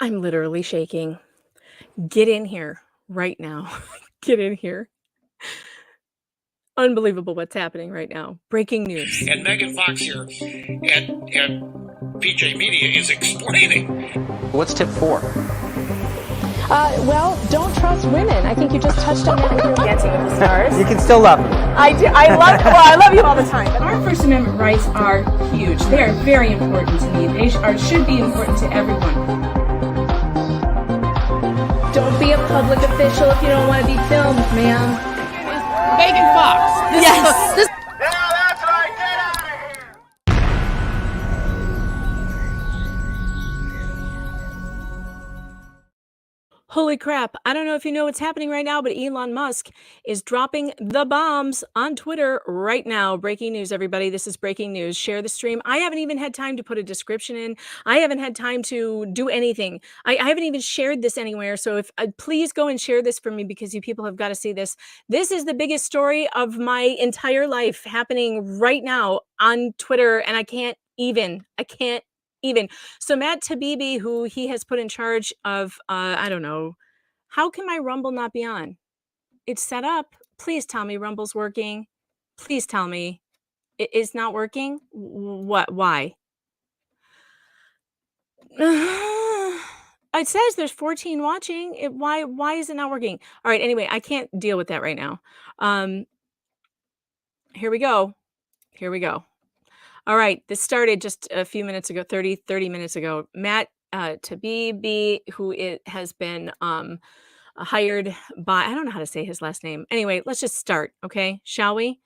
I'm literally shaking. Get in here right now. Get in here. Unbelievable what's happening right now. Breaking news. And Megan Fox here at PJ Media is explaining. What's tip 4? Well, don't trust women. I think you just touched on that with your Dancing with the Stars. You can still love me. I do. I love you all the time. Our First Amendment rights are huge. They are very important to me. They should be important to everyone. Don't be a public official if you don't want to be filmed, ma'am. Megan Fox. Yes. Yeah, that's right. Get out of here. Holy crap. I don't know if you know what's happening right now, but Elon Musk is dropping the bombs on Twitter right now. Breaking news, everybody. This is breaking news. Share the stream. I haven't even had time to put a description in. I haven't had time to do anything. I haven't even shared this anywhere. So if please go and share this for me, because you people have got to see this. This is the biggest story of my entire life happening right now on Twitter. And I can't even. So Matt Taibbi, who he has put in charge of, I don't know, how can my Rumble not be on? It's set up. Please tell me Rumble's working. Please tell me it is not working. What? Why? It says there's 14 watching. Why is it not working? All right. Anyway, I can't deal with that right now. Here we go. All right, this started just a few minutes ago, 30 minutes ago. Matt Taibbi, who has been hired by, I don't know how to say his last name. Anyway, let's just start, okay? Shall we?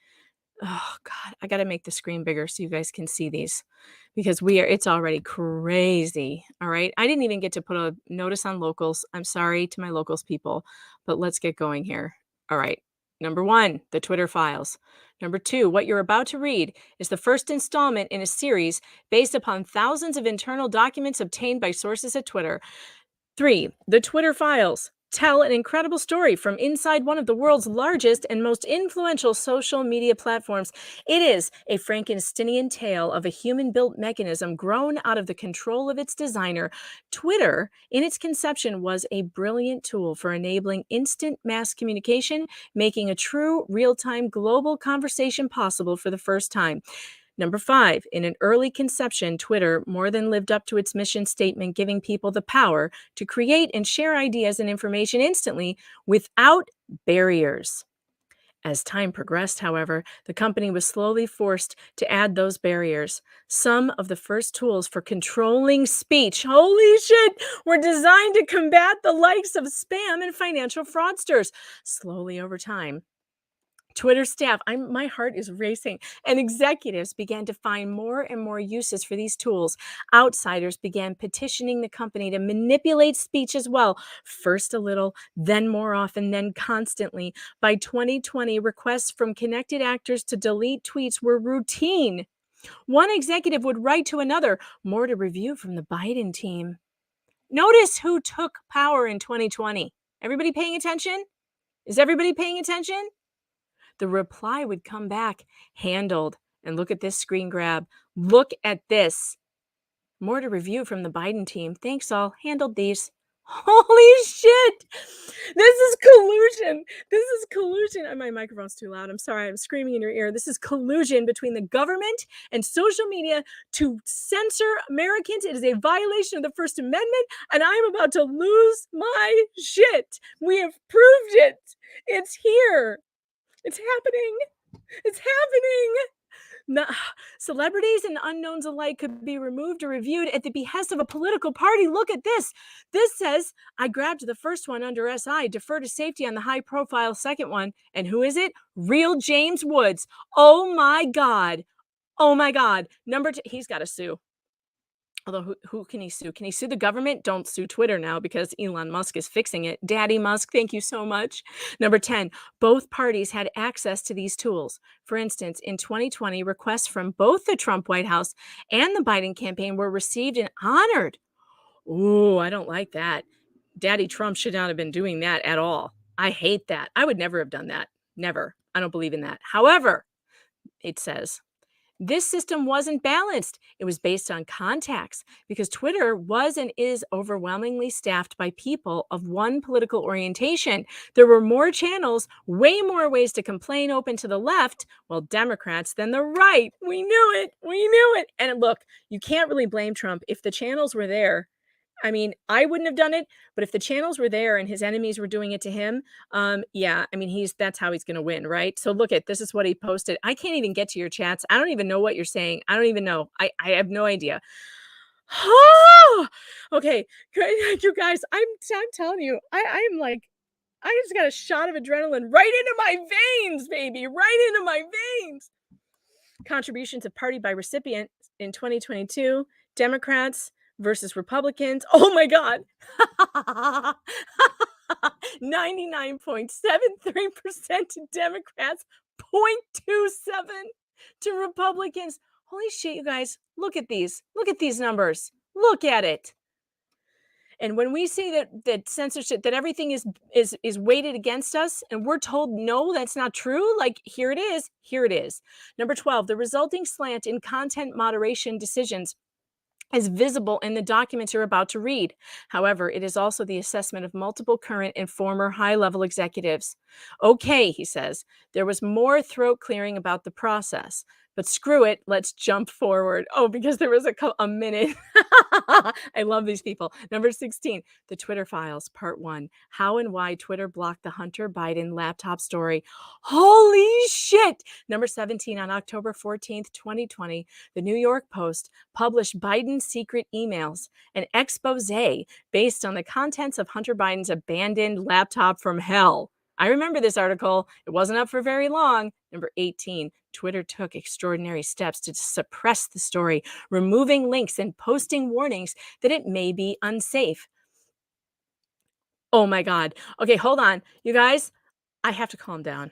Oh, God, I got to make the screen bigger so you guys can see these, because it's already crazy, all right? I didn't even get to put a notice on locals. I'm sorry to my locals people, but let's get going here. All right. Number 1, the Twitter files. Number 2, what you're about to read is the first installment in a series based upon thousands of internal documents obtained by sources at Twitter. 3, the Twitter files tell an incredible story from inside one of the world's largest and most influential social media platforms. It is a Frankensteinian tale of a human-built mechanism grown out of the control of its designer. Twitter, in its conception, was a brilliant tool for enabling instant mass communication, making a true real-time global conversation possible for the first time. Number 5, in an early conception, Twitter more than lived up to its mission statement, giving people the power to create and share ideas and information instantly without barriers. As time progressed, however, the company was slowly forced to add those barriers. Some of the first tools for controlling speech, holy shit, were designed to combat the likes of spam and financial fraudsters. Slowly over time, Twitter staff, my heart is racing, and executives began to find more and more uses for these tools. Outsiders began petitioning the company to manipulate speech as well, first a little, then more often, then constantly. By 2020, requests from connected actors to delete tweets were routine. One executive would write to another, more to review from the Biden team. Notice who took power in 2020. Everybody paying attention? Is everybody paying attention? The reply would come back, handled. And look at this screen grab. Look at this. More to review from the Biden team. Thanks all. Handled these. Holy shit. This is collusion. Oh, my microphone's too loud. I'm sorry. I'm screaming in your ear. This is collusion between the government and social media to censor Americans. It is a violation of the First Amendment, and I'm about to lose my shit. We have proved it. It's here. It's happening. Celebrities and unknowns alike could be removed or reviewed at the behest of a political party. Look at this. This says, I grabbed the first one under SI, defer to safety on the high-profile second one. And who is it? Real James Woods. Oh, my God. Number 2, he's got to sue. Although, who can he sue? Can he sue the government? Don't sue Twitter now, because Elon Musk is fixing it. Daddy Musk, thank you so much. Number 10, both parties had access to these tools. For instance, in 2020, requests from both the Trump White House and the Biden campaign were received and honored. Ooh, I don't like that. Daddy Trump should not have been doing that at all. I hate that. I would never have done that. Never. I don't believe in that. However, it says, This system wasn't balanced. It was based on contacts because Twitter was and is overwhelmingly staffed by people of one political orientation. There were more channels, way more ways to complain open to the left, well, Democrats, than the right. We knew it. We knew it. And look, you can't really blame Trump if the channels were there. I mean, I wouldn't have done it, but if the channels were there and his enemies were doing it to him, yeah, I mean, that's how he's going to win, right? So look at this is what he posted. I can't even get to your chats. I don't even know what you're saying. I don't even know. I have no idea. Okay, you guys, I'm telling you, I'm like, I just got a shot of adrenaline right into my veins, baby, right into my veins. Contributions of party by recipient in 2022, Democrats versus Republicans. Oh my God. 99.73% to Democrats, 0.27 to Republicans. Holy shit, you guys. Look at these. Look at these numbers. Look at it. And when we say that censorship, that everything is weighted against us, and we're told no, that's not true. Like here it is. Here it is. Number 12, the resulting slant in content moderation decisions is visible in the documents you're about to read. However, it is also the assessment of multiple current and former high-level executives. Okay, he says, there was more throat clearing about the process, but screw it, let's jump forward. Oh, because there was a minute. I love these people. Number 16, the Twitter files, part 1, how and why Twitter blocked the Hunter Biden laptop story. Holy shit! Number 17, on October 14th, 2020, the New York Post published Biden's secret emails, an expose based on the contents of Hunter Biden's abandoned laptop from hell. I remember this article. It wasn't up for very long. Number 18, Twitter took extraordinary steps to suppress the story, removing links and posting warnings that it may be unsafe. Oh my God. Okay, hold on. You guys, I have to calm down.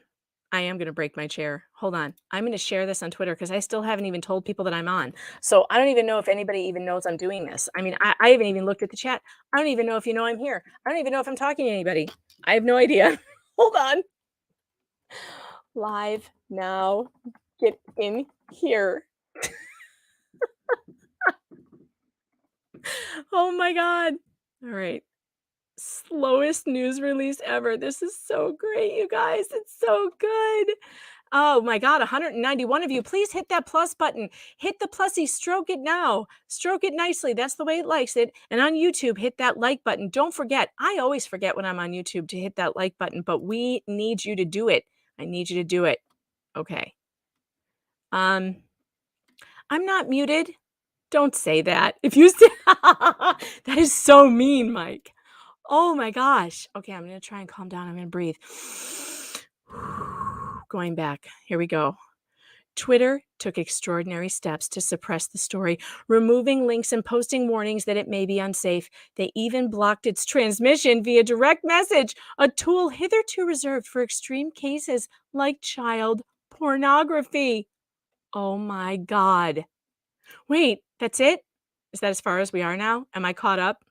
I am going to break my chair. Hold on. I'm going to share this on Twitter because I still haven't even told people that I'm on. So I don't even know if anybody even knows I'm doing this. I mean, I haven't even looked at the chat. I don't even know if you know I'm here. I don't even know if I'm talking to anybody. I have no idea. Hold on. Live now. Get in here. Oh my God. All right. Slowest news release ever. This is so great, you guys. It's so good. Oh my God, 191 of you. Please hit that plus button. Hit the plussy. Stroke it now. Stroke it nicely. That's the way it likes it. And on YouTube, hit that like button. Don't forget. I always forget when I'm on YouTube to hit that like button, but we need you to do it. I need you to do it. Okay. I'm not muted. Don't say that. If you say that is so mean, Mike. Oh my gosh. Okay, I'm going to try and calm down. I'm going to breathe. Going back. Here we go. Twitter took extraordinary steps to suppress the story, removing links and posting warnings that it may be unsafe. They even blocked its transmission via direct message, a tool hitherto reserved for extreme cases like child pornography. Oh my God. Wait, that's it? Is that as far as we are now? Am I caught up?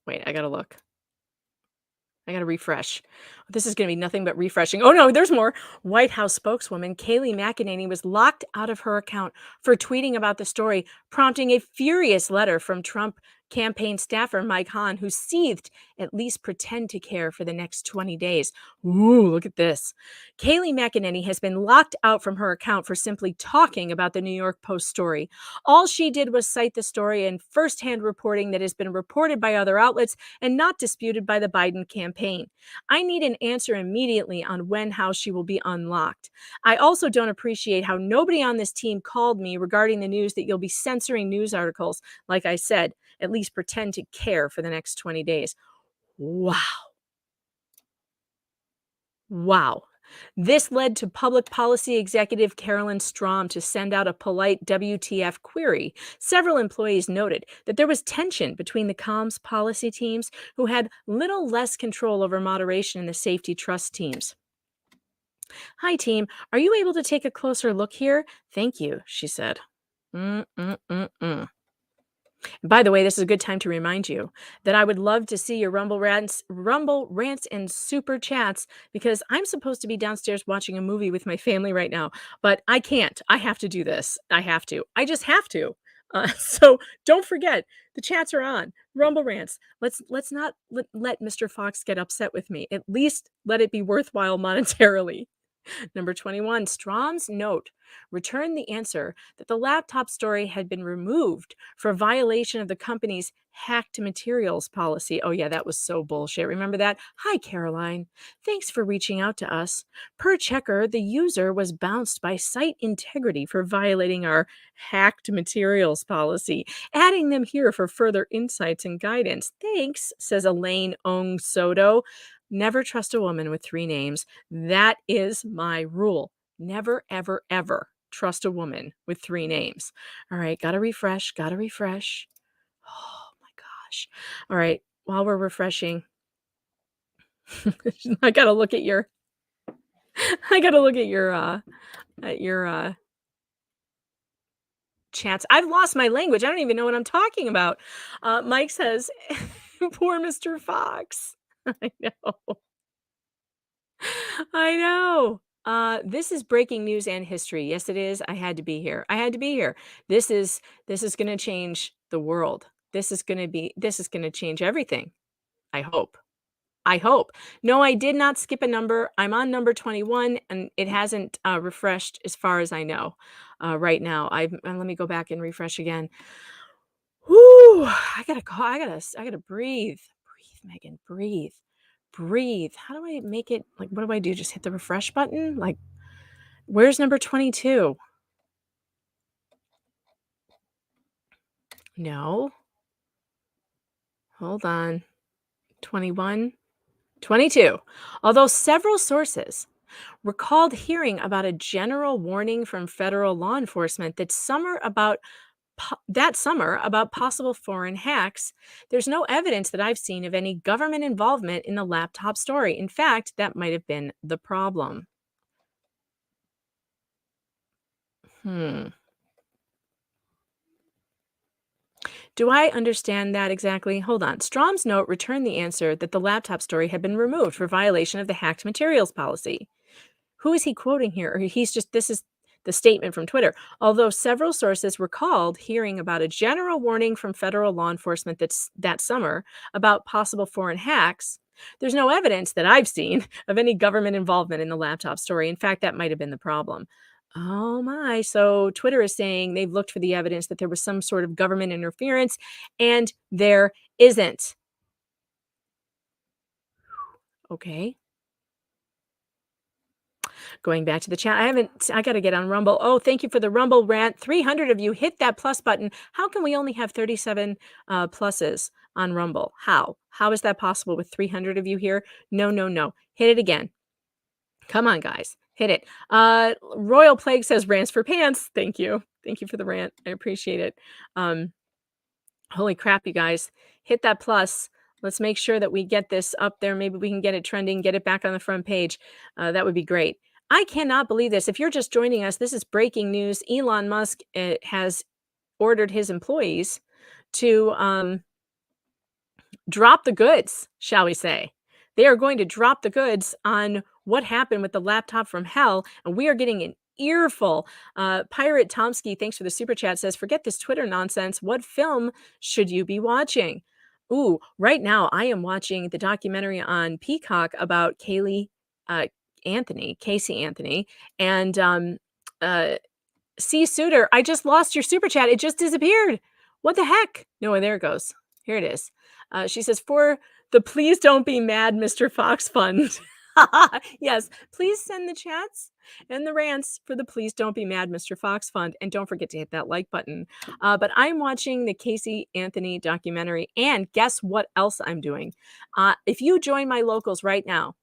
Wait, I gotta look. I gotta refresh. This is gonna be nothing but refreshing. Oh no, there's more. White House spokeswoman Kayleigh McEnany was locked out of her account for tweeting about the story, prompting a furious letter from Trump campaign staffer Mike Hahn, who seethed, at least pretend to care for the next 20 days. Ooh, look at this. Kayleigh McEnany has been locked out from her account for simply talking about the New York Post story. All she did was cite the story in firsthand reporting that has been reported by other outlets and not disputed by the Biden campaign. I need an answer immediately on how she will be unlocked. I also don't appreciate how nobody on this team called me regarding the news that you'll be censoring news articles. Like I said, at least pretend to care for the next 20 days. Wow. Wow. This led to public policy executive Carolyn Strom to send out a polite WTF query. Several employees noted that there was tension between the comms policy teams, who had little less control over moderation, and the safety trust teams. Hi, team. Are you able to take a closer look here? Thank you, she said. By the way, this is a good time to remind you that I would love to see your Rumble rants, and super chats because I'm supposed to be downstairs watching a movie with my family right now, but I can't. I have to do this. I have to. I just have to. So don't forget the chats are on. Rumble rants. Let's not let Mr. Fox get upset with me. At least let it be worthwhile monetarily. Number 21, Strom's note returned the answer that the laptop story had been removed for violation of the company's hacked materials policy. Oh, yeah, that was so bullshit. Remember that? Hi, Caroline. Thanks for reaching out to us. Per checker, the user was bounced by site integrity for violating our hacked materials policy. Adding them here for further insights and guidance. Thanks, says Elaine Ong Soto. Never trust a woman with 3 names. That is my rule. Never, ever, ever trust a woman with 3 names. All right, gotta refresh, gotta refresh. Oh my gosh. All right, while we're refreshing, I gotta look at your I gotta look at your chats. I've lost my language. I don't even know what I'm talking about. Mike says, poor Mr. Fox. I know. I know. This is breaking news and history. Yes, it is. I had to be here. I had to be here. This is going to change the world. This is going to change everything. I hope. I hope. No, I did not skip a number. I'm on number 21 and it hasn't refreshed as far as I know right now. Let me go back and refresh again. Whoo! I gotta call. I gotta breathe. Breathe, Megan. Breathe. Breathe. How do I make it? Like, what do I do? Just hit the refresh button? Like, where's number 22? No. Hold on. 21. 22. Although several sources recalled hearing about a general warning from federal law enforcement that summer about possible foreign hacks, there's no evidence that I've seen of any government involvement in the laptop story. In fact, that might have been the problem. Do I understand that exactly? Hold on. Strom's note returned the answer that the laptop story had been removed for violation of the hacked materials policy. Who is he quoting here? Or this is the statement from Twitter. Although several sources recalled hearing about a general warning from federal law enforcement that summer about possible foreign hacks, there's no evidence that I've seen of any government involvement in the laptop story. In fact, that might have been the problem. Oh my. So Twitter is saying they've looked for the evidence that there was some sort of government interference, and there isn't. Okay. Going back to the chat, I got to get on Rumble. Oh, thank you for the Rumble rant. 300 of you hit that plus button. How can we only have 37 pluses on Rumble? How? How is that possible with 300 of you here? No, no, no. Hit it again. Come on, guys. Hit it. Royal Plague says rants for pants. Thank you. Thank you for the rant. I appreciate it. Holy crap, you guys. Hit that plus. Let's make sure that we get this up there. Maybe we can get it trending, get it back on the front page. That would be great. I cannot believe this. If you're just joining us, this is breaking news. Elon Musk has ordered his employees to drop the goods, shall we say. They are going to drop the goods on what happened with the laptop from hell, and we are getting an earful. Pirate Tomsky, thanks for the super chat, says, forget this Twitter nonsense. What film should you be watching? Ooh, right now I am watching the documentary on Peacock about Casey Anthony, and C. Suter. I just lost your super chat. It just disappeared. What the heck? No, there it goes. Here it is. She says, for the Please Don't Be Mad, Mr. Fox Fund. Yes, please send the chats and the rants for the Please Don't Be Mad, Mr. Fox Fund. And don't forget to hit that like button. But I'm watching the Casey Anthony documentary. And guess what else I'm doing? If you join my locals right now,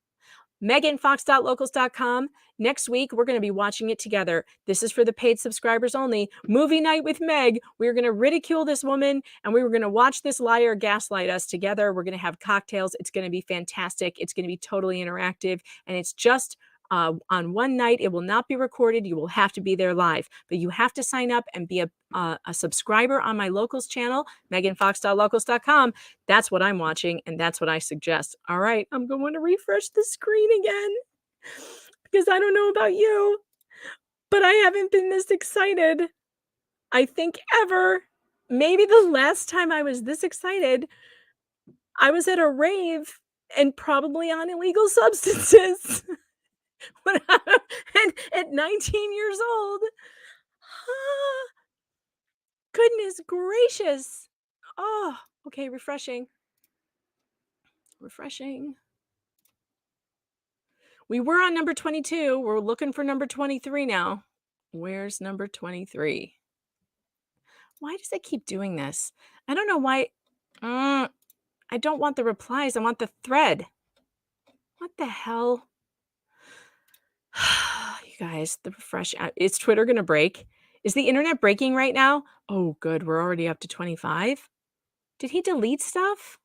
meganfox.locals.com. Next week, we're going to be watching it together. This is for the paid subscribers only. Movie night with Meg. We're going to ridicule this woman, and we were going to watch this liar gaslight us together. We're going to have cocktails. It's going to be fantastic. It's going to be totally interactive, and it's just on one night. It will not be recorded. You will have to be there live, but you have to sign up and be a subscriber on my locals channel, meganfox.locals.com. That's what I'm watching, and that's what I suggest. All right, I'm going to refresh the screen again because I don't know about you, but I haven't been this excited, I think, ever. Maybe the last time I was this excited, I was at a rave and probably on illegal substances. And at 19 years old. Goodness gracious. Oh, okay, refreshing. Refreshing. We were on number 22. We're looking for number 23 now. Where's number 23? Why does it keep doing this? I don't know why. I don't want the replies. I want the thread. What the hell? You guys, the refresh. Is Twitter going to break? Is the internet breaking right now? Oh, good. We're already up to 25. Did he delete stuff?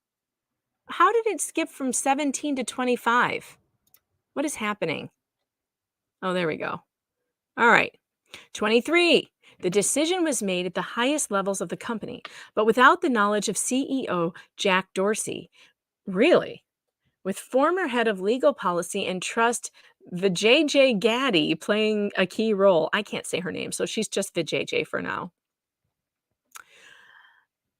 How did it skip from 17 to 25? What is happening? Oh, there we go. All right. 23. The decision was made at the highest levels of the company, but without the knowledge of CEO Jack Dorsey. Really? With former head of legal policy and trust Vijay Gaddy playing a key role. I can't say her name, so she's just Vijay for now.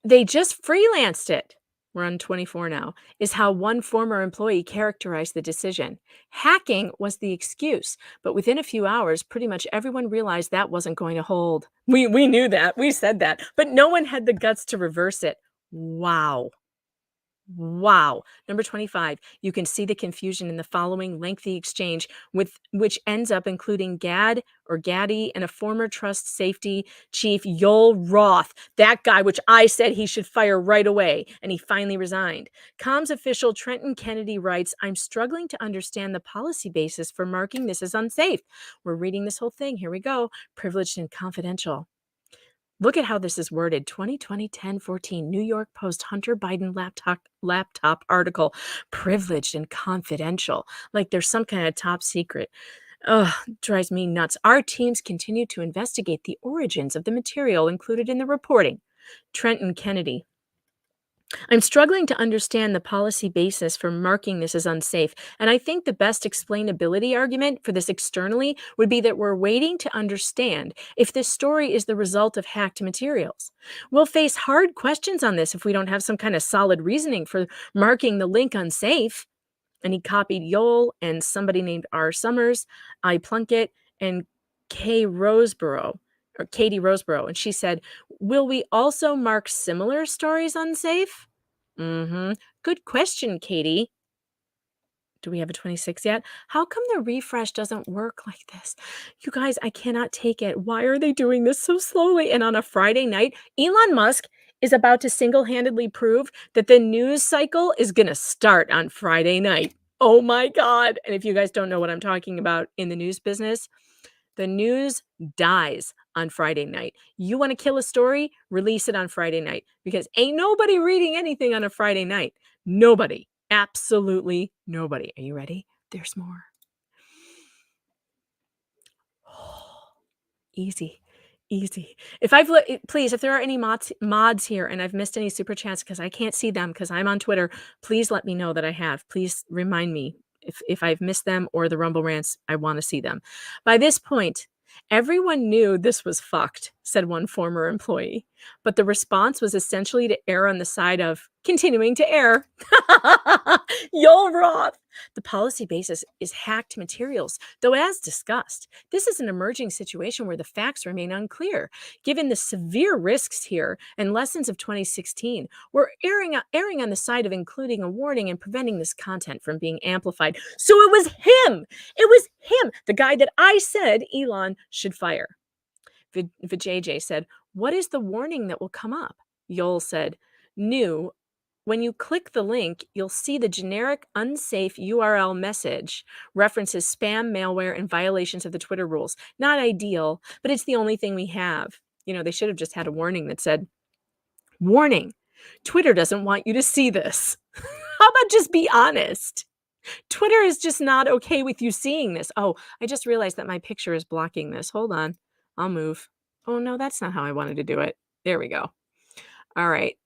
They just freelanced it. We're on 24 now, is how one former employee characterized the decision. Hacking was the excuse, but within a few hours, pretty much everyone realized that wasn't going to hold. We knew that. We said that, but no one had the guts to reverse it. Wow. Wow. Number 25, you can see the confusion in the following lengthy exchange with which ends up including Gaddy and a former trust safety chief, Yoel Roth, that guy which I said he should fire right away, and he finally resigned. Comms official Trenton Kennedy writes, I'm struggling to understand the policy basis for marking this as unsafe. We're reading this whole thing. Here we go. Privileged and confidential. Look at how this is worded. 2020, 10, 14, New York Post, Hunter Biden laptop article, privileged and confidential, like there's some kind of top secret. Ugh, drives me nuts. Our teams continue to investigate the origins of the material included in the reporting. Trenton Kennedy. I'm struggling to understand the policy basis for marking this as unsafe, and I think the best explainability argument for this externally would be that we're waiting to understand if this story is the result of hacked materials. We'll face hard questions on this if we don't have some kind of solid reasoning for marking the link unsafe. And he copied Yoel and somebody named R. Summers, I. Plunkett, and Katie Roseborough, and she said, will we also mark similar stories unsafe? Good question, Katie. Do we have a 26 yet? How come the refresh doesn't work like this? You guys, I cannot take it. Why are they doing this so slowly? And on a Friday night, Elon Musk is about to single-handedly prove that the news cycle is going to start on Friday night. Oh my God. And if you guys don't know what I'm talking about in the news business, the news dies on Friday night. You want to kill a story? Release it on Friday night, because ain't nobody reading anything on a Friday night. Nobody. Absolutely nobody. Are you ready? There's more. Easy. Easy. Please, if there are any mods here and I've missed any super chats because I can't see them because I'm on Twitter, please let me know that I have. Please remind me if I've missed them or the Rumble rants, I want to see them. By this point, everyone knew this was fucked, said one former employee, but the response was essentially to err on the side of continuing to err. Yoel Roth. The policy basis is hacked materials, though as discussed, this is an emerging situation where the facts remain unclear. Given the severe risks here and lessons of 2016, we're erring on the side of including a warning and preventing this content from being amplified. So it was him. It was him, the guy that I said Elon should fire. Vijay said, what is the warning that will come up? Yoel said, new. When you click the link, you'll see the generic unsafe URL message references spam, malware, and violations of the Twitter rules. Not ideal, but it's the only thing we have. You know, they should have just had a warning that said, warning, Twitter doesn't want you to see this. How about just be honest? Twitter is just not okay with you seeing this. Oh, I just realized that my picture is blocking this. Hold on. I'll move. Oh, no, that's not how I wanted to do it. There we go. All right.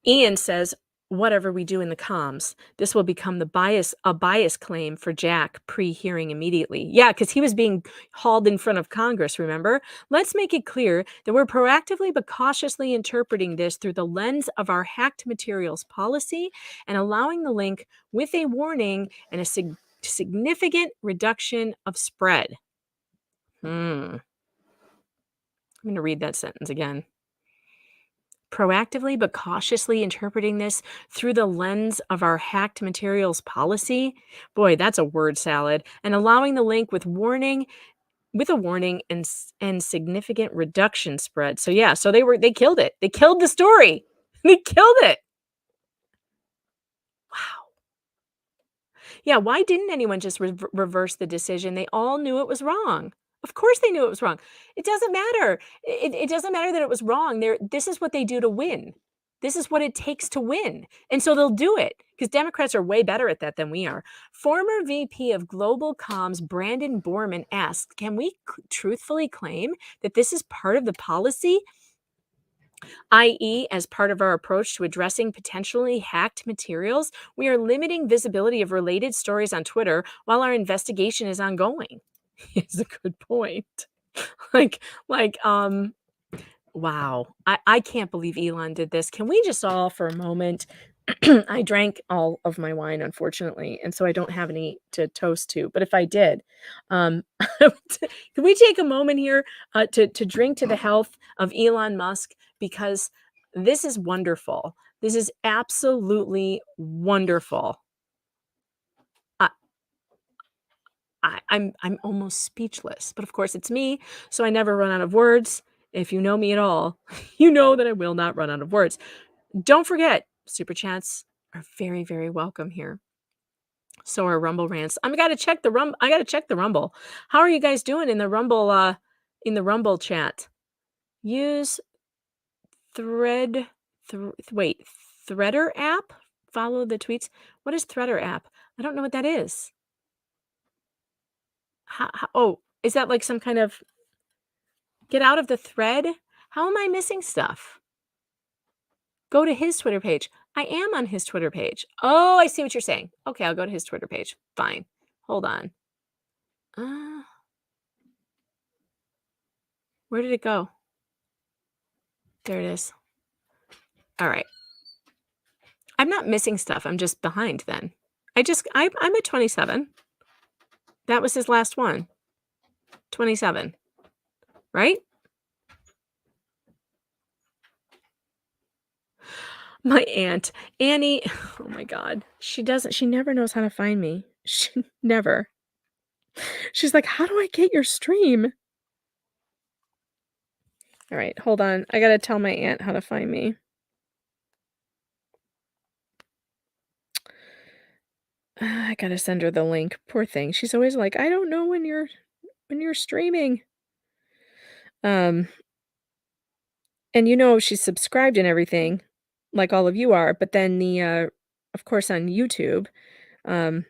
Ian says, whatever we do in the comms, this will become a bias claim for Jack pre-hearing immediately. Yeah, because he was being hauled in front of Congress, remember? Let's make it clear that we're proactively but cautiously interpreting this through the lens of our hacked materials policy and allowing the link with a warning and a significant reduction of spread. I'm going to read that sentence again. Proactively but cautiously interpreting this through the lens of our hacked materials policy. Boy, that's a word salad. And allowing the link with a warning and significant reduction spread. So yeah, so they killed it. They killed the story. They killed it. Wow. Yeah, why didn't anyone just reverse the decision? They all knew it was wrong. Of course they knew it was wrong. It doesn't matter. It doesn't matter that it was wrong. This is what they do to win. This is what it takes to win. And so they'll do it because Democrats are way better at that than we are. Former VP of Global Comms Brandon Borman asked, can we truthfully claim that this is part of the policy, i.e., as part of our approach to addressing potentially hacked materials, we are limiting visibility of related stories on Twitter while our investigation is ongoing? It's a good point. Wow. I can't believe Elon did this. Can we just all for a moment? I drank all of my wine, unfortunately, and so I don't have any to toast to. But if I did, can we take a moment here to drink to the health of Elon Musk? Because this is wonderful. This is absolutely wonderful. I'm almost speechless, but of course it's me, so I never run out of words. If you know me at all, you know that I will not run out of words. Don't forget, super chats are very, very welcome here. So are Rumble rants. I gotta check the Rumble. How are you guys doing in the Rumble chat? Use Threader app. Follow the tweets. What is Threader app? I don't know what that is. Oh, is that like some kind of get out of the thread? How am I missing stuff? Go to his Twitter page. I am on his Twitter page. Oh, I see what you're saying. Okay, I'll go to his Twitter page. Fine. Hold on. Where did it go? There it is. All right. I'm not missing stuff. I'm just behind then. I'm at 27. That was his last one. 27. Right? My aunt, Annie, oh my God. She never knows how to find me. She never. She's like, how do I get your stream? All right, hold on. I got to tell my aunt how to find me. I got to send her the link. Poor thing. She's always like, I don't know when you're streaming. And she's subscribed and everything, like all of you are, but then of course on YouTube, the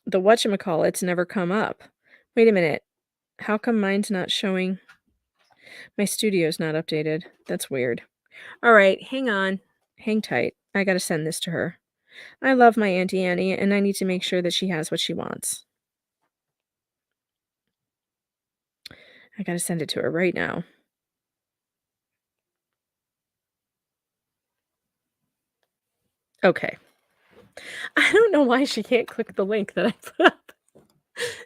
whatchamacallits never come up. Wait a minute. How come mine's not showing? My studio's not updated. That's weird. All right, hang on. Hang tight. I got to send this to her. I love my Auntie Annie, and I need to make sure that she has what she wants. I got to send it to her right now. Okay. I don't know why she can't click the link that I put up.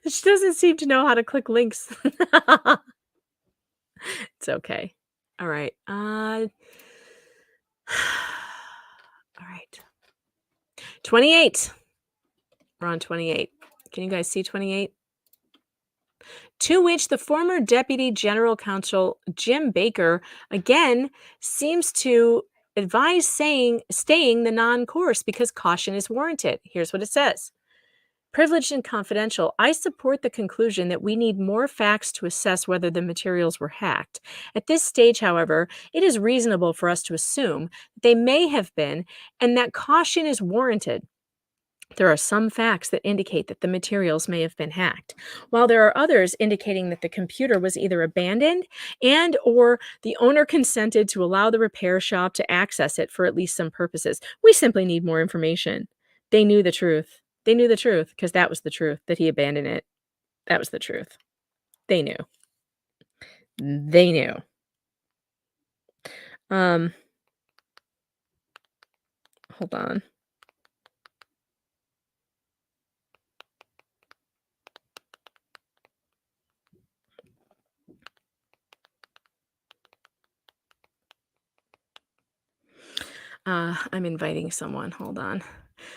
She doesn't seem to know how to click links. It's okay. All right. All right. 28. We're on 28. Can you guys see 28? To which the former Deputy General Counsel Jim Baker again seems to advise staying the non-course because caution is warranted. Here's what it says. Privileged and confidential. I support the conclusion that we need more facts to assess whether the materials were hacked. At this stage, however, it is reasonable for us to assume that they may have been and that caution is warranted. There are some facts that indicate that the materials may have been hacked, while there are others indicating that the computer was either abandoned and or the owner consented to allow the repair shop to access it for at least some purposes. We simply need more information. They knew the truth. They knew the truth because that was the truth that he abandoned it. That was the truth. They knew. They knew. Um Hold on. I'm inviting someone. Hold on.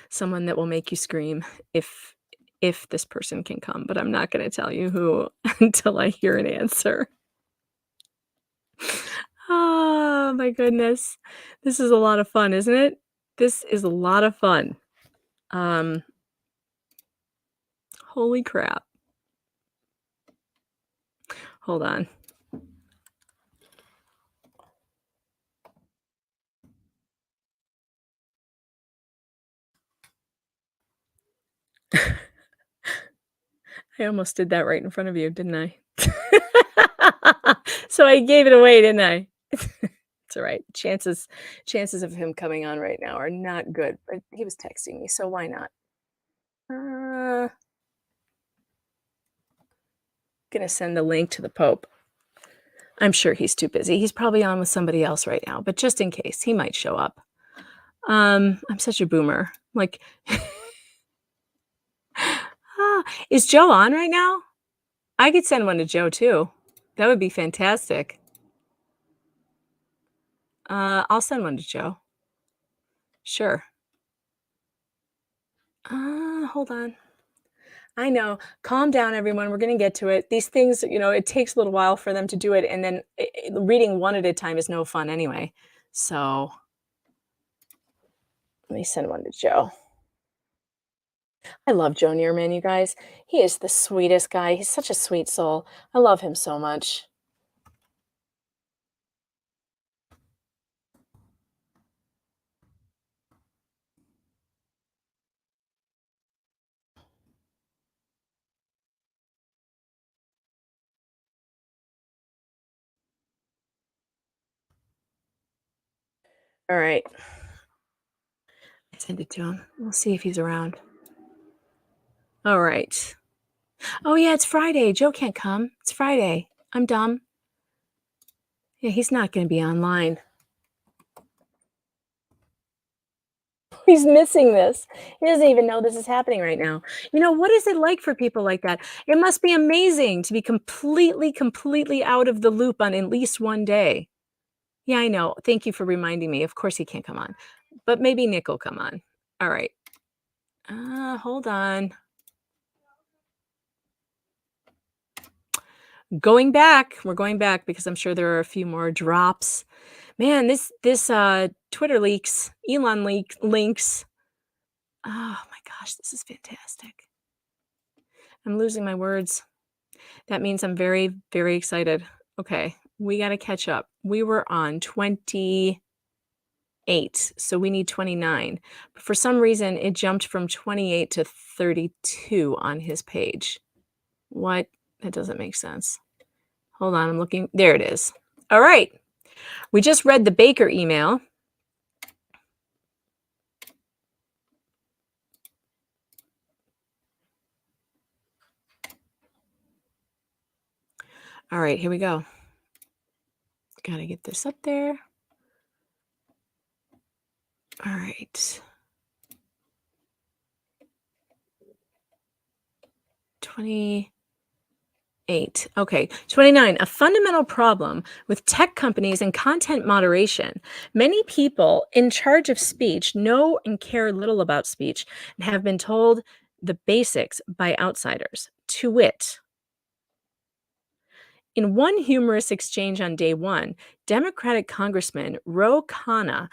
Someone that will make you scream if if this person can come, but I'm not gonna tell you who until I hear an answer. Oh my goodness. This is a lot of fun, isn't it? This is a lot of fun. Um, Holy crap. Hold on. I almost did that right in front of you, didn't I? So I gave it away, didn't I? It's all right. Chances of him coming on right now are not good, but he was texting me, so why not? Gonna send the link to the Pope. I'm sure he's too busy. He's probably on with somebody else right now, but just in case, he might show up. I'm such a boomer. Like, is Joe on right now? I could send one to Joe too. That would be fantastic. I'll send one to Joe. Sure. Hold on. I know. Calm down, everyone. We're gonna get to it. These things, it takes a little while for them to do it, and then reading one at a time is no fun anyway. So let me send one to Joe. I love Joe Neerman, you guys. He is the sweetest guy. He's such a sweet soul. I love him so much. All right. I sent it to him. We'll see if he's around. All right. Oh, yeah, it's Friday. Joe can't come. It's Friday. I'm dumb. Yeah, he's not going to be online. He's missing this. He doesn't even know this is happening right now. What is it like for people like that? It must be amazing to be completely out of the loop on at least one day. Yeah, I know. Thank you for reminding me. Of course he can't come on, but maybe Nick will come on. All right. Hold on. We're going back because I'm sure there are a few more drops. Man, this Twitter leaks, Elon links. Oh my gosh, this is fantastic. I'm losing my words. That means I'm very, very excited. Okay, we got to catch up. We were on 28, so we need 29. But for some reason, it jumped from 28 to 32 on his page. What? That doesn't make sense. Hold on, I'm looking. There it is. All right. We just read the Baker email. All right, here we go. Got to get this up there. All right. 28. Okay. 29. A fundamental problem with tech companies and content moderation. Many people in charge of speech know and care little about speech and have been told the basics by outsiders. To wit, In one humorous exchange on day one, Democratic Congressman Ro Khanna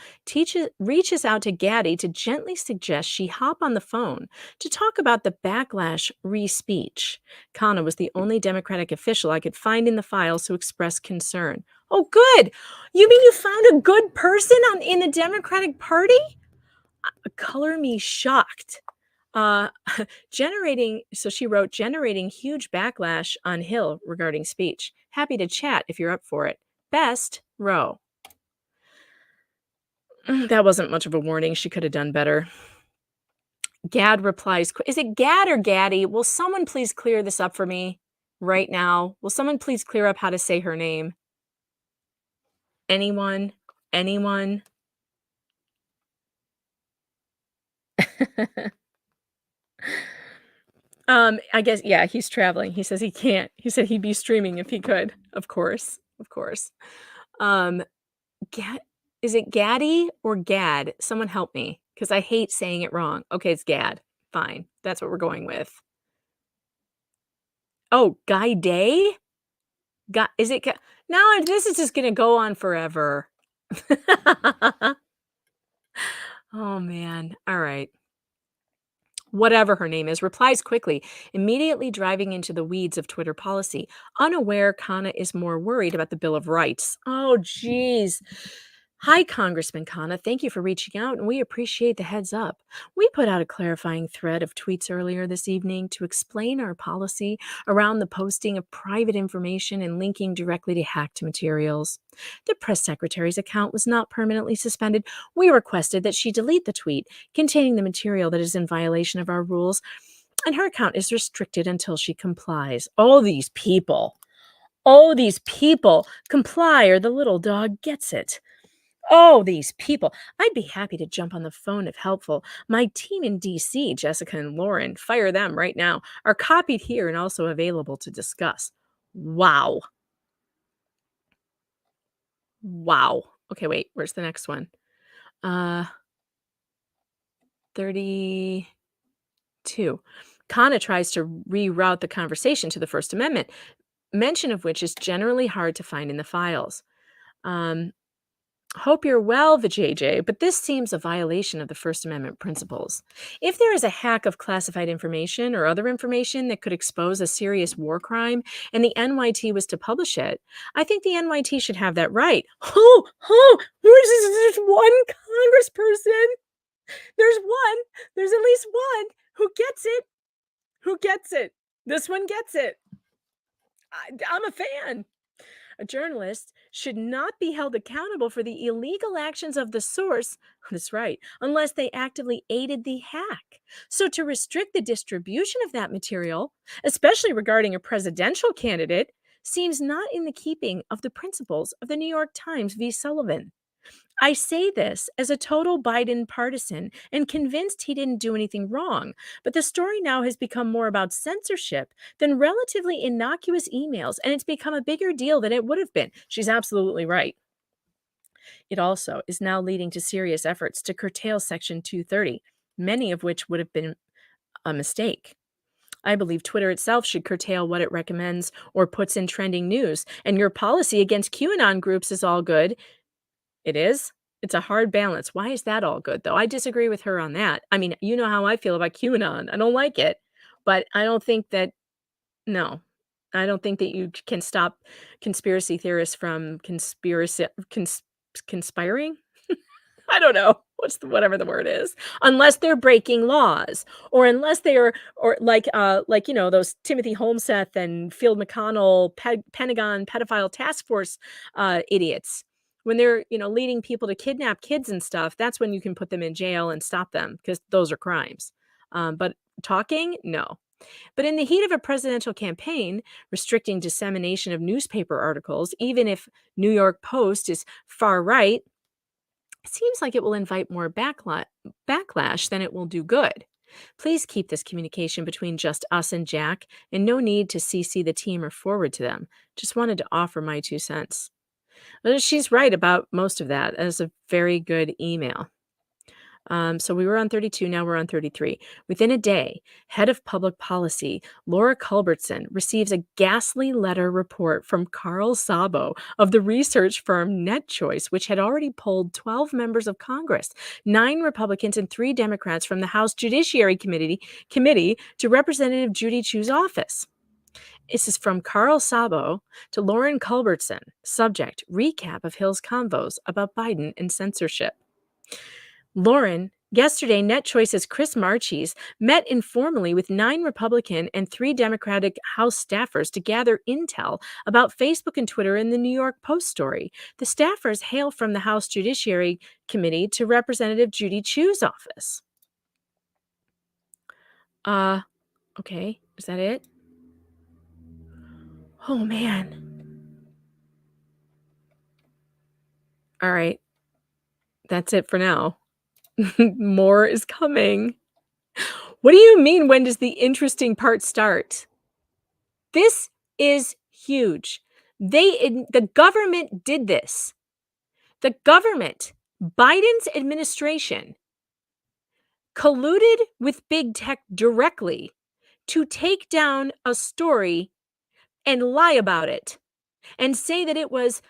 reaches out to Gaddy to gently suggest she hop on the phone to talk about the backlash re-speech. Khanna was the only Democratic official I could find in the files who expressed concern. Oh, good. You mean you found a good person in the Democratic Party? Color me shocked. Uh, she wrote, generating huge backlash on Hill regarding speech. Happy to chat if you're up for it. Best, Roe. That wasn't much of a warning. She could have done better. Gad replies, is it Gad or Gaddy? Will someone please clear this up for me right now? Will someone please clear up how to say her name? Anyone? Anyone? I guess, yeah, he's traveling. He says he can't. He said he'd be streaming if he could. Of course. Of course. Gad, is it Gaddy or Gad? Someone help me, because I hate saying it wrong. Okay, it's Gad. Fine. That's what we're going with. Oh, Guy Day? Is it? Now this is just gonna go on forever. Oh man. All right. Whatever her name is, replies quickly, immediately driving into the weeds of Twitter policy. Unaware, Khanna is more worried about the Bill of Rights. Oh, geez. Hi, Congressman Khanna. Thank you for reaching out, and we appreciate the heads up. We put out a clarifying thread of tweets earlier this evening to explain our policy around the posting of private information and linking directly to hacked materials. The press secretary's account was not permanently suspended. We requested that she delete the tweet containing the material that is in violation of our rules, and her account is restricted until she complies. Oh, these people comply or the little dog gets it. Oh, these people. I'd be happy to jump on the phone if helpful. My team in DC, Jessica and Lauren, fire them right now, are copied here and also available to discuss. Wow. Wow. Okay, wait, where's the next one? 32. Khanna tries to reroute the conversation to the First Amendment, mention of which is generally hard to find in the files. Hope you're well, Vijay, but this seems a violation of the First Amendment principles. If there is a hack of classified information or other information that could expose a serious war crime and the NYT was to publish it, I think the NYT should have that right. There's one congressperson. There's at least one who gets it. This one gets it. I'm a fan. A journalist should not be held accountable for the illegal actions of the source, that's right, unless they actively aided the hack. So to restrict the distribution of that material, especially regarding a presidential candidate, seems not in the keeping of the principles of the New York Times v. Sullivan. I say this as a total Biden partisan and convinced he didn't do anything wrong, but the story now has become more about censorship than relatively innocuous emails, and it's become a bigger deal than it would have been. She's absolutely right. It also is now leading to serious efforts to curtail Section 230, many of which would have been a mistake. I believe Twitter itself should curtail what it recommends or puts in trending news, and your policy against QAnon groups is all good. It is? It's a hard balance. Why is that all good, though? I disagree with her on that. I mean, you know how I feel about QAnon. I don't like it. But I don't think that no. I don't think that you can stop conspiracy theorists from conspiring? I don't know. Whatever the word is. Unless they're breaking laws or unless they are or like those Timothy Holmseth and Field McConnell Pentagon pedophile task force idiots. When they're, leading people to kidnap kids and stuff, that's when you can put them in jail and stop them because those are crimes. But talking, no. But in the heat of a presidential campaign, restricting dissemination of newspaper articles, even if New York Post is far right, seems like it will invite more backlash than it will do good. Please keep this communication between just us and Jack, and no need to CC the team or forward to them. Just wanted to offer my 2 cents. She's right about most of that. That is a very good email. So we were on 32, now we're on 33. Within a day, head of public policy, Laura Culbertson, receives a ghastly letter report from Carl Sabo of the research firm NetChoice, which had already polled 12 members of Congress, 9 Republicans and 3 Democrats from the House Judiciary Committee to Representative Judy Chu's office. This is from Carl Sabo to Lauren Culbertson. Subject, recap of Hill's convos about Biden and censorship. Lauren, yesterday NetChoice's Chris Marchese met informally with 9 Republican and 3 Democratic House staffers to gather intel about Facebook and Twitter in the New York Post story. The staffers hail from the House Judiciary Committee to Representative Judy Chu's office. Okay, is that it? Oh, man. All right. That's it for now. More is coming. What do you mean, when does the interesting part start? This is huge. The government did this. The government, Biden's administration, colluded with big tech directly to take down a story and lie about it and say that it was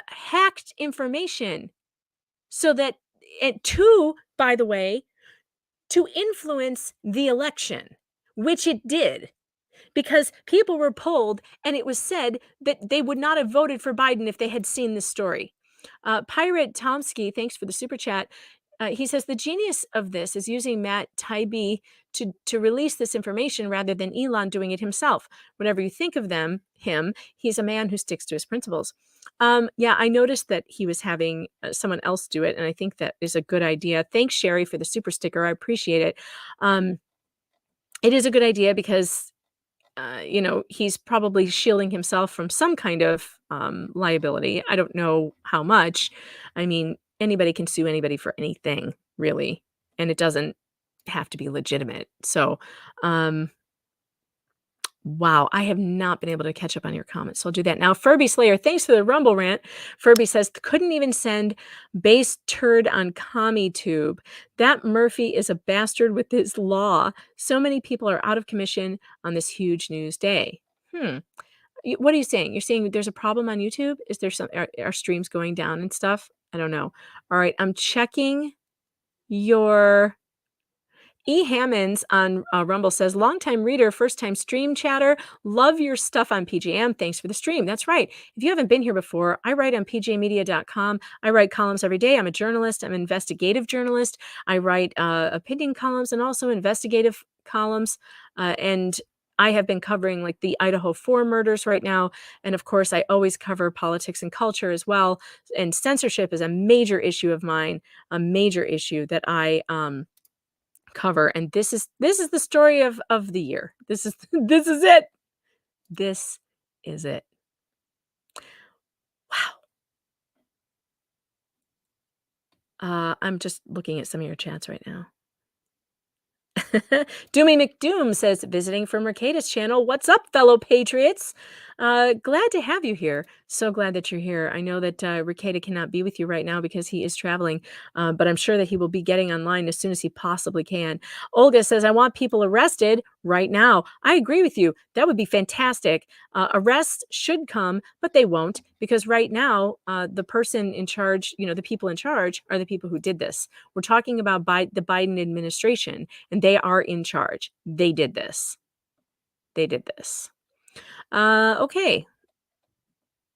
hacked information, so that by the way, to influence the election, which it did, because people were polled and it was said that they would not have voted for Biden if they had seen this story. Pirate Tomsky, thanks for the super chat. He says the genius of this is using Matt Taibbi to release this information rather than Elon doing it himself. Whatever you think of him, he's a man who sticks to his principles. Yeah, I noticed that he was having someone else do it, and I think that is a good idea. Thanks, Sherry, for the super sticker. I appreciate it. It is a good idea because he's probably shielding himself from some kind of liability. I don't know how much. I mean, anybody can sue anybody for anything, really, and it doesn't have to be legitimate. So, wow, I have not been able to catch up on your comments, so I'll do that now. Furby Slayer, thanks for the Rumble rant. Furby says, couldn't even send base turd on CommieTube. That Murphy is a bastard with his law. So many people are out of commission on this huge news day. What are you saying? You're saying there's a problem on YouTube? Is there are streams going down and stuff? I don't know. All right, I'm checking your... E. Hammonds on Rumble says, longtime reader, first-time stream chatter. Love your stuff on PJM. Thanks for the stream. That's right. If you haven't been here before, I write on pjmedia.com. I write columns every day. I'm a journalist. I'm an investigative journalist. I write opinion columns and also investigative columns. And I have been covering like the Idaho 4 murders right now. And of course, I always cover politics and culture as well. And censorship is a major issue of mine, a major issue that I cover, and this is the story of the year. This is it. This is it. Wow. I'm just looking at some of your chats right now. Doomy McDoom says, visiting from Mercatus channel. What's up, fellow patriots? Glad to have you here. So glad that you're here. I know that Ricada cannot be with you right now because he is traveling, but I'm sure that he will be getting online as soon as he possibly can. Olga says, I want people arrested right now. I agree with you. That would be fantastic. Arrests should come, but they won't, because right now, the person in charge, the people in charge are the people who did this. We're talking about the Biden administration, and they are in charge. They did this. Okay.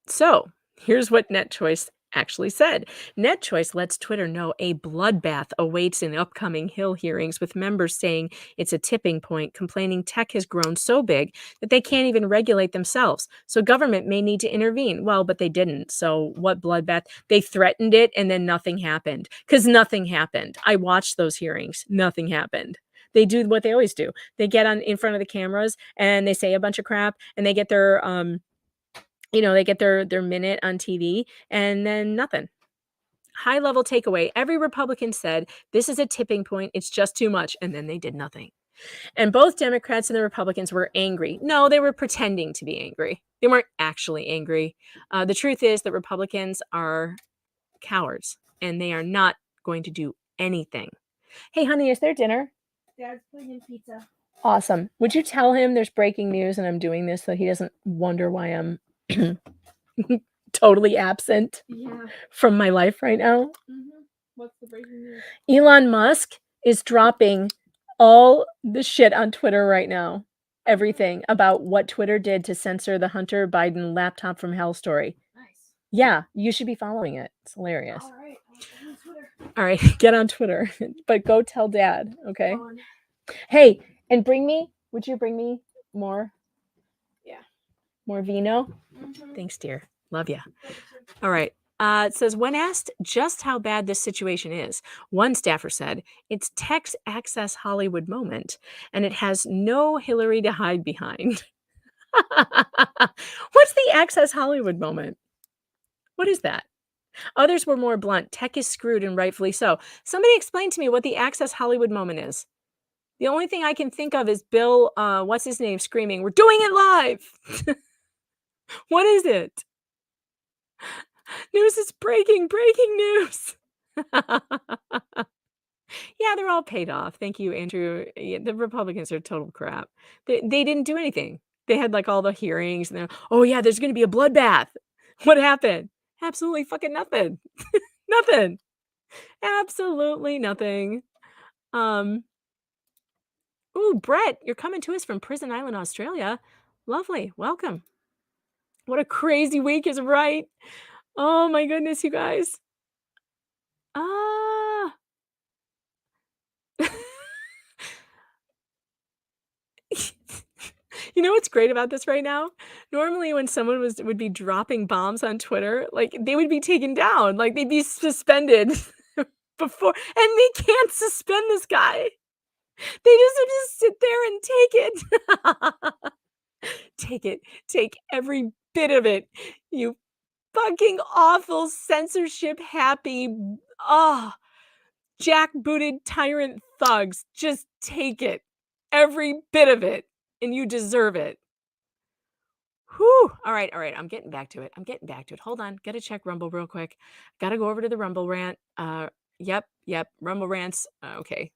So here's what NetChoice actually said. NetChoice lets Twitter know a bloodbath awaits in upcoming Hill hearings, with members saying it's a tipping point, complaining tech has grown so big that they can't even regulate themselves. So government may need to intervene. Well, but they didn't. So what bloodbath? They threatened it and then nothing happened, because nothing happened. I watched those hearings. Nothing happened. They do what they always do. They get in front of the cameras and they say a bunch of crap, and they get their their minute on TV, and then nothing. High level takeaway. Every Republican said, this is a tipping point. It's just too much. And then they did nothing. And both Democrats and the Republicans were angry. No, they were pretending to be angry. They weren't actually angry. The truth is that Republicans are cowards, and they are not going to do anything Hey, honey, is there dinner? Dad's putting in pizza. Awesome. Would you tell him there's breaking news and I'm doing this so he doesn't wonder why I'm totally absent Yeah. from my life right now? What's the breaking news? Elon Musk is dropping all the shit on Twitter right now. Everything about what Twitter did to censor the Hunter Biden laptop from hell story. Nice. Yeah, you should be following it. It's hilarious. All right. I'm on Twitter. All right, get on Twitter, but go tell Dad, okay? On. Hey, and would you bring me more? Yeah. More vino? Thanks, dear. Love ya. All right. It says, when asked just how bad this situation is, one staffer said, it's Tech's Access Hollywood moment, and it has no Hillary to hide behind. What's the Access Hollywood moment? What is that? Others were more blunt. Tech is screwed, and rightfully so. Somebody explain to me what the Access Hollywood moment is. The only thing I can think of is Bill, what's his name, screaming, "We're doing it live!" What is it? News is breaking news. Yeah, they're all paid off. Thank you, Andrew. Yeah, the Republicans are total crap. They didn't do anything. They had like all the hearings and then, oh yeah, there's gonna be a bloodbath. What happened? Absolutely fucking nothing. Nothing. Absolutely nothing. Ooh, Brett, you're coming to us from Prison Island, Australia. Lovely. Welcome. What a crazy week is right. Oh my goodness, you guys. Ah. You know what's great about this right now? Normally when someone would be dropping bombs on Twitter, like they would be taken down, like they'd be suspended before, and they can't suspend this guy. They just have to sit there and take it. Take it. Take every bit of it. You fucking awful censorship happy, jackbooted tyrant thugs. Just take it. Every bit of it. And you deserve it. Whew. All right. I'm getting back to it. Hold on. Gotta check Rumble real quick. Gotta go over to the Rumble rant. Yep. Rumble rants. Okay.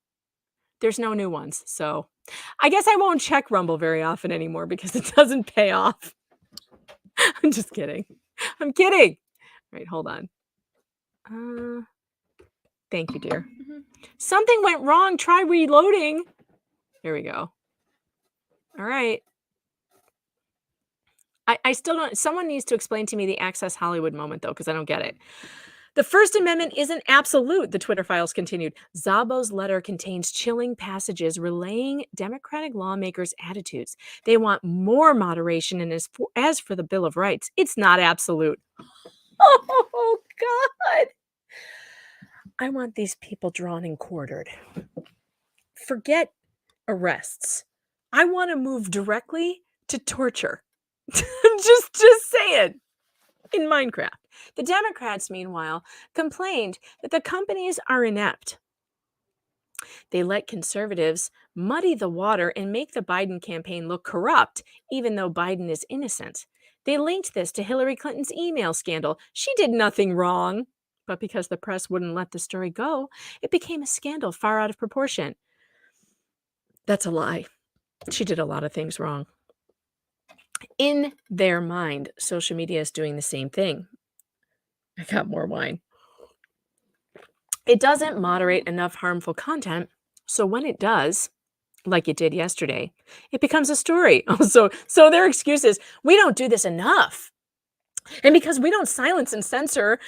There's no new ones. So I guess I won't check Rumble very often anymore because it doesn't pay off. I'm just kidding. I'm kidding. Right. Hold on. Thank you, dear. Something went wrong. Try reloading. Here we go. All right. I still don't. Someone needs to explain to me the Access Hollywood moment, though, because I don't get it. The First Amendment isn't absolute, the Twitter files continued. Szabo's letter contains chilling passages relaying Democratic lawmakers' attitudes. They want more moderation, and as for the Bill of Rights, it's not absolute. Oh, God. I want these people drawn and quartered. Forget arrests. I want to move directly to torture. just saying. In Minecraft. The Democrats, meanwhile, complained that the companies are inept. They let conservatives muddy the water and make the Biden campaign look corrupt, even though Biden is innocent. They linked this to Hillary Clinton's email scandal. She did nothing wrong. But because the press wouldn't let the story go, it became a scandal far out of proportion. That's a lie. She did a lot of things wrong. In their mind, social media is doing the same thing. I got more wine. It doesn't moderate enough harmful content, so when it does, like it did yesterday, it becomes a story. So their excuse is, we don't do this enough. And because we don't silence and censor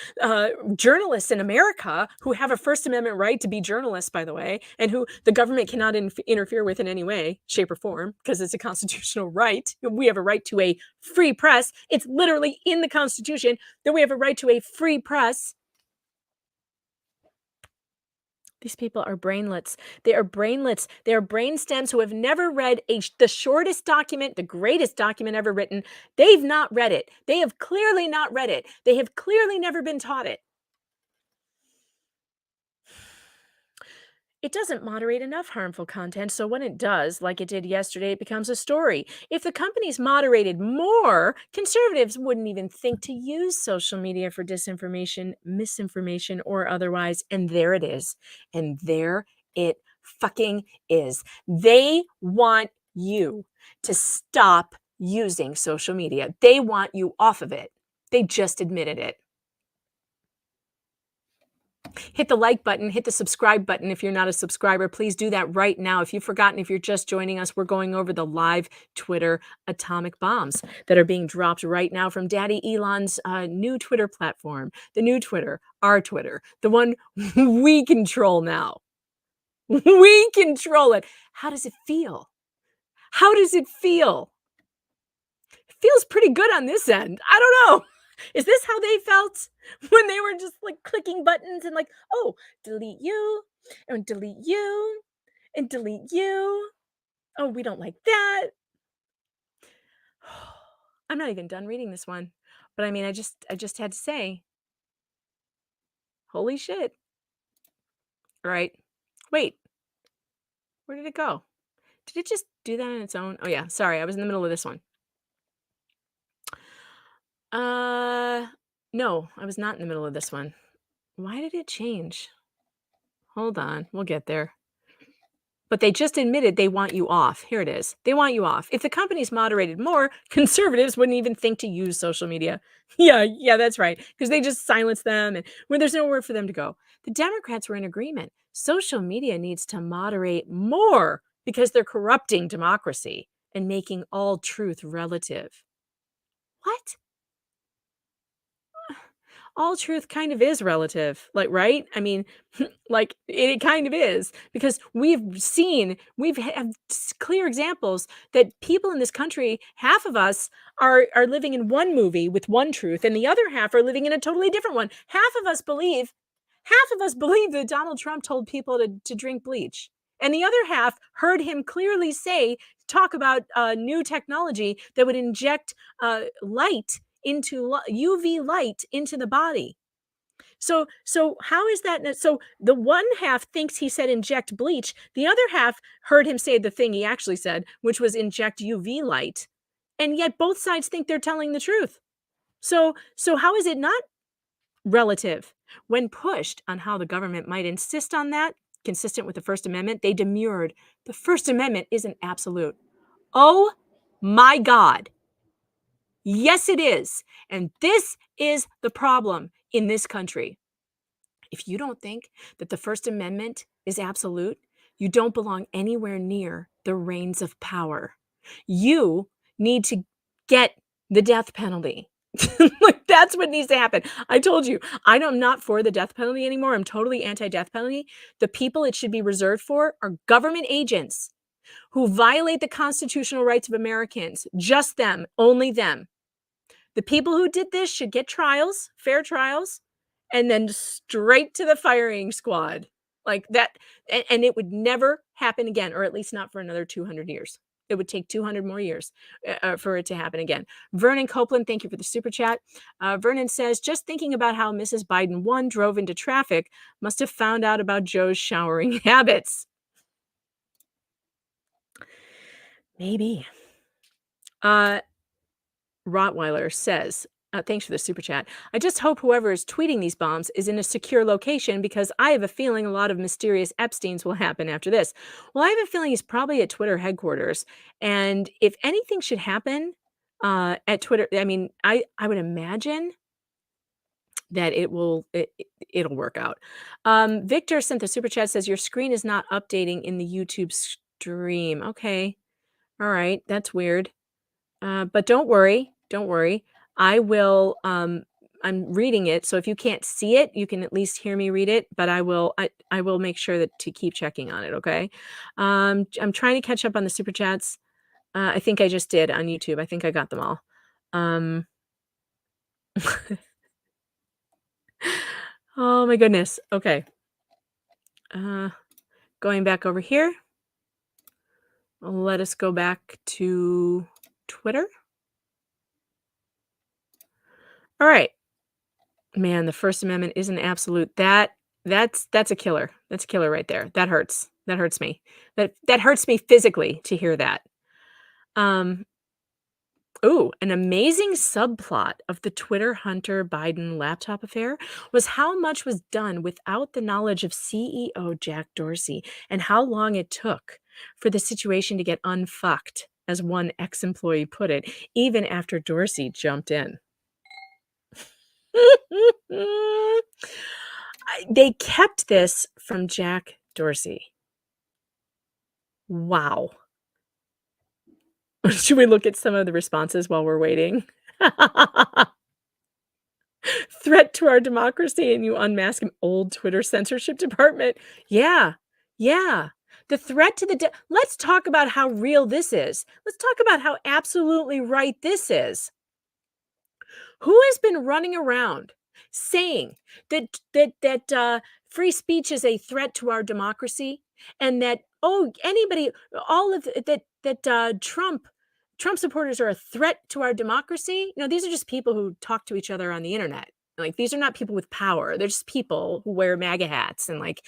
journalists in America who have a First Amendment right to be journalists, by the way, and who the government cannot interfere with in any way, shape, or form, because it's a constitutional right. We have a right to a free press. It's literally in the Constitution that we have a right to a free press. These people are brainlets. They are brainlets. They are brain stems who have never read the shortest document, the greatest document ever written. They've not read it. They have clearly not read it. They have clearly never been taught it. It doesn't moderate enough harmful content, so when it does, like it did yesterday, it becomes a story. If the companies moderated more, conservatives wouldn't even think to use social media for disinformation, misinformation, or otherwise. And there it is. And there It fucking is. They want you to stop using social media. They want you off of it. They just admitted it. Hit the like button, hit the subscribe button if you're not a subscriber. Please do that right now. If you've forgotten, if you're just joining us, we're going over the live Twitter atomic bombs that are being dropped right now from Daddy Elon's new Twitter platform, the new Twitter, our Twitter, the one we control now. We control it. How does it feel? How does it feel? It feels pretty good on this end. I don't know. Is this how they felt when they were just like clicking buttons and like, oh, delete you and delete you and delete you. Oh, we don't like that. I'm not even done reading this one. But I mean, I just had to say, holy shit. All right. Wait. Where did it go? Did it just do that on its own? Oh yeah, sorry. I was in the middle of this one. No, I was not in the middle of this one. Why did it change? Hold on, we'll get there. But they just admitted they want you off. Here it is. They want you off. If the companies moderated more, conservatives wouldn't even think to use social media. Yeah, that's right. Because they just silence them and when there's nowhere for them to go. The Democrats were in agreement. Social media needs to moderate more because they're corrupting democracy and making all truth relative. What? All truth kind of is relative, like, right? I mean, like, it kind of is because we've have clear examples that people in this country, half of us are living in one movie with one truth, and the other half are living in a totally different one. Half of us believe that Donald Trump told people to drink bleach, and the other half heard him clearly talk about new technology that would inject light into UV light into the body. So how is that? So the one half thinks he said inject bleach. The other half heard him say the thing he actually said, which was inject UV light. And yet both sides think they're telling the truth. So how is it not relative? When pushed on how the government might insist on that, consistent with the First Amendment, they demurred. The First Amendment isn't absolute. Oh my God. Yes, it is. And this is the problem in this country. If you don't think that the First Amendment is absolute, you don't belong anywhere near the reins of power. You need to get the death penalty. Like, that's what needs to happen. I told you, I'm not for the death penalty anymore. I'm totally anti-death penalty. The people it should be reserved for are government agents who violate the constitutional rights of Americans. Just them, only them. The people who did this should get trials, fair trials, and then straight to the firing squad. Like that, and it would never happen again, or at least not for another 200 years. It would take 200 more years for it to happen again. Vernon Copeland, thank you for the super chat. Vernon says, just thinking about how Mrs. Biden 1 drove into traffic, must have found out about Joe's showering habits. Maybe. Rottweiler says, thanks for the super chat. I just hope whoever is tweeting these bombs is in a secure location because I have a feeling a lot of mysterious Epsteins will happen after this. Well, I have a feeling he's probably at Twitter headquarters. And if anything should happen at Twitter, I mean, I would imagine that it'll work out. Victor sent the super chat, says your screen is not updating in the YouTube stream. Okay. All right. That's weird. But don't worry. I will, I'm reading it. So if you can't see it, you can at least hear me read it, but I will make sure to keep checking on it. Okay. I'm trying to catch up on the super chats. I think I just did on YouTube. I think I got them all. Oh my goodness. Okay. Going back over here. Let us go back to Twitter. All right. Man, the First Amendment isn't absolute. That's a killer. That's a killer right there. That hurts. That hurts me. That hurts me physically to hear that. Ooh, an amazing subplot of the Twitter Hunter Biden laptop affair was how much was done without the knowledge of CEO Jack Dorsey and how long it took for the situation to get unfucked, as one ex-employee put it, even after Dorsey jumped in. They kept this from Jack Dorsey. Wow. Should we look at some of the responses while we're waiting? Threat to our democracy, and you unmask an old Twitter censorship department. Yeah, yeah. The threat to the let's talk about how real this is. Let's talk about how absolutely right this is. Who has been running around saying that free speech is a threat to our democracy, and that anybody, all of that Trump supporters are a threat to our democracy? No, these are just people who talk to each other on the internet. Like, these are not people with power. They're just people who wear MAGA hats and, like,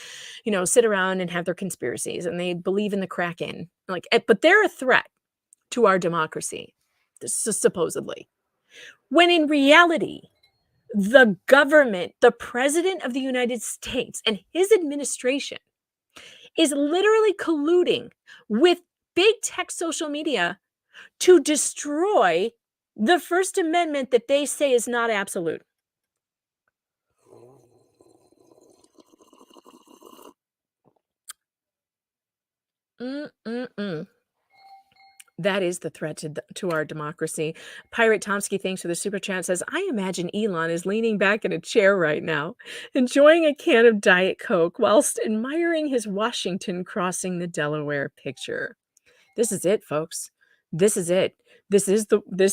sit around and have their conspiracies, and they believe in the Kraken. Like, but they're a threat to our democracy, supposedly. When in reality, the government, the president of the United States and his administration is literally colluding with big tech social media to destroy the First Amendment that they say is not absolute. That is the threat to our democracy. Pirate Tomsky, thanks for the super chat, says, I imagine Elon is leaning back in a chair right now, enjoying a can of Diet Coke whilst admiring his Washington crossing the Delaware picture. This is it, folks. This is it. This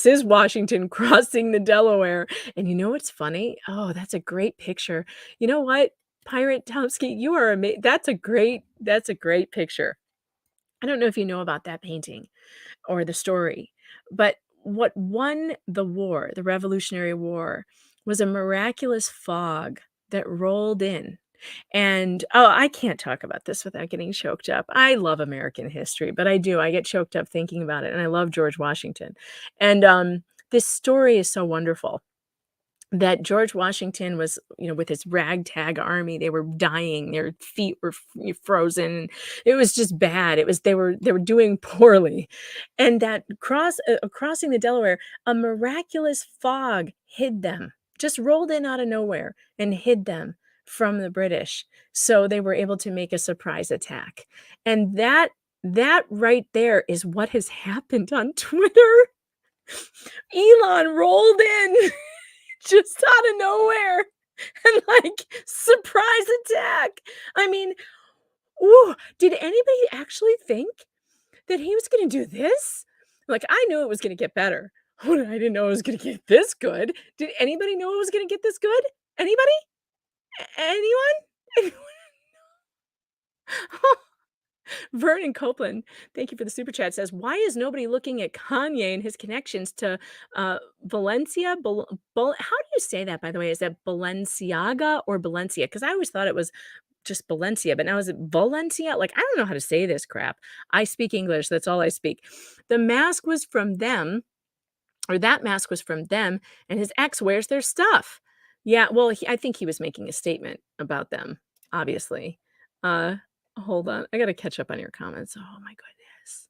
is Washington crossing the Delaware. And you know what's funny? Oh, that's a great picture. You know what, Pirate Tomsky, you are amazing. That's a great picture. I don't know if you know about that painting or the story, but what won the war, the Revolutionary War, was a miraculous fog that rolled in. And I can't talk about this without getting choked up. I love American history, but I get choked up thinking about it, and I love George Washington. And this story is so wonderful. That George Washington was, with his ragtag army, they were dying, their feet were frozen. It was just bad. They were doing poorly. And that crossing the Delaware, a miraculous fog hid them, just rolled in out of nowhere and hid them from the British. So they were able to make a surprise attack. And that right there is what has happened on Twitter. Elon rolled in just out of nowhere and, like, surprise attack. I mean, did anybody actually think that he was gonna do this? Like, I knew it was gonna get better. I didn't know it was gonna get this good. Did anybody know it was gonna get this good? Anybody? Anyone? Vernon Copeland, thank you for the super chat, says, why is nobody looking at Kanye and his connections to Valencia? How do you say that, by the way? Is that Balenciaga or Valencia? Because I always thought it was just Valencia, but now is it Valencia? Like, I don't know how to say this crap. I speak English. That's all I speak. The mask was from them, or that mask was from them, and his ex wears their stuff. Yeah, well, I think he was making a statement about them, obviously. Hold on. I gotta catch up on your comments. Oh my goodness.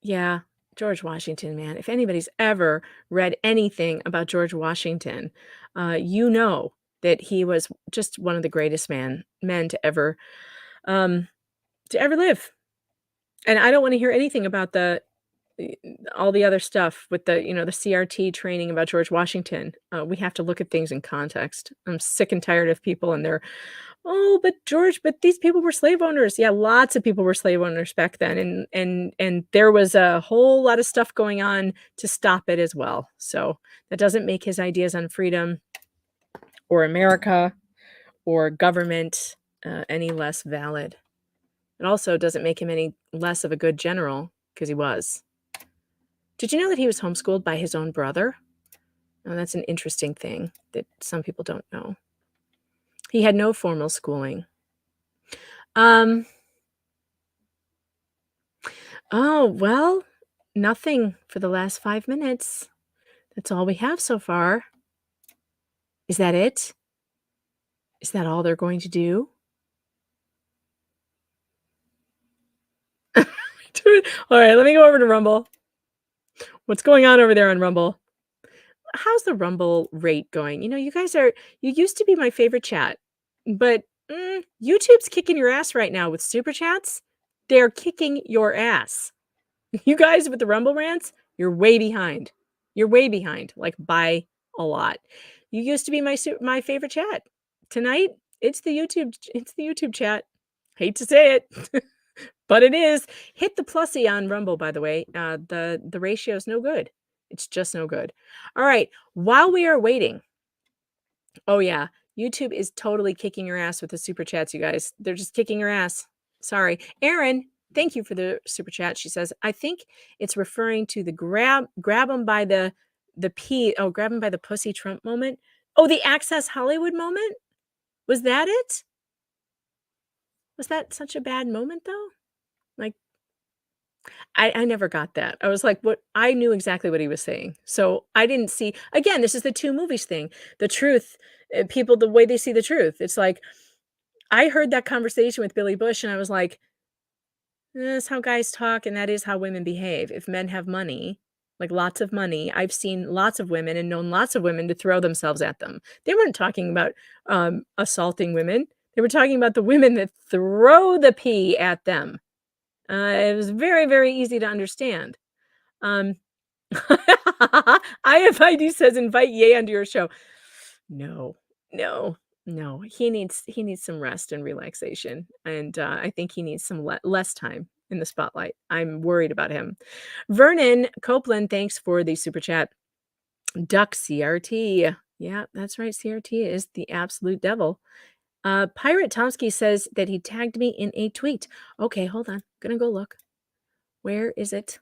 Yeah, George Washington, man. If anybody's ever read anything about George Washington, you know that he was just one of the greatest men to ever live. And I don't want to hear anything about all the other stuff with the CRT training about George Washington. We have to look at things in context. I'm sick and tired of people and their, but these people were slave owners. Yeah, lots of people were slave owners back then, and there was a whole lot of stuff going on to stop it as well. So that doesn't make his ideas on freedom or America or government any less valid. It also doesn't make him any less of a good general, because he was. Did you know that he was homeschooled by his own brother? Oh, that's an interesting thing that some people don't know. He had no formal schooling. Oh, well, Nothing for the last 5 minutes. That's all we have so far. Is that it? Is that all they're going to do? All right, let me go over to Rumble. What's going on over there on Rumble? How's the Rumble rate going? You know, you used to be my favorite chat, but YouTube's kicking your ass right now with super chats. They're kicking your ass. You guys with the Rumble rants, you're way behind. You're way behind, like by a lot. You used to be my favorite chat. Tonight, it's the YouTube chat. Hate to say it, but it is. Hit the plussy on Rumble, by the way. The ratio is no good. It's just no good. All right. While we are waiting, oh yeah, YouTube is totally kicking your ass with the super chats, you guys. They're just kicking your ass. Sorry. Erin, thank you for the super chat. She says, I think it's referring to the grab him by the grab him by the pussy Trump moment. Oh, the Access Hollywood moment? Was that it? Was that such a bad moment though? Like, I never got that. I was like, what? I knew exactly what he was saying. So I didn't see, again, this is the two movies thing. The truth, people, the way they see the truth. It's like, I heard that conversation with Billy Bush and I was like, that's how guys talk and that is how women behave. If men have money, like lots of money, I've seen lots of women and known lots of women to throw themselves at them. They weren't talking about assaulting women. They were talking about the women that throw the pee at them. It was very, very easy to understand. IFID says invite Ye onto your show. No, no, no. He needs some rest and relaxation, and I think he needs some less time in the spotlight. I'm worried about him. Vernon Copeland, thanks for the super chat. Duck CRT. Yeah, that's right. CRT is the absolute devil. Pirate Tomsky says that he tagged me in a tweet. Okay, hold on. Gonna go look. Where is it?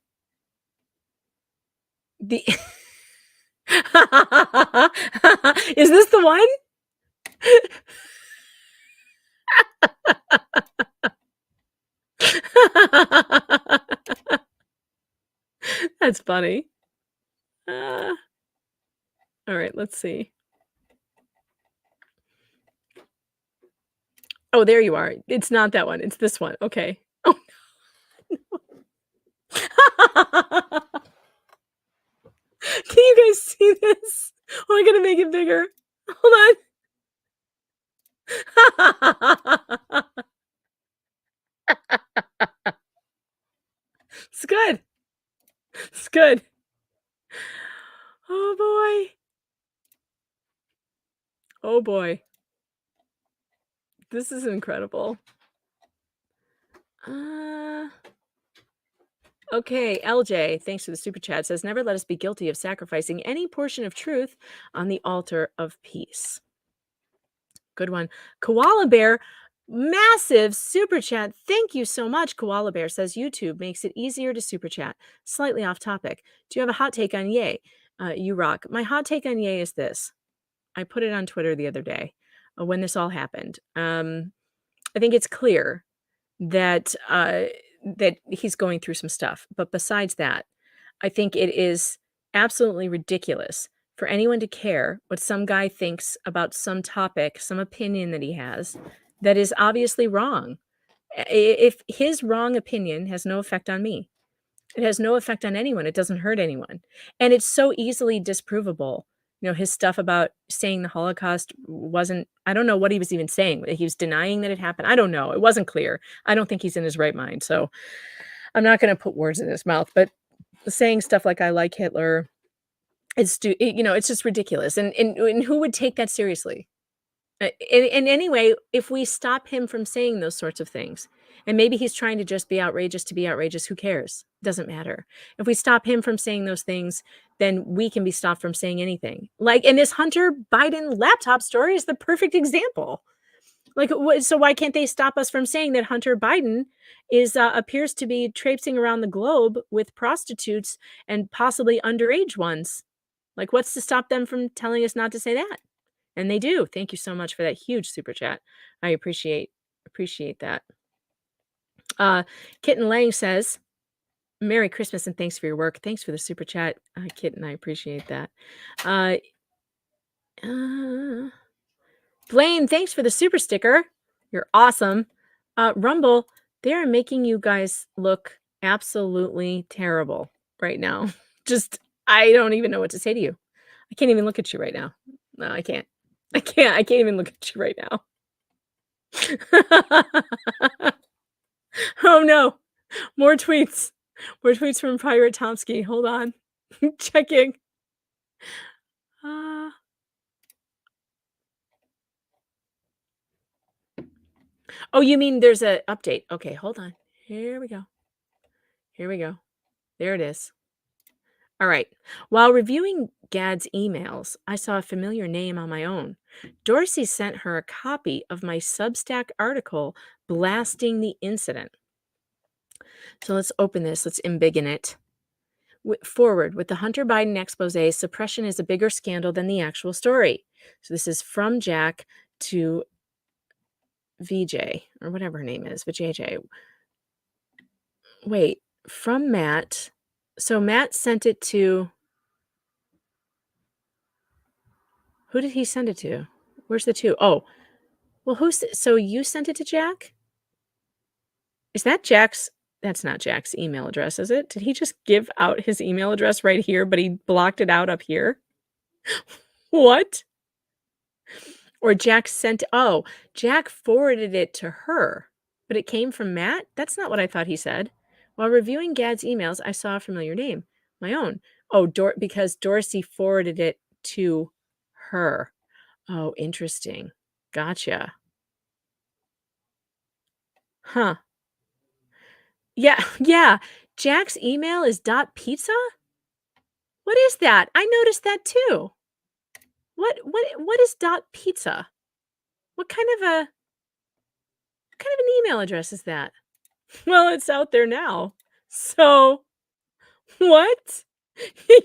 The Is this the one? That's funny. All right, let's see. Oh, there you are. It's not that one. It's this one. Okay. Oh, no. Can you guys see this? Oh, I gotta make it bigger. Hold on. It's good. It's good. Oh boy. Oh boy. This is incredible. Okay, LJ, thanks for the super chat, says, never let us be guilty of sacrificing any portion of truth on the altar of peace. Good one. Koala Bear, massive super chat. Thank you so much. Koala Bear says, YouTube makes it easier to super chat. Slightly off topic. Do you have a hot take on Ye? You rock. My hot take on Ye is this. I put it on Twitter the other day when this all happened. I think it's clear that that he's going through some stuff. But besides that, I think it is absolutely ridiculous for anyone to care what some guy thinks about some topic, some opinion that he has that is obviously wrong. If his wrong opinion has no effect on me, it has no effect on anyone. It doesn't hurt anyone. And it's so easily disprovable. You know, his stuff about saying the Holocaust wasn't, I don't know what he was even saying. He was denying that it happened. I don't know. It wasn't clear. I don't think he's in his right mind. So I'm not going to put words in his mouth, but saying stuff like I like Hitler, it's just ridiculous. And who would take that seriously? And anyway, if we stop him from saying those sorts of things, and maybe he's trying to just be outrageous to be outrageous, who cares? Doesn't matter. If we stop him from saying those things, then we can be stopped from saying anything. Like, and this Hunter Biden laptop story is the perfect example. Like, so why can't they stop us from saying that Hunter Biden appears to be traipsing around the globe with prostitutes and possibly underage ones? Like, what's to stop them from telling us not to say that? And they do. Thank you so much for that huge super chat. I appreciate that. Kitten Lang says, Merry Christmas and thanks for your work. Thanks for the super chat, Kitten. I appreciate that. Uh, uh, Blaine, thanks for the super sticker. You're awesome. Rumble, they're making you guys look absolutely terrible right now. Just, I don't even know what to say to you. I can't even look at you right now. No, I can't. I can't even look at you right now. Oh no. More tweets. More tweets from Pirate Tomsky. Hold on. Checking. Oh, you mean there's a update. Okay, hold on. Here we go. Here we go. There it is. All right. While reviewing Gad's emails, I saw a familiar name on my own. Dorsey sent her a copy of my Substack article blasting the incident. So let's open this. Let's embiggen it. Forward with the Hunter Biden expose, suppression is a bigger scandal than the actual story. So this is from Jack to VJ, or whatever her name is, but JJ. Wait, from Matt. So Matt sent it to. Who did he send it to? Where's the two? Oh, well, so you sent it to Jack? Is that Jack's? That's not Jack's email address, is it? Did he just give out his email address right here, but he blocked it out up here? What? Or Jack Jack forwarded it to her, but it came from Matt? That's not what I thought he said. While reviewing Gad's emails, I saw a familiar name, my own. Oh, because Dorsey forwarded it to her. Oh, interesting. Gotcha. Huh. Yeah. Jack's email is .pizza? What is that? I noticed that too. What is .pizza? What kind of an email address is that? Well, it's out there now. So, what?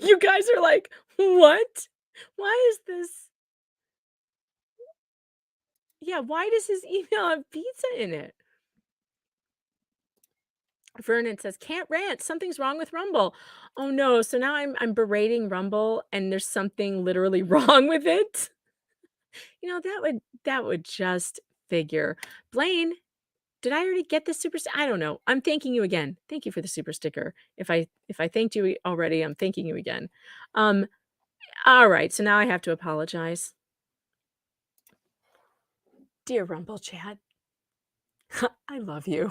You guys are like, "What? Why is this?" Yeah, why does his email have pizza in it? Vernon says, "Can't rant. Something's wrong with Rumble." Oh no, so now I'm berating Rumble and there's something literally wrong with it. You know, that would just figure. Blaine, did I already get the super I don't know. I'm thanking you again. Thank you for the super sticker. If I thanked you already, I'm thanking you again. All right, so now I have to apologize. Dear Rumble chat, I love you.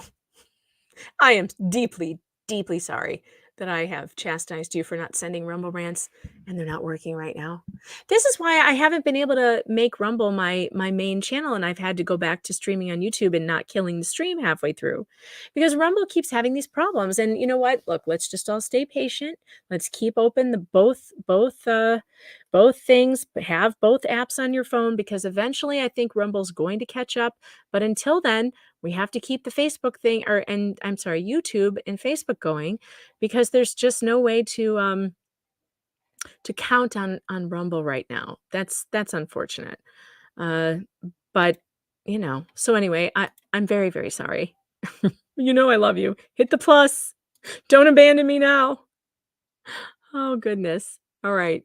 I am deeply, deeply sorry that I have chastised you for not sending Rumble rants, and they're not working right now. This is why I haven't been able to make Rumble my main channel, and I've had to go back to streaming on YouTube and not killing the stream halfway through, because Rumble keeps having these problems. And you know what? Look, let's just all stay patient. Let's keep open the both things. Have both apps on your phone, because eventually I think Rumble's going to catch up. But until then, we have to keep the Facebook thing, YouTube and Facebook going, because there's just no way to count on Rumble right now. That's unfortunate. But so anyway, I'm very, very sorry. I love you. Hit the plus. Don't abandon me now. Oh goodness. All right.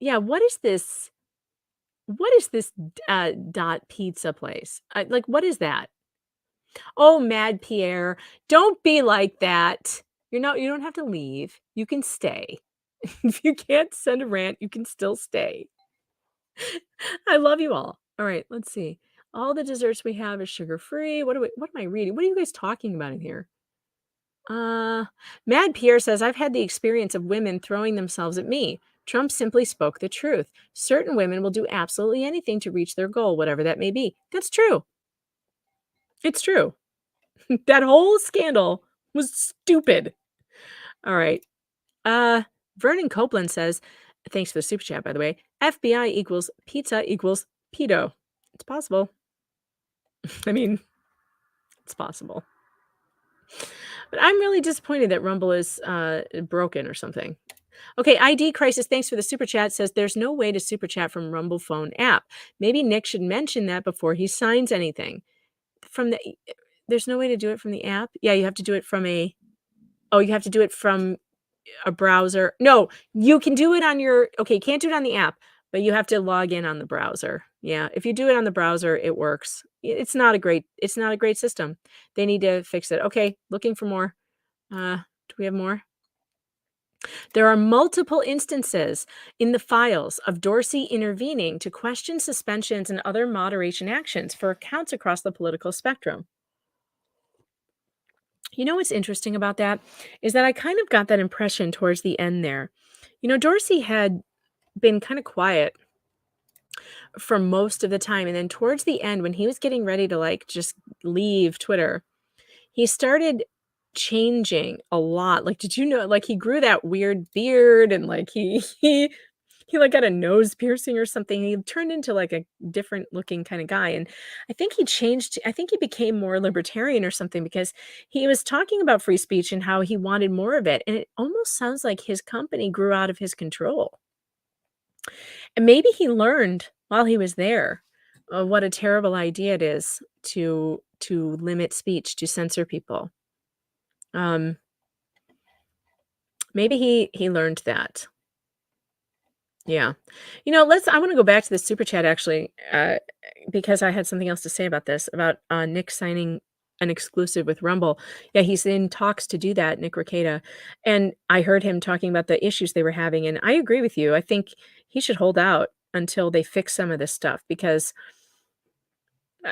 Yeah, what is this? What is this dot pizza place? What is that? Oh, Mad Pierre, don't be like that. You don't have to leave. You can stay. If you can't send a rant, you can still stay. I love you all. All right, let's see. All the desserts we have is sugar-free. What am I reading? What are you guys talking about in here? Mad Pierre says, I've had the experience of women throwing themselves at me. Trump simply spoke the truth. Certain women will do absolutely anything to reach their goal, whatever that may be. That's true. It's true. That whole scandal was stupid. All right. Vernon Copeland says, thanks for the super chat, by the way. FBI equals pizza equals pedo. It's possible. I mean, it's possible. But I'm really disappointed that Rumble is broken or something. Okay, ID Crisis, thanks for the super chat, says there's no way to super chat from Rumble phone app. Maybe Nick should mention that before he signs anything. There's no way to do it from the app? Yeah, you have to do it from a Oh, you have to do it from a browser. No, you can do it on your okay, you can't do it on the app, but you have to log in on the browser. Yeah, if you do it on the browser, it works. It's not a great system. They need to fix it. Okay, looking for more. Do we have more? There are multiple instances in the files of Dorsey intervening to question suspensions and other moderation actions for accounts across the political spectrum. You know what's interesting about that is that I kind of got that impression towards the end there. Dorsey had been kind of quiet for most of the time. And then towards the end, when he was getting ready to like just leave Twitter, he started changing a lot. Like, did you know, like he grew that weird beard and like he like got a nose piercing or something. He turned into like a different looking kind of guy. And I think he became more libertarian or something because he was talking about free speech and how he wanted more of it. And it almost sounds like his company grew out of his control. And maybe he learned while he was there what a terrible idea it is to limit speech, to censor people. Um, maybe he learned that. Yeah. I want to go back to the super chat actually, because I had something else to say about this, about Nick signing an exclusive with Rumble. Yeah, he's in talks to do that, Nick Rekieta. And I heard him talking about the issues they were having. And I agree with you. I think he should hold out until they fix some of this stuff because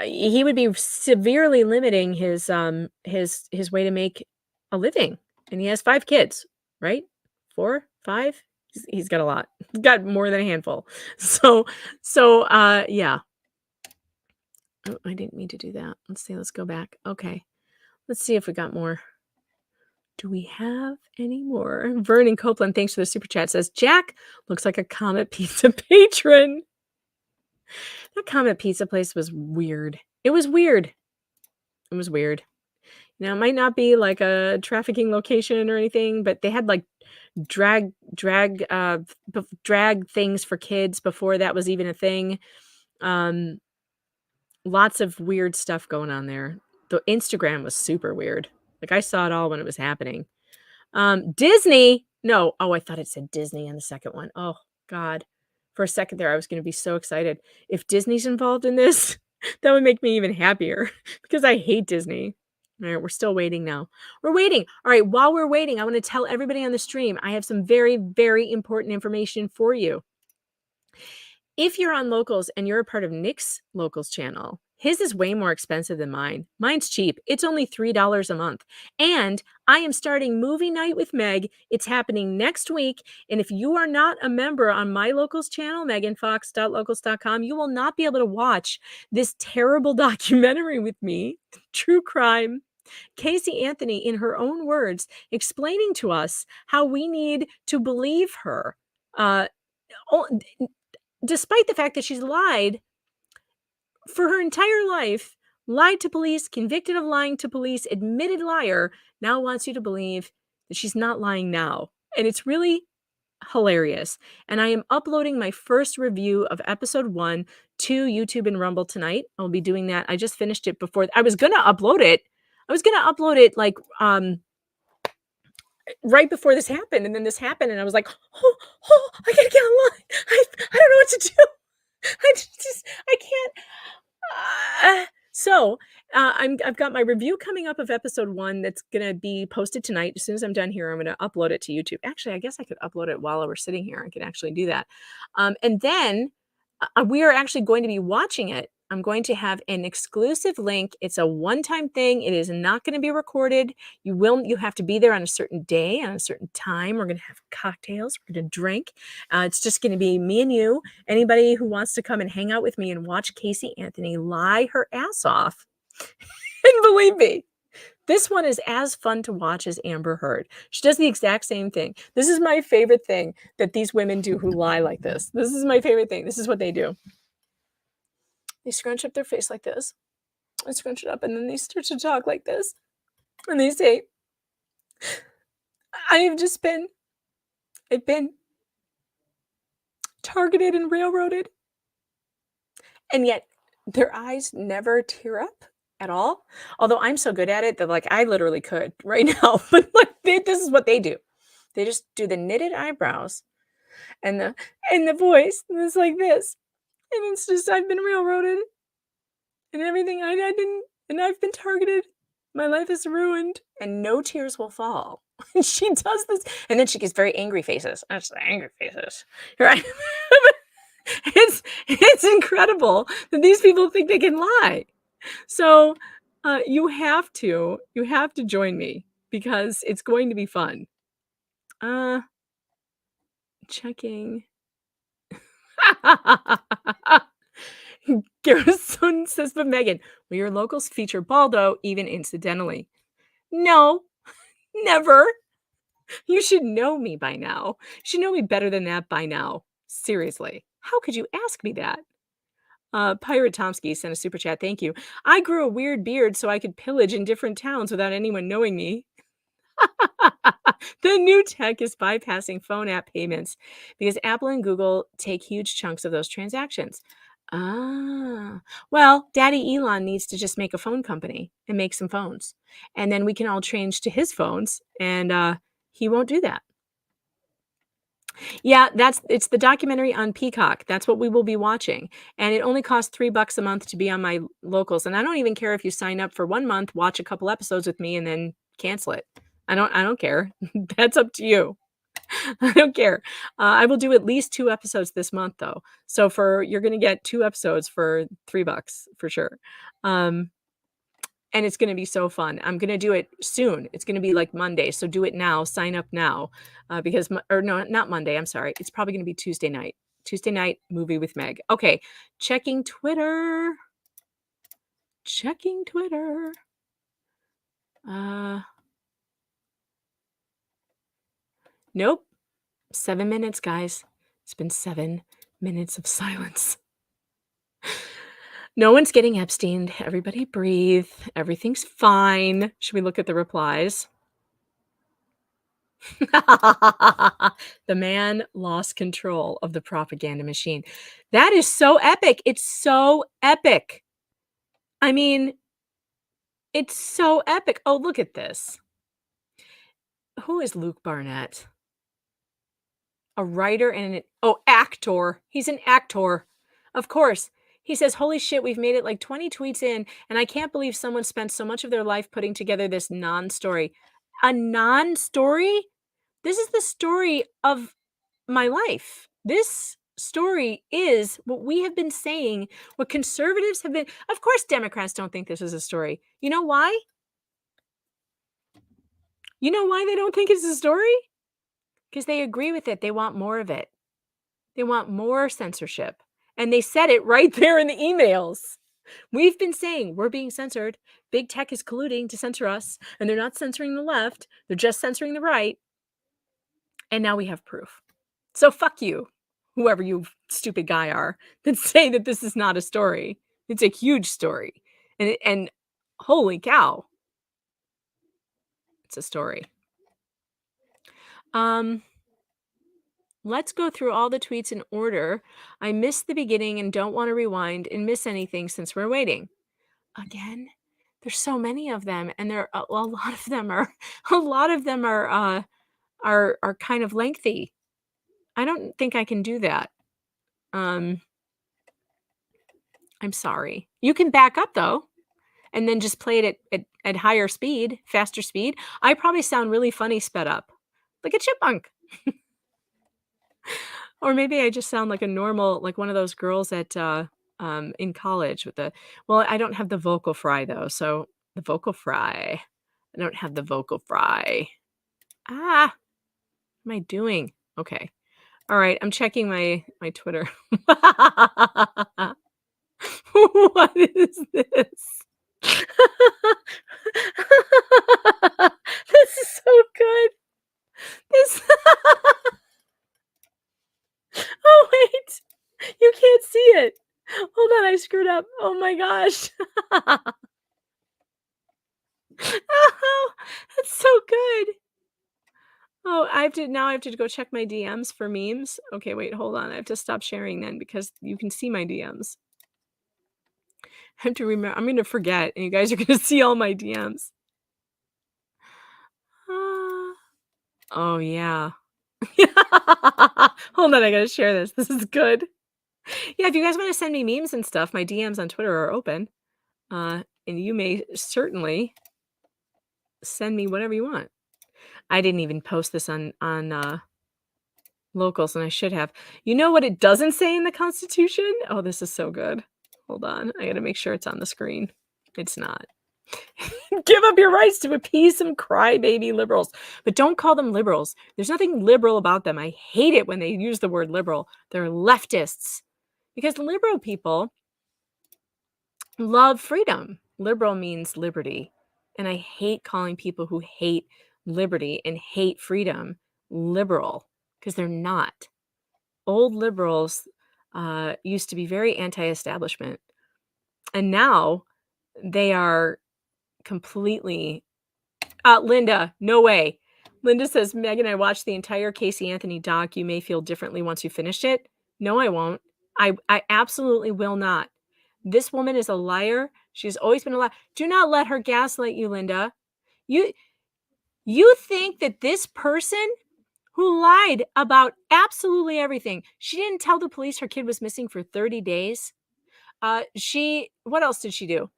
he would be severely limiting his way to make a living. And he has 5 kids, right? 4, 5? He's got a lot. He's got more than a handful. Yeah. Oh, I didn't mean to do that. Let's see. Let's go back. Okay. Let's see if we got more. Do we have any more? Vernon Copeland, thanks for the super chat, says, Jack looks like a Comet Pizza patron. That Comet Pizza place was weird. It was weird. It was weird. Now, it might not be like a trafficking location or anything, but they had like drag things for kids before that was even a thing. Lots of weird stuff going on there. The Instagram was super weird. Like I saw it all when it was happening. Disney. No. Oh, I thought it said Disney on the second one. Oh God. For a second there, I was going to be so excited. If Disney's involved in this, that would make me even happier because I hate Disney. All right, we're still waiting now. We're waiting. All right, while we're waiting, I want to tell everybody on the stream, I have some very, very important information for you. If you're on Locals and you're a part of Nick's Locals channel, his is way more expensive than mine. Mine's cheap. It's only $3 a month. And I am starting Movie Night with Meg. It's happening next week. And if you are not a member on my Locals channel, meganfox.locals.com, you will not be able to watch this terrible documentary with me, true crime. Casey Anthony, in her own words, explaining to us how we need to believe her. Despite the fact that she's lied for her entire life, lied to police, convicted of lying to police, admitted liar, now wants you to believe that she's not lying now. And it's really hilarious. And I am uploading my first review of episode 1 to YouTube and Rumble tonight. I'll be doing that. I just finished it before. I was going to upload it. Like right before this happened. And then this happened. And I was like, I gotta get online. I don't know what to do. I can't. I've got my review coming up of episode 1 that's going to be posted tonight. As soon as I'm done here, I'm going to upload it to YouTube. Actually, I guess I could upload it while we're sitting here. I could actually do that. And then we are actually going to be watching it. I'm going to have an exclusive link. It's a one-time thing. It is not going to be recorded. You have to be there on a certain day, on a certain time. We're going to have cocktails. We're going to drink. It's just going to be me and you. Anybody who wants to come and hang out with me and watch Casey Anthony lie her ass off. And believe me, this one is as fun to watch as Amber Heard. She does the exact same thing. This is my favorite thing that these women do who lie like this. This is my favorite thing. This is what they do. They scrunch up their face like this. They scrunch it up and then they start to talk like this. And they say, I've been targeted and railroaded. And yet their eyes never tear up at all. Although I'm so good at it that like I literally could right now. But like This is what they do. They just do the knitted eyebrows and the voice, and it's like this. And it's just, I've been railroaded and everything. I didn't, and I've been targeted. My life is ruined, and no tears will fall. And she does this, and then she gets very angry faces. That's the angry faces, right? It's incredible that these people think they can lie. So you have to join me because it's going to be fun. Checking. Garrison says, but Megan, will your locals feature Baldo even incidentally? No, never. You should know me by now. You should know me better than that by now. Seriously. How could you ask me that? Pirate Tomsky sent a super chat. Thank you. I grew a weird beard so I could pillage in different towns without anyone knowing me. The new tech is bypassing phone app payments because Apple and Google take huge chunks of those transactions. Well, Daddy Elon needs to just make a phone company and make some phones. And then we can all change to his phones, and he won't do that. Yeah, it's the documentary on Peacock. That's what we will be watching. And it only costs $3 a month to be on my locals. And I don't even care if you sign up for 1 month, watch a couple episodes with me, and then cancel it. I don't care. That's up to you. I don't care. I will do at least 2 episodes this month, though. So you're going to get 2 episodes for $3 for sure. And it's going to be so fun. I'm going to do it soon. It's going to be like Monday. So do it now. Sign up now. Or no, not Monday. I'm sorry. It's probably going to be Tuesday night. Tuesday night movie with Meg. Okay. Checking Twitter. Nope. 7 minutes, guys. It's been 7 minutes of silence. No one's getting Epstein. Everybody breathe. Everything's fine. Should we look at the replies? The man lost control of the propaganda machine. That is so epic. It's so epic. I mean, it's so epic. Oh, look at this. Who is Luke Barnett? A writer and actor. He's an actor. Of course. He says, holy shit, we've made it like 20 tweets in, and I can't believe someone spent so much of their life putting together this non-story. A non-story? This is the story of my life. This story is what we have been saying, what conservatives have been. Of course, Democrats don't think this is a story. You know why? You know why they don't think it's a story? Because they agree with it. They want more of it. They want more censorship. And they said it right there in the emails. We've been saying we're being censored. Big tech is colluding to censor us. And they're not censoring the left. They're just censoring the right. And now we have proof. So fuck you, whoever you stupid guy are, that say that this is not a story. It's a huge story. And holy cow. It's a story. Let's go through all the tweets in order. I missed the beginning and don't want to rewind and miss anything since we're waiting. Again, there's so many of them, and a lot of them are kind of lengthy. I don't think I can do that. I'm sorry. You can back up though, and then just play it at higher speed, faster speed. I probably sound really funny sped up, like a chipmunk. Or maybe I just sound like a normal, like one of those girls at in college with I don't have the vocal fry though. So the vocal fry. I don't have the vocal fry. What am I doing? Okay. All right. I'm checking my Twitter. What is this? This is so good. This. Oh, wait. You can't see it. Hold on. I screwed up. Oh my gosh. Oh, that's so good. Oh, now I have to go check my DMs for memes. Okay, wait, hold on. I have to stop sharing then because you can see my DMs. I have to remember. I'm going to forget, and you guys are going to see all my DMs. Oh, yeah. Hold on, I gotta share this. This is good. Yeah, if you guys wanna send me memes and stuff, my DMs on Twitter are open, and you may certainly send me whatever you want. I didn't even post this on Locals, and I should have. You know what it doesn't say in the Constitution? Oh, this is so good. Hold on, I gotta make sure it's on the screen. It's not. Give up your rights to appease some crybaby liberals. But don't call them liberals. There's nothing liberal about them. I hate it when they use the word liberal. They're leftists. Because liberal people love freedom. Liberal means liberty. And I hate calling people who hate liberty and hate freedom liberal, because they're not. Old liberals used to be very anti-establishment. And now they are completely Linda, no way. Linda says, Megan, I watched the entire Casey Anthony doc. You may feel differently once you finished it. No, I won't. I absolutely will not. This woman is a liar. She's always been a liar. Do not let her gaslight you, Linda. You think that this person who lied about absolutely everything, she didn't tell the police her kid was missing for 30 days. What else did she do?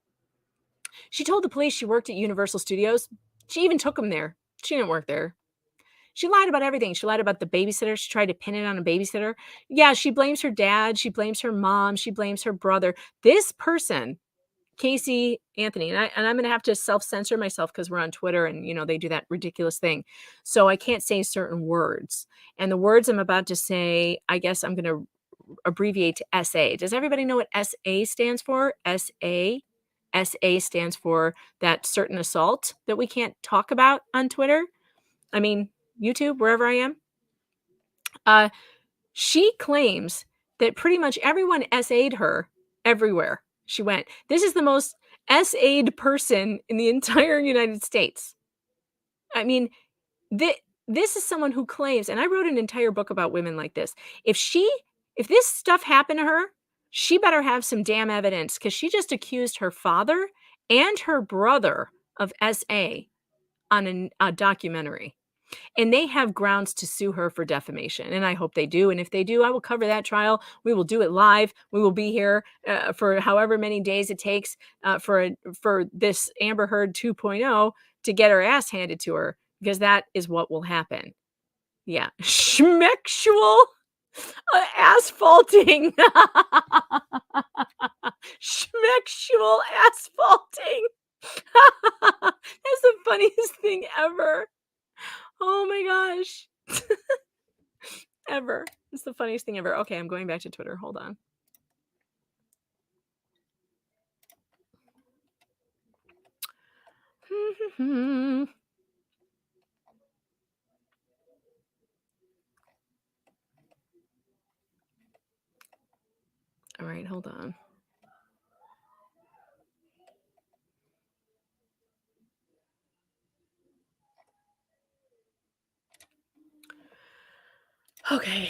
She told the police she worked at Universal Studios. She even took them there. She didn't work there. She lied about everything. She lied about the babysitter. She tried to pin it on a babysitter. Yeah, she blames her dad. She blames her mom. She blames her brother. This person, Casey Anthony, and I'm going to have to self-censor myself because we're on Twitter and, they do that ridiculous thing. So I can't say certain words. And the words I'm about to say, I guess I'm going to abbreviate to SA. Does everybody know what SA stands for? SA? SA stands for that certain assault that we can't talk about on Twitter. I mean, YouTube, wherever I am. She claims that pretty much everyone SA'd her everywhere she went. This is the most SA'd person in the entire United States. I mean, this is someone who claims, and I wrote an entire book about women like this. If this stuff happened to her, she better have some damn evidence, because she just accused her father and her brother of SA on a documentary. And they have grounds to sue her for defamation. And I hope they do. And if they do, I will cover that trial. We will do it live. We will be here for however many days it takes for this Amber Heard 2.0 to get her ass handed to her, because that is what will happen. Yeah. Schmexual asphalting. Schmexual asphalting. That's the funniest thing ever. Oh my gosh. Ever. It's the funniest thing ever. Okay, I'm going back to Twitter. Hold on. All right, hold on. Okay.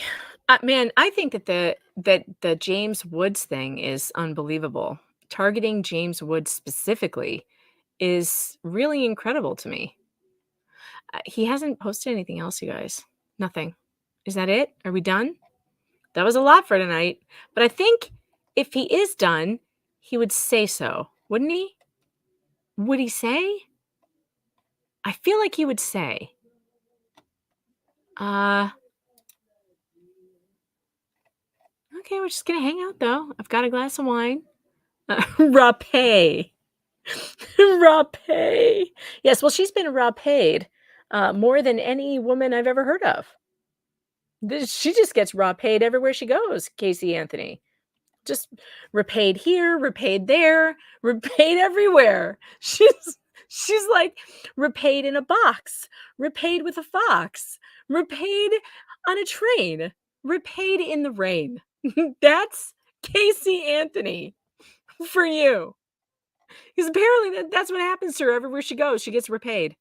Man, I think that the James Woods thing is unbelievable. Targeting James Woods specifically is really incredible to me. He hasn't posted anything else, you guys. Nothing. Is that it? Are we done? That was a lot for tonight. But I think if he is done, he would say so, wouldn't he? Would he say? I feel like he would say. Okay, we're just gonna hang out though. I've got a glass of wine. Rapé. Rapé. Yes, well, she's been rapéed more than any woman I've ever heard of. She just gets rapéed everywhere she goes, Casey Anthony. Just repaid here, repaid there, repaid everywhere. She's like repaid in a box, repaid with a fox, repaid on a train, repaid in the rain. That's Casey Anthony for you. Because apparently that's what happens to her everywhere she goes. She gets repaid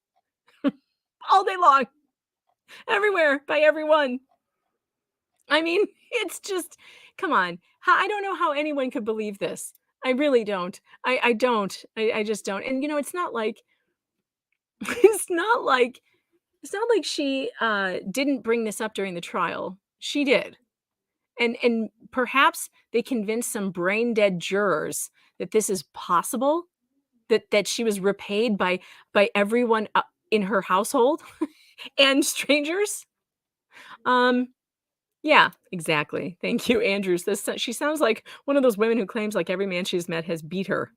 all day long, everywhere, by everyone. I mean, it's just, come on. I don't know how anyone could believe this. I really don't. I don't. I just don't. And it's not like It's not like she, didn't bring this up during the trial. She did. And perhaps they convinced some brain dead jurors that this is possible, that she was repaid by everyone, in her household and strangers. Um, yeah, exactly. Thank you, Andrews. She sounds like one of those women who claims like every man she's met has beat her.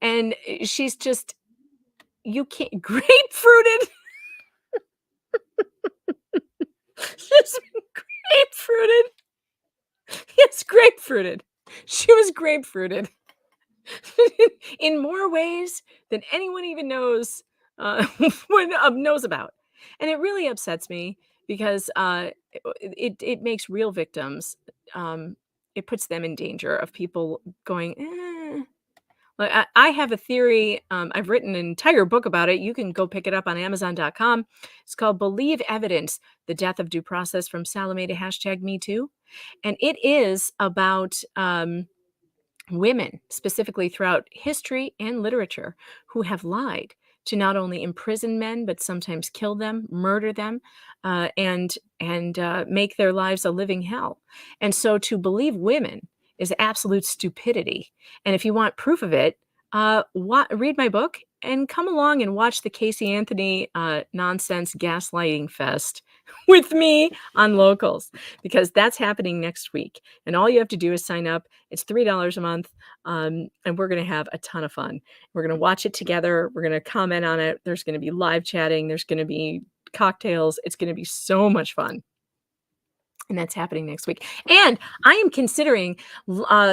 And, she's just you can't grapefruited. She's grapefruited. Yes, grapefruited. She was grapefruited. In more ways than anyone even knows, knows about. And it really upsets me because, it makes real victims, it puts them in danger of people going, "Eh." Like, I have a theory, I've written an entire book about it, you can go pick it up on Amazon.com. It's called Believe Evidence: The Death of Due Process from Salome to #MeToo, and it is about, women, specifically throughout history and literature, who have lied to not only imprison men but sometimes kill them, murder them, and make their lives a living hell. And so to believe women is absolute stupidity. And if you want proof of it, read my book and come along and watch the Casey Anthony nonsense gaslighting fest with me on Locals, because that's happening next week. And all you have to do is sign up. It's $3 a month, and we're going to have a ton of fun. We're going to watch it together. We're going to comment on it. There's going to be live chatting. There's going to be cocktails. It's going to be so much fun. And that's happening next week. And I am considering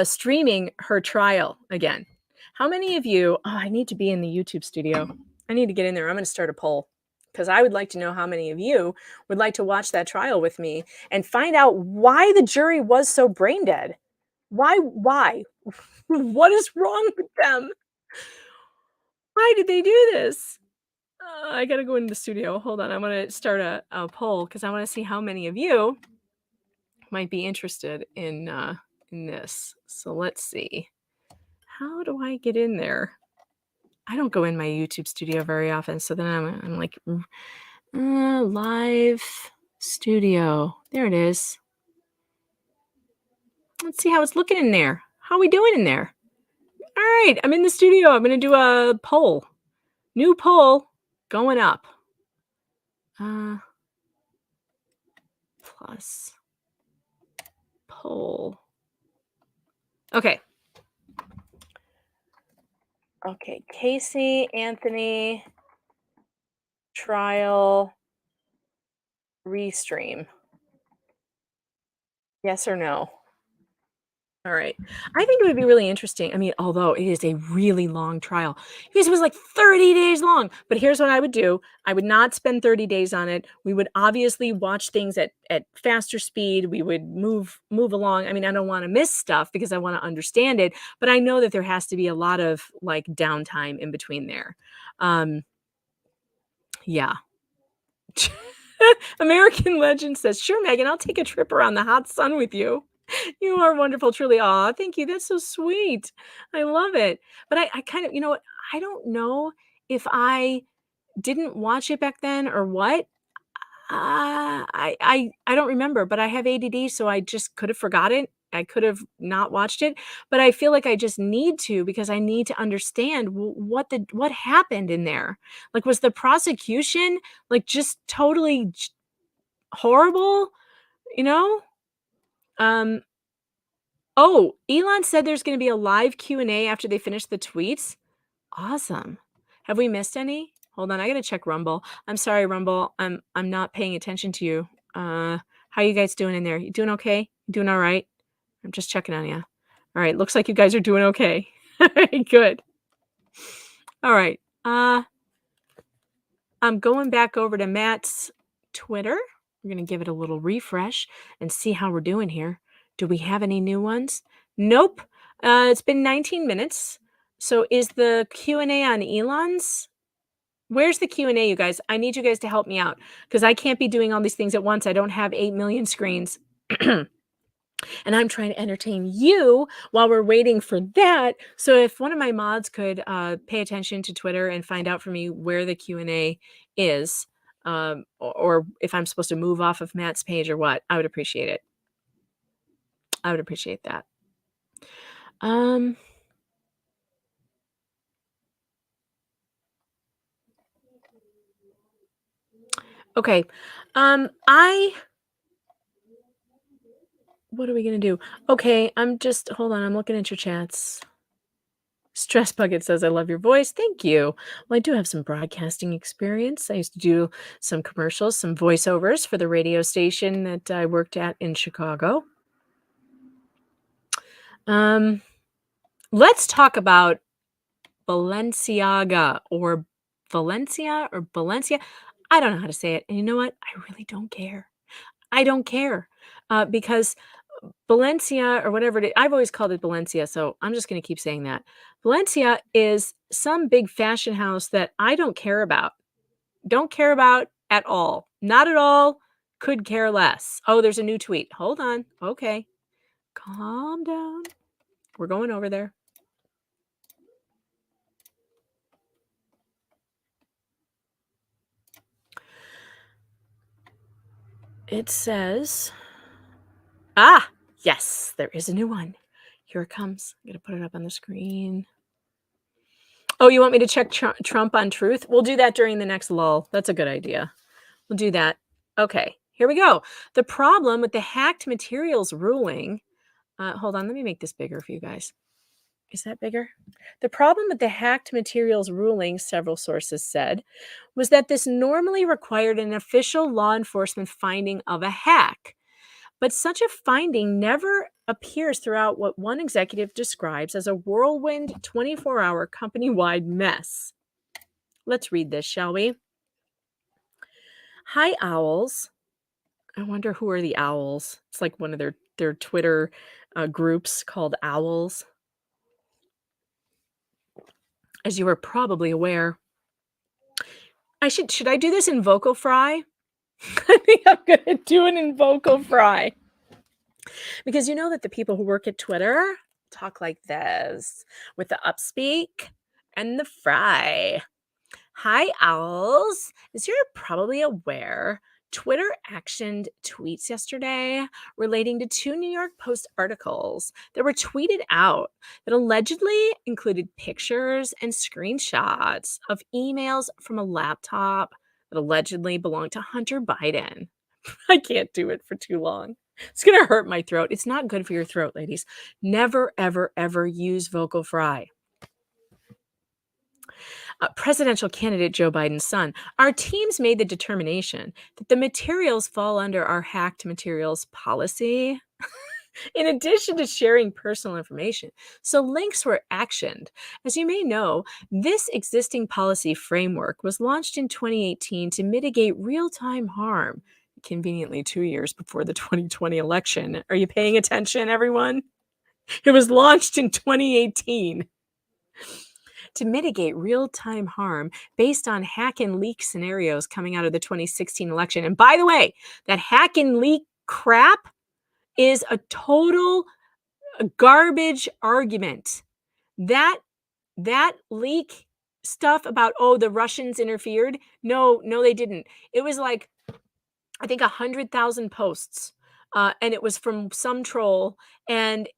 streaming her trial again. How many of you, I need to be in the YouTube studio. I need to get in there. I'm going to start a poll because I would like to know how many of you would like to watch that trial with me and find out why the jury was so brain dead. Why? What is wrong with them? Why did they do this? I got to go into the studio. Hold on. I'm going to start a poll because I want to see how many of you might be interested in this. So let's see. How do I get in there? I don't go in my YouTube studio very often, so then I'm like, live studio. There it is. Let's see how it's looking in there. How are we doing in there? All right, I'm in the studio. I'm going to do a poll. New poll going up. Plus poll. Okay. Okay, Casey Anthony trial restream. Yes or no? All right. I think it would be really interesting. I mean, although it is a really long trial. Because it was like 30 days long. But here's what I would do. I would not spend 30 days on it. We would obviously watch things at faster speed. We would move along. I mean, I don't want to miss stuff because I want to understand it, but I know that there has to be a lot of like downtime in between there. Yeah. American Legend says, "Sure, Megan, I'll take a trip around the hot sun with you." You are wonderful, truly. Aw, thank you. That's so sweet. I love it. But I kind of, you know what? I don't know if I didn't watch it back then or what. I don't remember, but I have ADD, so I just could have forgot it. I could have not watched it, but I feel like I just need to because I need to understand what happened in there. Like, was the prosecution like just totally horrible? You know? Um, Oh, Elon said there's gonna be a live Q&A after they finish the tweets. Awesome. Have we missed any? Hold on, I gotta check Rumble. I'm sorry, Rumble. I'm not paying attention to you. How you guys doing in there? You doing okay? You doing all right? I'm just checking on you. All right, looks like you guys are doing okay. All right, good. All right. I'm going back over to Matt's Twitter. We're gonna give it a little refresh and see how we're doing here. Do we have any new ones? Nope. It's been 19 minutes. So is the Q&A on Elon's? Where's the Q&A, you guys? I need you guys to help me out because I can't be doing all these things at once. I don't have 8 million screens. And I'm trying to entertain you while we're waiting for that. So if one of my mods could pay attention to Twitter and find out for me where the Q&A is, or if I'm supposed to move off of Matt's page or what, I would appreciate it. I would appreciate that. Okay. What are we going to do? Okay. Hold on. I'm looking at your chats. Stress Bucket says, I love your voice. Thank you. Well, I do have some broadcasting experience. I used to do some commercials, some voiceovers for the radio station that I worked at in Chicago. Let's talk about Balenciaga or Valencia or Valencia. I don't know how to say it. And you know what? I really don't care. I don't care because Valencia or whatever it is, I've always called it Valencia, so I'm just going to keep saying that. Valencia is some big fashion house that I don't care about. Don't care about at all. Not at all. Could care less. Oh, there's a new tweet. Hold on. Okay. Calm down. We're going over there. It says, yes, there is a new one. Here it comes. I'm going to put it up on the screen. Oh, you want me to check Trump on truth? We'll do that during the next lull. That's a good idea. We'll do that. Okay, here we go. The problem with the hacked materials ruling. Hold on, let me make this bigger for you guys. Is that bigger? The problem with the hacked materials ruling, several sources said, was that this normally required an official law enforcement finding of a hack. But such a finding never appears throughout what one executive describes as a whirlwind 24-hour company-wide mess. Let's read this, shall we? Hi, owls. I wonder who are the owls. It's like one of their Twitter groups called Owls. As you are probably aware, should I do this in vocal fry? I think I'm gonna do it in vocal fry. Because you know that the people who work at Twitter talk like this with the upspeak and the fry. Hi, owls. As you're probably aware, Twitter actioned tweets yesterday relating to 2 New York Post articles that were tweeted out that allegedly included pictures and screenshots of emails from a laptop that allegedly belonged to Hunter Biden. I can't do it for too long. It's going to hurt my throat. It's not good for your throat, ladies. Never, ever, ever use vocal fry. Presidential candidate Joe Biden's son, our teams made the determination that the materials fall under our hacked materials policy, in addition to sharing personal information. So links were actioned. As you may know, this existing policy framework was launched in 2018 to mitigate real-time harm, conveniently 2 years before the 2020 election. Are you paying attention, everyone? It was launched in 2018. To mitigate real-time harm based on hack and leak scenarios coming out of the 2016 election. And by the way, that hack and leak crap is a total garbage argument. That leak stuff about, the Russians interfered. No, they didn't. It was like, I think 100,000 posts. And it was from some troll. And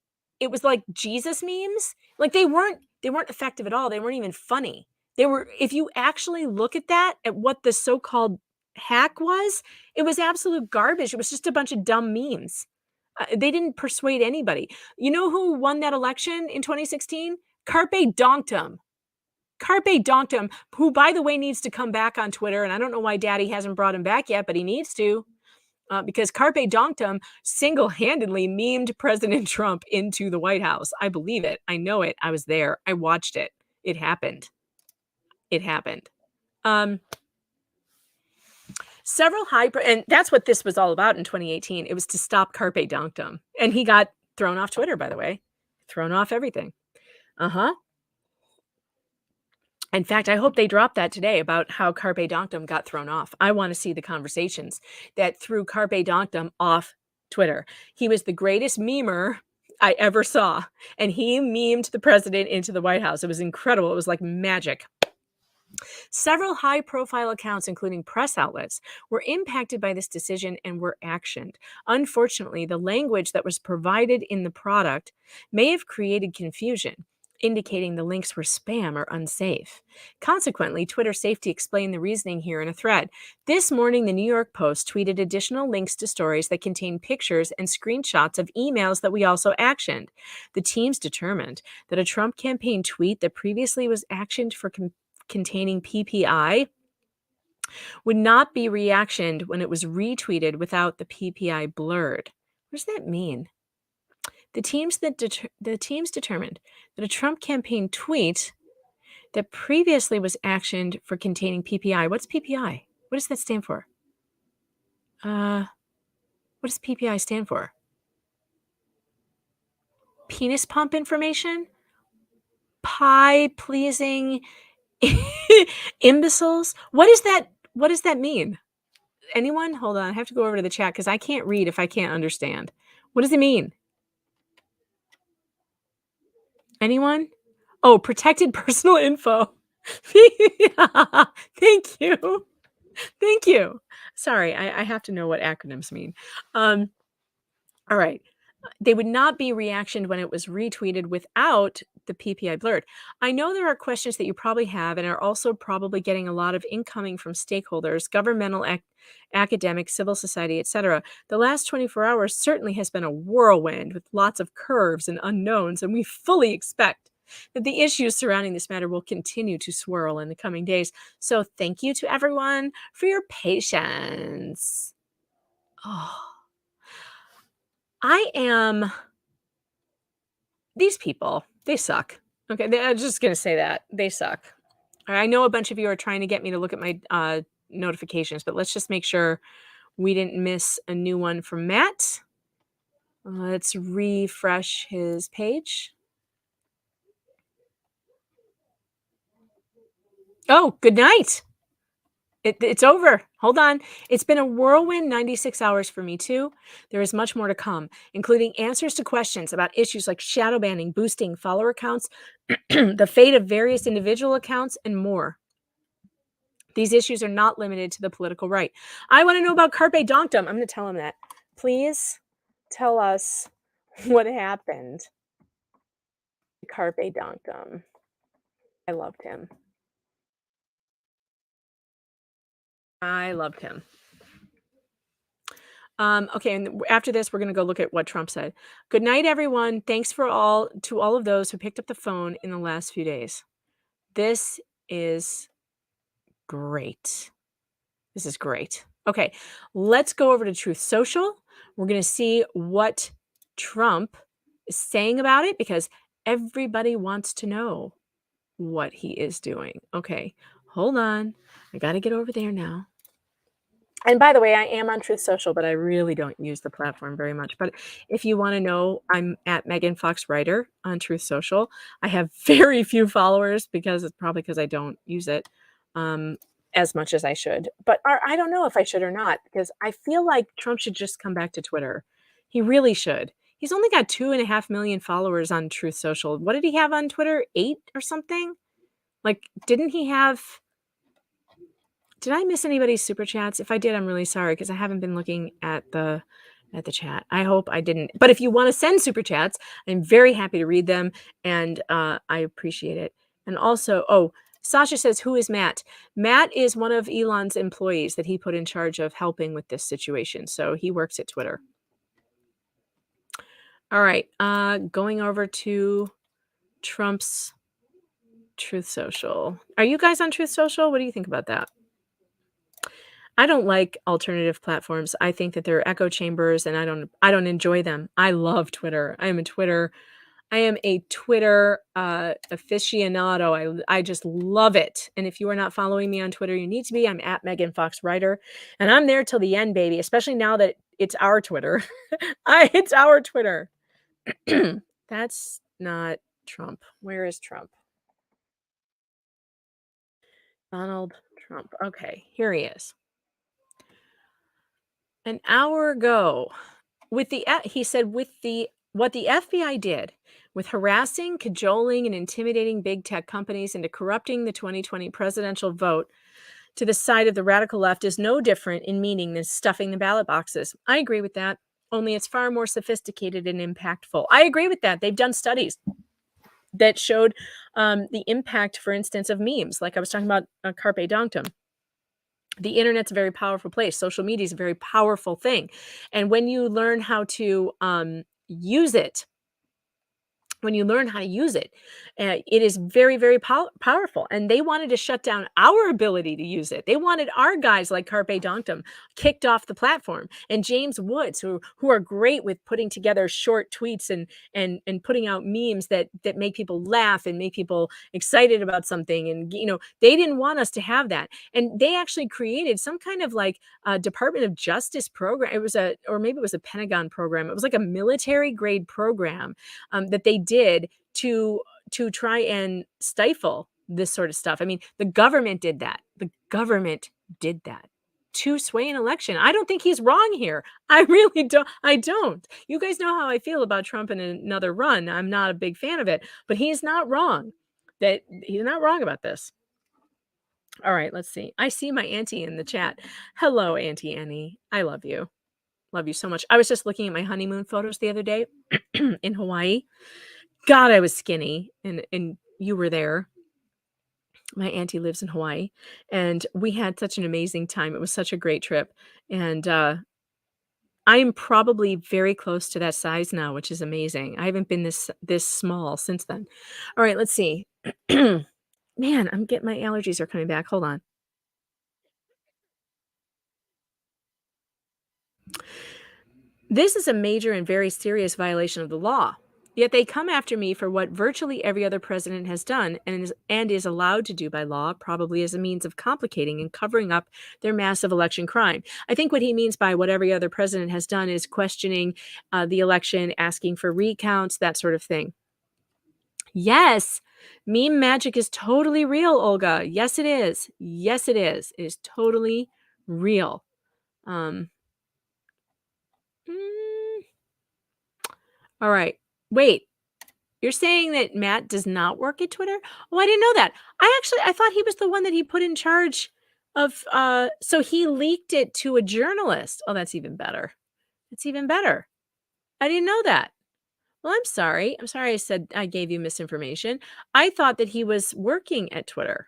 it was like Jesus memes. Like they weren't effective at all. They weren't even funny. They were, if you actually look at that, at what the so-called hack was, it was absolute garbage. It was just a bunch of dumb memes. They didn't persuade anybody. You know who won that election in 2016? Carpe Donktum. Carpe Donktum, who, by the way, needs to come back on Twitter. And I don't know why Daddy hasn't brought him back yet, but he needs to. Because Carpe Donktum single-handedly memed President Trump into the White House. I believe it. I know it. I was there. I watched it. It happened. Several and that's what this was all about in 2018. It was to stop Carpe Donktum. And he got thrown off Twitter, by the way. Thrown off everything. In fact, I hope they dropped that today about how Carpe Donktum got thrown off. I want to see the conversations that threw Carpe Donktum off Twitter. He was the greatest memer I ever saw, and he memed the president into the White House. It was incredible. It was like magic. Several high profile accounts, including press outlets, were impacted by this decision and were actioned. Unfortunately, the language that was provided in the product may have created confusion, indicating the links were spam or unsafe. Consequently, Twitter Safety explained the reasoning here in a thread. This morning, the New York Post tweeted additional links to stories that contain pictures and screenshots of emails that we also actioned. The teams determined that a Trump campaign tweet that previously was actioned for containing PPI would not be reactioned when it was retweeted without the PPI blurred. What does that mean? The teams determined that a Trump campaign tweet that previously was actioned for containing PPI. What's PPI? What does that stand for? What does PPI stand for? Penis pump information? Pie pleasing imbeciles? What does that mean? Anyone? Hold on. I have to go over to the chat because I can't read if I can't understand. What does it mean? Anyone? Oh, protected personal info. Thank you. Thank you. Sorry, I have to know what acronyms mean. All right. They would not be reactioned when it was retweeted without the PPI blurred. I know there are questions that you probably have and are also probably getting a lot of incoming from stakeholders, governmental, academic, civil society, etc. The last 24 hours certainly has been a whirlwind with lots of curves and unknowns, and we fully expect that the issues surrounding this matter will continue to swirl in the coming days. So thank you to everyone for your patience. Oh, these people, they suck. Okay, I'm just going to say that. They suck. I know a bunch of you are trying to get me to look at my notifications, but let's just make sure we didn't miss a new one from Matt. Let's refresh his page. Oh, good night. It's over. Hold on. It's been a whirlwind 96 hours for me too. There is much more to come, including answers to questions about issues like shadow banning, boosting follower counts, the fate of various individual accounts, and more. These issues are not limited to the political right. I want to know about Carpe Donktum. I'm going to tell him that. Please tell us what happened. Carpe Donktum. I loved him. Okay, and after this, we're going to go look at what Trump said. Good night, everyone. Thanks to all of those who picked up the phone in the last few days. This is great. This is great. Okay, let's go over to Truth Social. We're going to see what Trump is saying about it because everybody wants to know what he is doing. Okay, hold on. I got to get over there now. And by the way, I am on Truth Social, but I really don't use the platform very much. But if you want to know, I'm at Megan Fox Writer on Truth Social. I have very few followers because it's probably because I don't use it as much as I should. But I don't know if I should or not because I feel like Trump should just come back to Twitter. He really should. He's only got 2.5 million followers on Truth Social. What did he have on Twitter? 8 or something? Like, didn't he have... Did I miss anybody's super chats? If I did, I'm really sorry because I haven't been looking at the chat. I hope I didn't. But if you want to send super chats, I'm very happy to read them, and I appreciate it. And also, Sasha says, who is Matt? Matt is one of Elon's employees that he put in charge of helping with this situation. So he works at Twitter. All right, going over to Trump's Truth Social. Are you guys on Truth Social? What do you think about that? I don't like alternative platforms. I think that they're echo chambers and I don't enjoy them. I love Twitter. I am a Twitter aficionado. I just love it. And if you are not following me on Twitter, you need to be. I'm at Megan Fox Writer. And I'm there till the end, baby, especially now that it's our Twitter. It's our Twitter. That's not Trump. Where is Trump? Donald Trump. Okay, here he is. An hour ago, he said what the FBI did with harassing, cajoling, and intimidating big tech companies into corrupting the 2020 presidential vote to the side of the radical left is no different in meaning than stuffing the ballot boxes. I agree with that, only it's far more sophisticated and impactful. I agree with that. They've done studies that showed the impact, for instance, of memes, like I was talking about Carpe Donktum. The internet's a very powerful place. Social media is a very powerful thing. And when you learn how to use it, it is very, very powerful. And they wanted to shut down our ability to use it. They wanted our guys like Carpe Donktum kicked off the platform, and James Woods, who are great with putting together short tweets and putting out memes that make people laugh and make people excited about something. And they didn't want us to have that, and they actually created some kind of like a Department of Justice program. Or maybe it was a Pentagon program. It was like a military grade program that they did to try and stifle this sort of stuff. I mean, the government did that. The government did that to sway an election. I don't think he's wrong here. I really don't. I don't. You guys know how I feel about Trump in another run. I'm not a big fan of it, but he's not wrong. He's not wrong about this. All right, let's see. I see my auntie in the chat. Hello, Auntie Annie. I love you. Love you so much. I was just looking at my honeymoon photos the other day in Hawaii. God, I was skinny, and you were there. My auntie lives in Hawaii, and we had such an amazing time. It was such a great trip, and I am probably very close to that size now, which is amazing. I haven't been this small since then. All right, let's see. Man, my allergies are coming back. Hold on. This is a major and very serious violation of the law. Yet they come after me for what virtually every other president has done and is allowed to do by law, probably as a means of complicating and covering up their massive election crime. I think what he means by what every other president has done is questioning the election, asking for recounts, that sort of thing. Yes, meme magic is totally real, Olga. Yes, it is. Yes, it is. It is totally real. Mm, all right. Wait. You're saying that Matt does not work at Twitter? Oh, I didn't know that. I thought he was the one that he put in charge of, so he leaked it to a journalist. Oh, that's even better. That's even better. I didn't know that. Well, I'm sorry. I'm sorry I said I gave you misinformation. I thought that he was working at Twitter.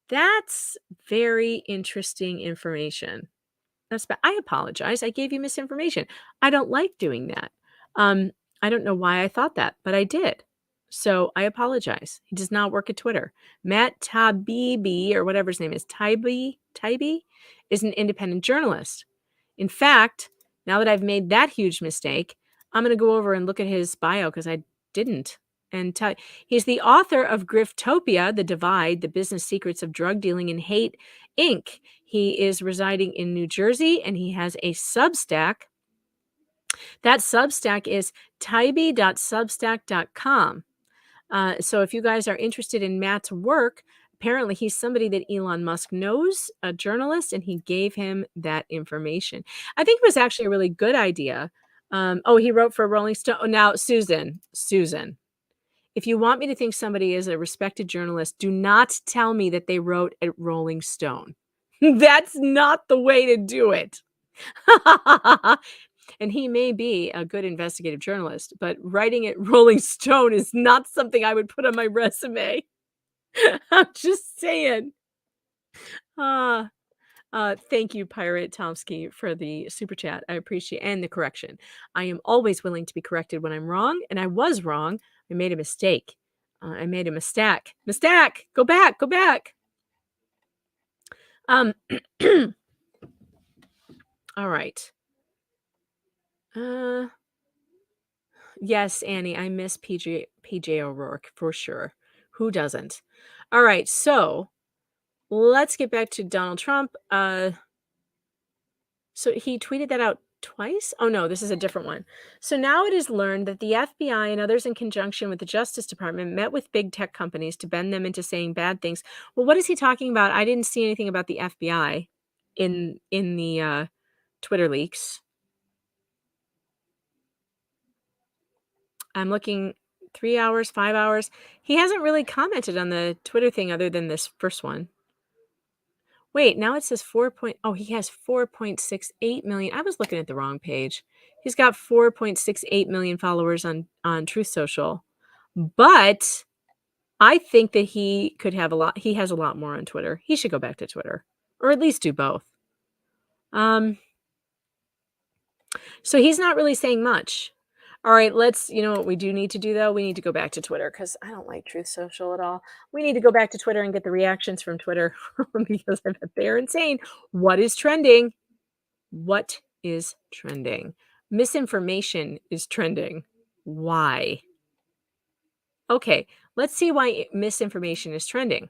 That's very interesting information. I apologize. I gave you misinformation. I don't like doing that. I don't know why I thought that, but I did. So I apologize. He does not work at Twitter. Matt Taibbi, or whatever his name is, Taibbi, is an independent journalist. In fact, now that I've made that huge mistake, I'm going to go over and look at his bio because I didn't. And he's the author of Griftopia, The Divide, The Business Secrets of Drug Dealing and Hate, Inc. He is residing in New Jersey, and he has a Substack. That Substack is taibbi.substack.com. So if you guys are interested in Matt's work, apparently he's somebody that Elon Musk knows, a journalist, and he gave him that information. I think it was actually a really good idea. He wrote for Rolling Stone. Now, Susan, if you want me to think somebody is a respected journalist, do not tell me that they wrote at Rolling Stone. That's not the way to do it. And he may be a good investigative journalist, but writing at Rolling Stone is not something I would put on my resume. I'm just saying. Thank you, Pirate Tomsky, for the super chat. I appreciate and the correction. I am always willing to be corrected when I'm wrong, and I was wrong. I made a mistake. I made a mistake. Mistake. Go back. Go back. All right. Yes, Annie, I miss PJ O'Rourke for sure. Who doesn't? All right, so let's get back to Donald Trump. So he tweeted that out twice? Oh no, this is a different one. So now it is learned that the FBI and others in conjunction with the Justice Department met with big tech companies to bend them into saying bad things. Well, what is he talking about? I didn't see anything about the FBI in the Twitter leaks. I'm looking 3 hours, 5 hours. He hasn't really commented on the Twitter thing other than this first one. Wait, now it says he has 4.68 million. I was looking at the wrong page. He's got 4.68 million followers on Truth Social. But I think that he could have a lot. He has a lot more on Twitter. He should go back to Twitter, or at least do both. So he's not really saying much. All right, you know what we do need to do though? We need to go back to Twitter because I don't like Truth Social at all. We need to go back to Twitter and get the reactions from Twitter because I bet they're insane. What is trending? What is trending? Misinformation is trending. Why? Okay, let's see why misinformation is trending.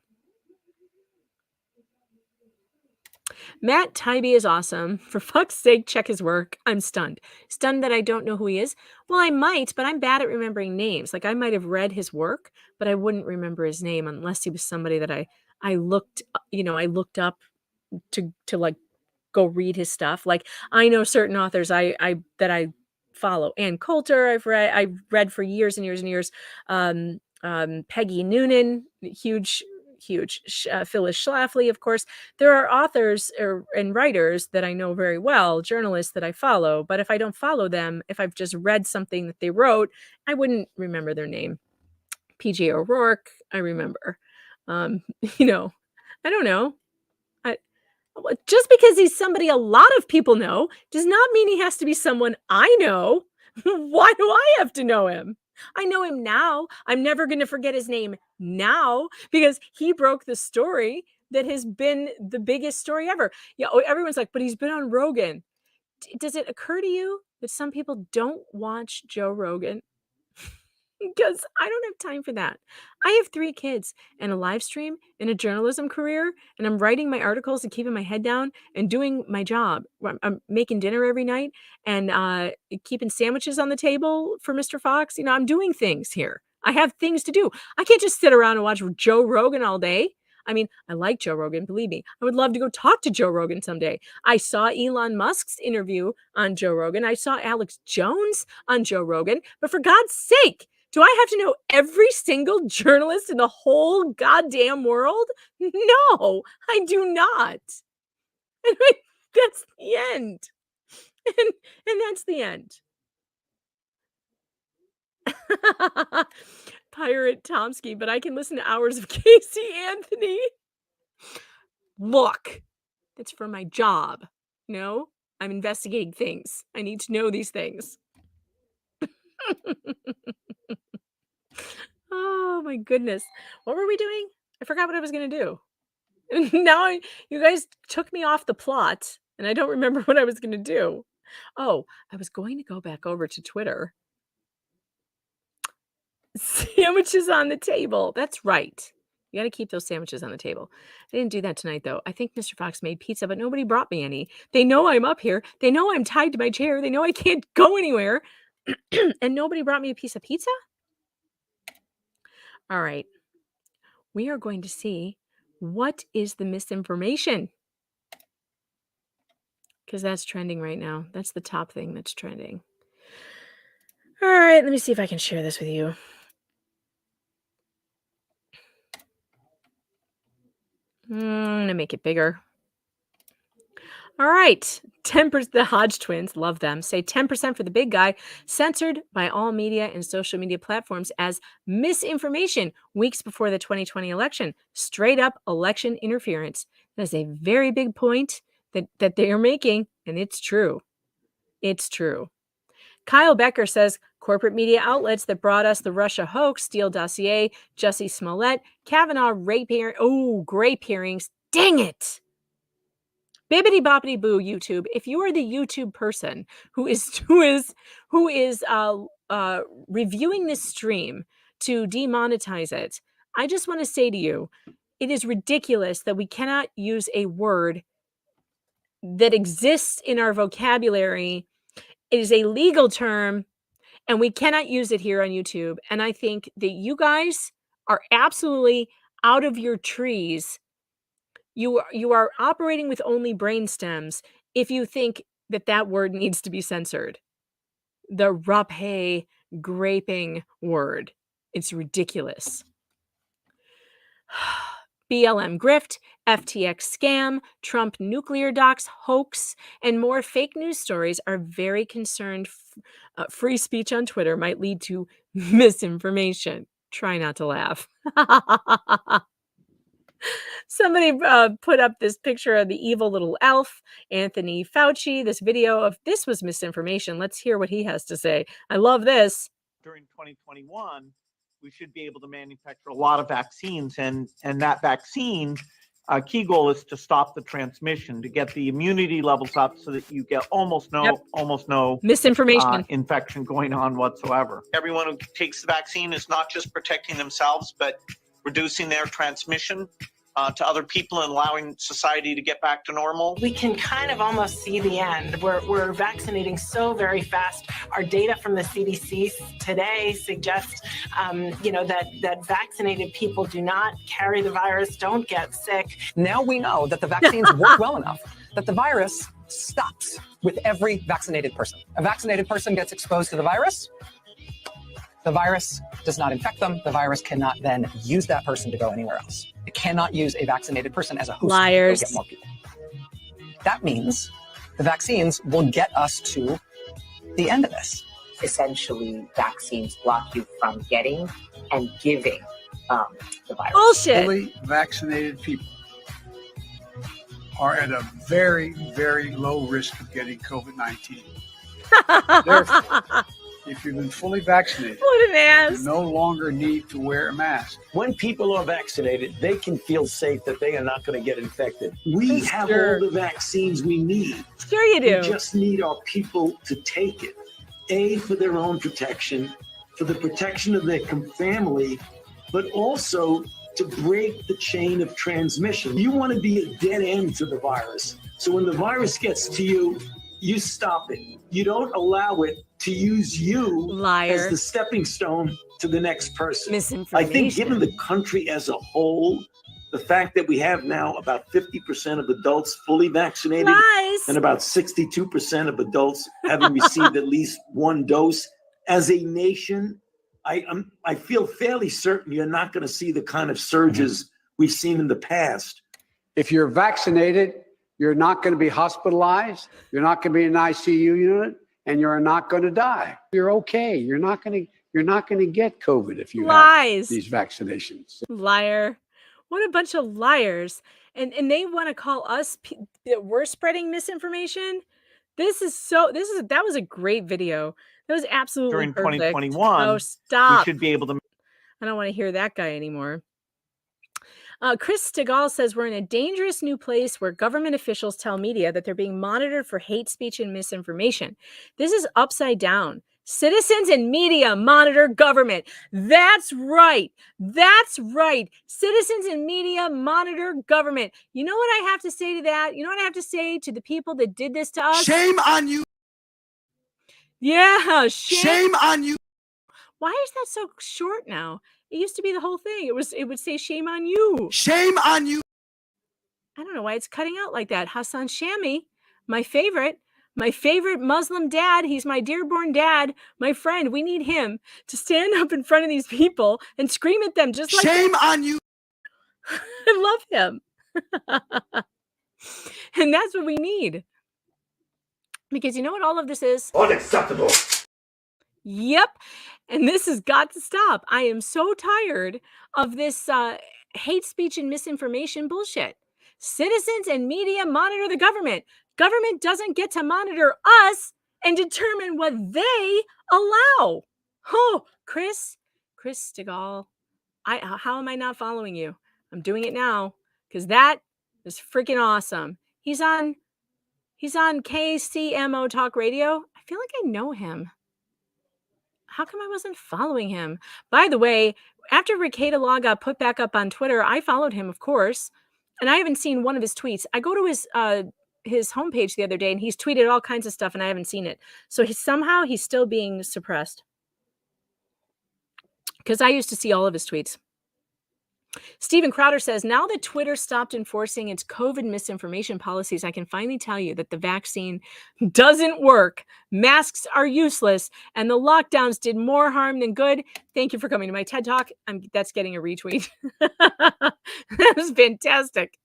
Matt Taibbi is awesome. For fuck's sake, check his work. I'm stunned. Stunned that I don't know who he is. Well, I might, but I'm bad at remembering names. Like I might have read his work, but I wouldn't remember his name unless he was somebody that I looked, I looked up to like go read his stuff. Like I know certain authors that I follow. Ann Coulter, I've read for years and years and years. Peggy Noonan, huge. Phyllis Schlafly, of course. There are authors and writers that I know very well, journalists that I follow. But if I don't follow them, if I've just read something that they wrote, I wouldn't remember their name. PJ O'Rourke, I remember. I don't know. Just because he's somebody a lot of people know does not mean he has to be someone I know. Why do I have to know him? I know him now. I'm never going to forget his name now because he broke the story that has been the biggest story ever. Yeah, everyone's like, but he's been on Rogan. Does it occur to you that some people don't watch Joe Rogan? Because I don't have time for that. I have 3 kids and a live stream and a journalism career, and I'm writing my articles and keeping my head down and doing my job. I'm making dinner every night and keeping sandwiches on the table for Mr. Fox. I'm doing things here. I have things to do. I can't just sit around and watch Joe Rogan all day. I mean, I like Joe Rogan, believe me. I would love to go talk to Joe Rogan someday. I saw Elon Musk's interview on Joe Rogan. I saw Alex Jones on Joe Rogan. But for God's sake, do I have to know every single journalist in the whole goddamn world? No, I do not. And that's the end. And that's the end. Pirate Tomsky, but I can listen to hours of Casey Anthony. Look, that's for my job. No, I'm investigating things. I need to know these things. Oh my goodness. What were we doing? I forgot what I was going to do. Now you guys took me off the plot and I don't remember what I was going to do. Oh, I was going to go back over to Twitter. Sandwiches on the table. That's right. You got to keep those sandwiches on the table. I didn't do that tonight, though. I think Mr. Fox made pizza, but nobody brought me any. They know I'm up here. They know I'm tied to my chair. They know I can't go anywhere. And nobody brought me a piece of pizza? All right. We are going to see what is the misinformation. Because that's trending right now. That's the top thing that's trending. All right. Let me see if I can share this with you. I'm going to make it bigger. All right. 10%, the Hodge twins, love them, say 10% for the big guy, censored by all media and social media platforms as misinformation weeks before the 2020 election. Straight up election interference. That is a very big point that they are making, and it's true. It's true. Kyle Becker says corporate media outlets that brought us the Russia hoax, Steele dossier, Jussie Smollett, Kavanaugh rape grape hearings. Dang it. Bibbity boppity boo, YouTube. If you are the YouTube person who is reviewing this stream to demonetize it, I just want to say to you, it is ridiculous that we cannot use a word that exists in our vocabulary. It is a legal term, and we cannot use it here on YouTube. And I think that you guys are absolutely out of your trees. You are operating with only brain stems if you think that word needs to be censored. The rape graping word. It's ridiculous. BLM grift, FTX scam, Trump nuclear docs hoax, and more fake news stories are very concerned. Free speech on Twitter might lead to misinformation. Try not to laugh. Somebody put up this picture of the evil little elf, Anthony Fauci, this video of this was misinformation. Let's hear what he has to say. I love this. During 2021, we should be able to manufacture a lot of vaccines, and that vaccine key goal is to stop the transmission, to get the immunity levels up so that you get almost no misinformation infection going on whatsoever. Everyone who takes the vaccine is not just protecting themselves, but reducing their transmission to other people and allowing society to get back to normal. We can kind of almost see the end. We're vaccinating so very fast. Our data from the CDC today suggests, that vaccinated people do not carry the virus, don't get sick. Now we know that the vaccines work well enough that the virus stops with every vaccinated person. A vaccinated person gets exposed to the virus does not infect them. The virus cannot then use that person to go anywhere else. It cannot use a vaccinated person as a host Liars. to get more people. That means the vaccines will get us to the end of this. Essentially, vaccines block you from getting and giving the virus. Bullshit. Fully vaccinated people are at a very, very low risk of getting COVID-19. Therefore, if you've been fully vaccinated, What an ass. you no longer need to wear a mask. When people are vaccinated, they can feel safe that they are not going to get infected. We have all the vaccines we need. Sure you do. We just need our people to take it. A, for their own protection, for the protection of their family, but also to break the chain of transmission. You want to be a dead end to the virus. So when the virus gets to you, you stop it. You don't allow it to use you as the stepping stone to the next person. Misinformation. I think given the country as a whole, the fact that we have now about 50% of adults fully vaccinated and about 62% of adults having received at least one dose, as a nation, I feel fairly certain you're not going to see the kind of surges we've seen in the past. If you're vaccinated, you're not going to be hospitalized. You're not going to be in an ICU unit, and you're not going to die. You're okay. You're not going to get COVID if you have these vaccinations. Liar. What a bunch of liars. And they want to call us that we're spreading misinformation. That was a great video. That was absolutely During perfect. 2021, oh, stop. we should be able to. I don't want to hear that guy anymore. Chris Stegall says we're in a dangerous new place where government officials tell media that they're being monitored for hate speech and misinformation. This is upside down. Citizens and media monitor government. That's right. That's right. Citizens and media monitor government. You know what I have to say to that? You know what I have to say to the people that did this to us? Shame on you. Yeah. Shame on you. Why is that so short now? It used to be the whole thing. It would say shame on you. Shame on you. I don't know why it's cutting out like that. Hassan Shami, my favorite Muslim dad. He's my dearborn dad, my friend. We need him to stand up in front of these people and scream at them just like shame on you. I love him. And that's what we need. Because you know what all of this is? Unacceptable. Yep. And this has got to stop. I am so tired of this hate speech and misinformation bullshit. Citizens and media monitor the government. Government doesn't get to monitor us and determine what they allow. Oh, Chris Stegall, how am I not following you? I'm doing it now because that is freaking awesome. He's on KCMO Talk Radio. I feel like I know him. How come I wasn't following him? By the way, after Ricada Law got put back up on Twitter, I followed him, of course, and I haven't seen one of his tweets. I go to his homepage the other day, and he's tweeted all kinds of stuff, and I haven't seen it. So he's still being suppressed. Because I used to see all of his tweets. Stephen Crowder says, now that Twitter stopped enforcing its COVID misinformation policies, I can finally tell you that the vaccine doesn't work. Masks are useless, and the lockdowns did more harm than good. Thank you for coming to my TED Talk. That's getting a retweet. That was fantastic.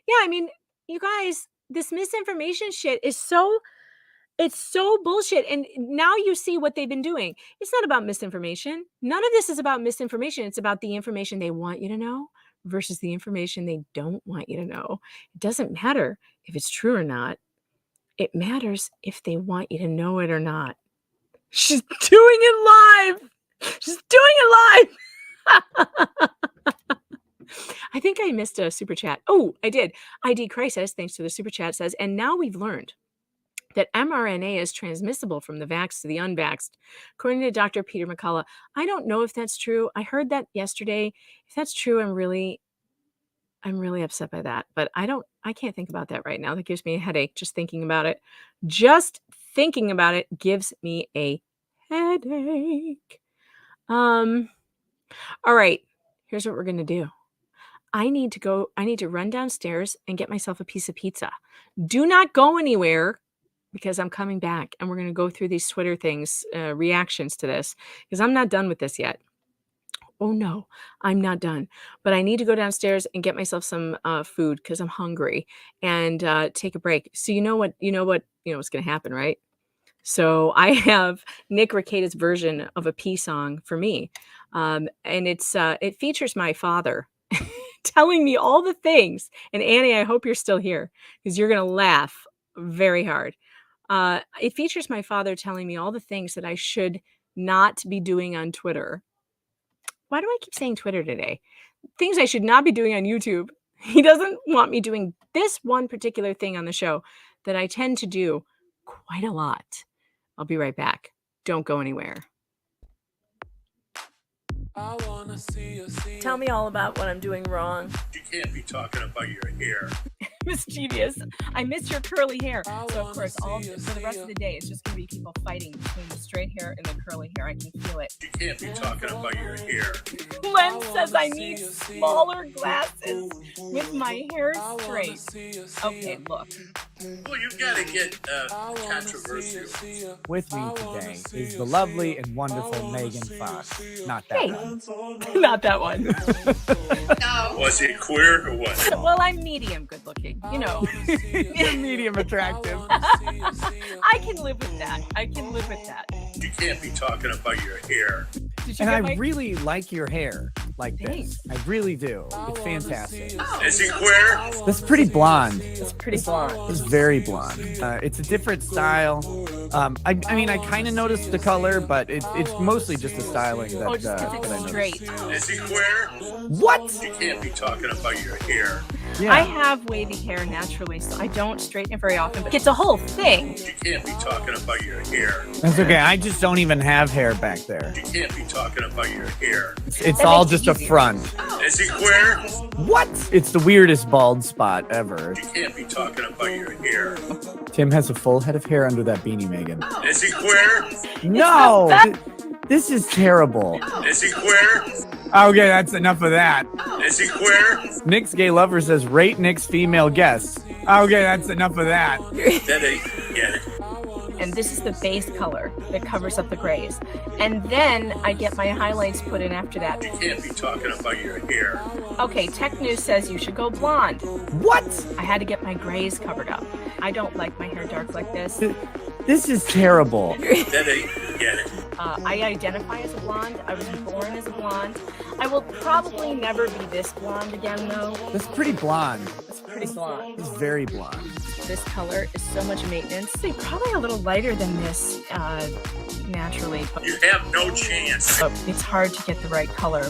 Yeah, I mean, you guys, this misinformation shit is it's so bullshit. And now you see what they've been doing. It's not about misinformation. None of this is about misinformation. It's about the information they want you to know versus the information they don't want you to know. It doesn't matter if it's true or not. It matters if they want you to know it or not. She's doing it live. She's doing it live. I think I missed a super chat. Oh, I did. ID Crisis, thanks to the super chat, says, and now we've learned that mRNA is transmissible from the vaxxed to the unvaxxed. According to Dr. Peter McCullough, I don't know if that's true. I heard that yesterday. If that's true, I'm really upset by that. But I can't think about that right now. That gives me a headache just thinking about it. Just thinking about it gives me a headache. All right. Here's what we're going to do. I need to run downstairs and get myself a piece of pizza. Do not go anywhere, because I'm coming back and we're going to go through these Twitter things, reactions to this, because I'm not done with this yet. Oh no, I'm not done. But I need to go downstairs and get myself some food because I'm hungry and take a break. So you know what's going to happen, right? So I have Nick Rekieta's version of a P song for me. And it features my father telling me all the things. And Annie, I hope you're still here because you're going to laugh very hard. It features my father telling me all the things that I should not be doing on Twitter. Why do I keep saying Twitter today? Things I should not be doing on YouTube. He doesn't want me doing this one particular thing on the show that I tend to do quite a lot. I'll be right back. Don't go anywhere. Tell me all about what I'm doing wrong. You can't be talking about your hair. Mischievous. I miss your curly hair. So of course, for the rest of the day, it's just gonna be people fighting between the straight hair and the curly hair. I can feel it. You can't be talking about your hair. Len says I need smaller glasses with my hair straight. Okay, look. Well, you gotta get controversial. With me today is the lovely and wonderful Megan Fox. Not that one. Not that one. No. Was it queer or what? Well, I'm medium good looking, you know. You're medium attractive. I can live with that. You can't be talking about your hair. And I really like your hair like this. I really do. It's fantastic. Is he queer? It's pretty blonde. It's pretty blonde. It's very blonde. It's a different style. I mean, I kind of noticed the color, but it's mostly just the styling that, just because that I it's noticed. straight. Is he queer? What? You can't be talking about your hair. Yeah. I have wavy hair naturally, so I don't straighten it very often, but it's a whole thing. You can't be talking about your hair. That's okay. I just don't even have hair back there. You can't be talking about your hair. It's all just a front. Is he queer? What? It's the weirdest bald spot ever. You can't be talking about your hair. Tim has a full head of hair under that beanie, Megan. Is he queer? No! This is terrible. Is he queer? Okay, that's enough of that. Is he queer? Nick's gay lover says, rate Nick's female guests. Okay, that's enough of that. That ain't get it. And this is the base color that covers up the grays. And then I get my highlights put in after that. You can't be talking about your hair. Okay, Tech News says you should go blonde. What? I had to get my grays covered up. I don't like my hair dark like this. This is terrible. That ain't get it. I identify as a blonde. I was born as a blonde. I will probably never be this blonde again, though. That's pretty blonde. It's pretty blonde. It's very blonde. This color is so much maintenance. They're probably a little lighter than this naturally. But You have no chance. it's hard to get the right color.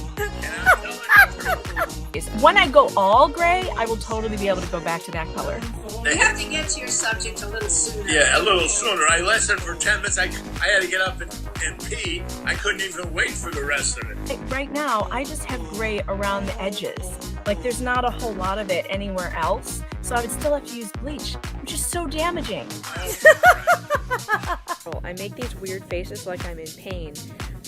When I go all gray, I will totally be able to go back to that color. You have to get to your subject a little sooner. Yeah, a little sooner. I lasted for 10 minutes. I had to get up and pee. I couldn't even wait for the rest of it. Right now, I just have gray around the edges. Like, there's not a whole lot of it anywhere else. So I would still have to use bleach, which is so damaging. I make these weird faces like I'm in pain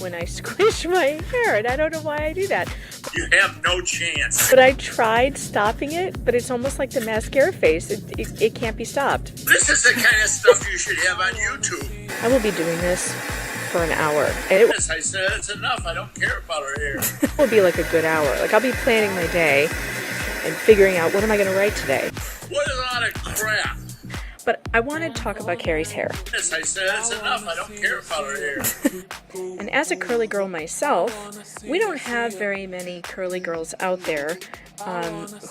when I squish my hair, and I don't know why I do that. You have no chance. But I tried stopping it, but it's almost like the mascara face. It can't be stopped. This is the kind of stuff you should have on YouTube. I will be doing this for an hour. And Yes, I said it's enough. I don't care about her hair. it will be like a good hour. Like I'll be planning my day and figuring out what am I going to write today. What a lot of crap. But I want to talk about Carrie's hair. Yes, I said it's enough. I don't care about her hair. And as a curly girl myself, we don't have very many curly girls out there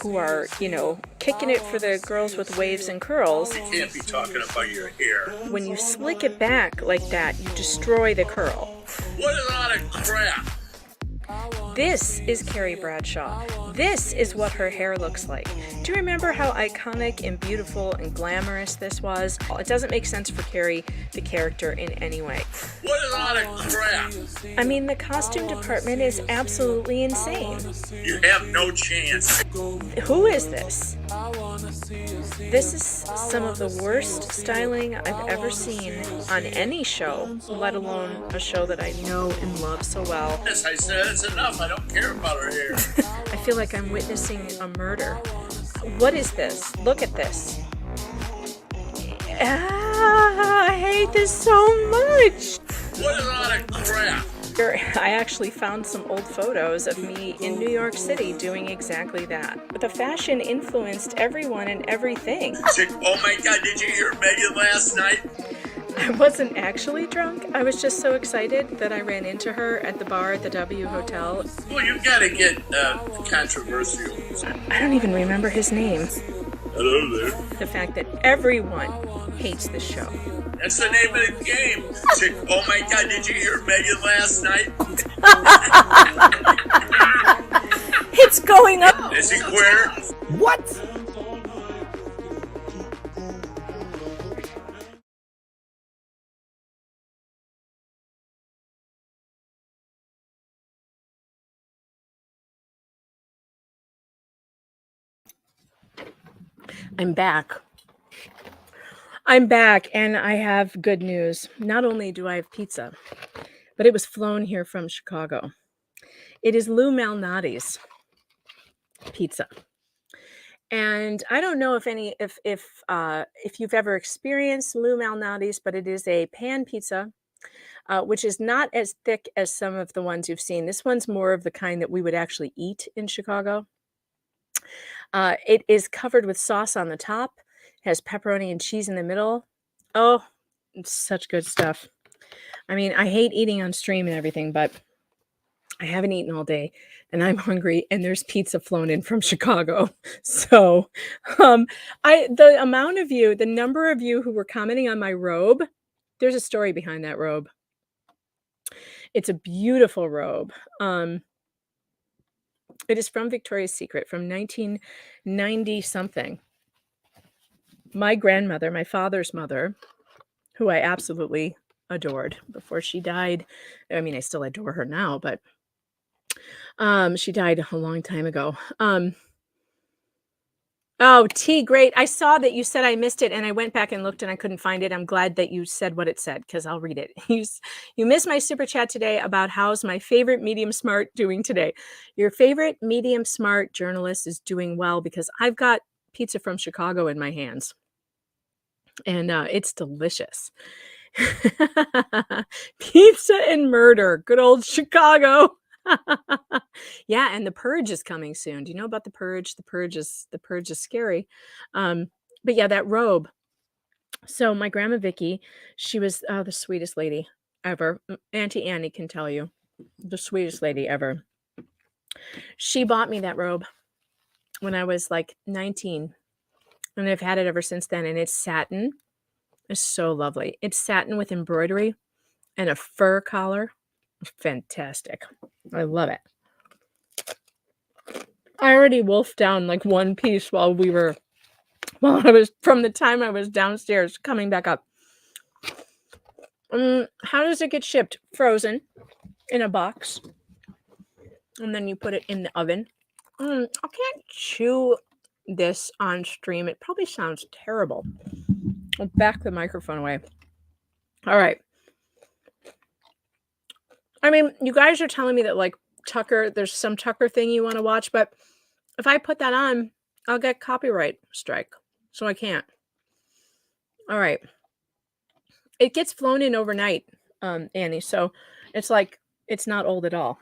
who are, you know, kicking it for the girls with waves and curls. You can't be talking about your hair. When you slick it back like that, you destroy the curl. What a lot of crap. This is Carrie Bradshaw. This is what her hair looks like. Do you remember how iconic and beautiful and glamorous this was? It doesn't make sense for Carrie, the character, in any way. What a lot of crap. I mean, the costume department is absolutely insane. You have no chance. Who is this? This is some of the worst styling I've ever seen on any show, let alone a show that I know and love so well. Yes, I said it's enough. I don't care about her hair. I feel like I'm witnessing a murder. What is this? Look at this. I hate this so much. What a lot of crap. I actually found some old photos of me in New York City doing exactly that. The fashion influenced everyone and everything. Oh my God, did you hear Megan last night? I wasn't actually drunk. I was just so excited that I ran into her at the bar at the W Hotel. Well, you gotta get controversial. I don't even remember his name. Hello there. The fact that everyone hates this show. That's the name of the game. Oh my God, did you hear Megan last night? It's going up. Is he queer? What? I'm back. I'm back, and I have good news. Not only do I have pizza, but it was flown here from Chicago. It is Lou Malnati's pizza. And I don't know if you've ever experienced Lou Malnati's, but it is a pan pizza, which is not as thick as some of the ones you've seen. This one's more of the kind that we would actually eat in Chicago. It is covered with sauce on the top, has pepperoni and cheese in the middle. Oh, it's such good stuff. I mean, I hate eating on stream and everything, but I haven't eaten all day and I'm hungry and there's pizza flown in from Chicago. So the number of you who were commenting on my robe, there's a story behind that robe. It's a beautiful robe. It is from Victoria's Secret from 1990 something. My grandmother, my father's mother, who I absolutely adored before she died. I mean, I still adore her now, but she died a long time ago. Oh, T, great. I saw that you said I missed it and I went back and looked and I couldn't find it. I'm glad that you said what it said because I'll read it. You missed my super chat today about how's my favorite medium smart doing today. Your favorite medium smart journalist is doing well because I've got pizza from Chicago in my hands and it's delicious. Pizza and murder. Good old Chicago. Yeah, and The Purge is coming soon. Do you know about The Purge? The Purge is scary. But yeah, that robe. So my grandma Vicky, she was the sweetest lady ever. Auntie Annie can tell you, the sweetest lady ever. She bought me that robe when I was like 19, and I've had it ever since then. And it's satin. It's so lovely. It's satin with embroidery and a fur collar. Fantastic. I love it. I already wolfed down like one piece while I was from the time I was downstairs coming back up. How does it get shipped? Frozen in a box. And then you put it in the oven. I can't chew this on stream. It probably sounds terrible. I'll back the microphone away. All right. I mean, you guys are telling me that like Tucker, there's some Tucker thing you want to watch, but if I put that on, I'll get copyright strike. So I can't. All right. It gets flown in overnight, Annie. So it's like, it's not old at all.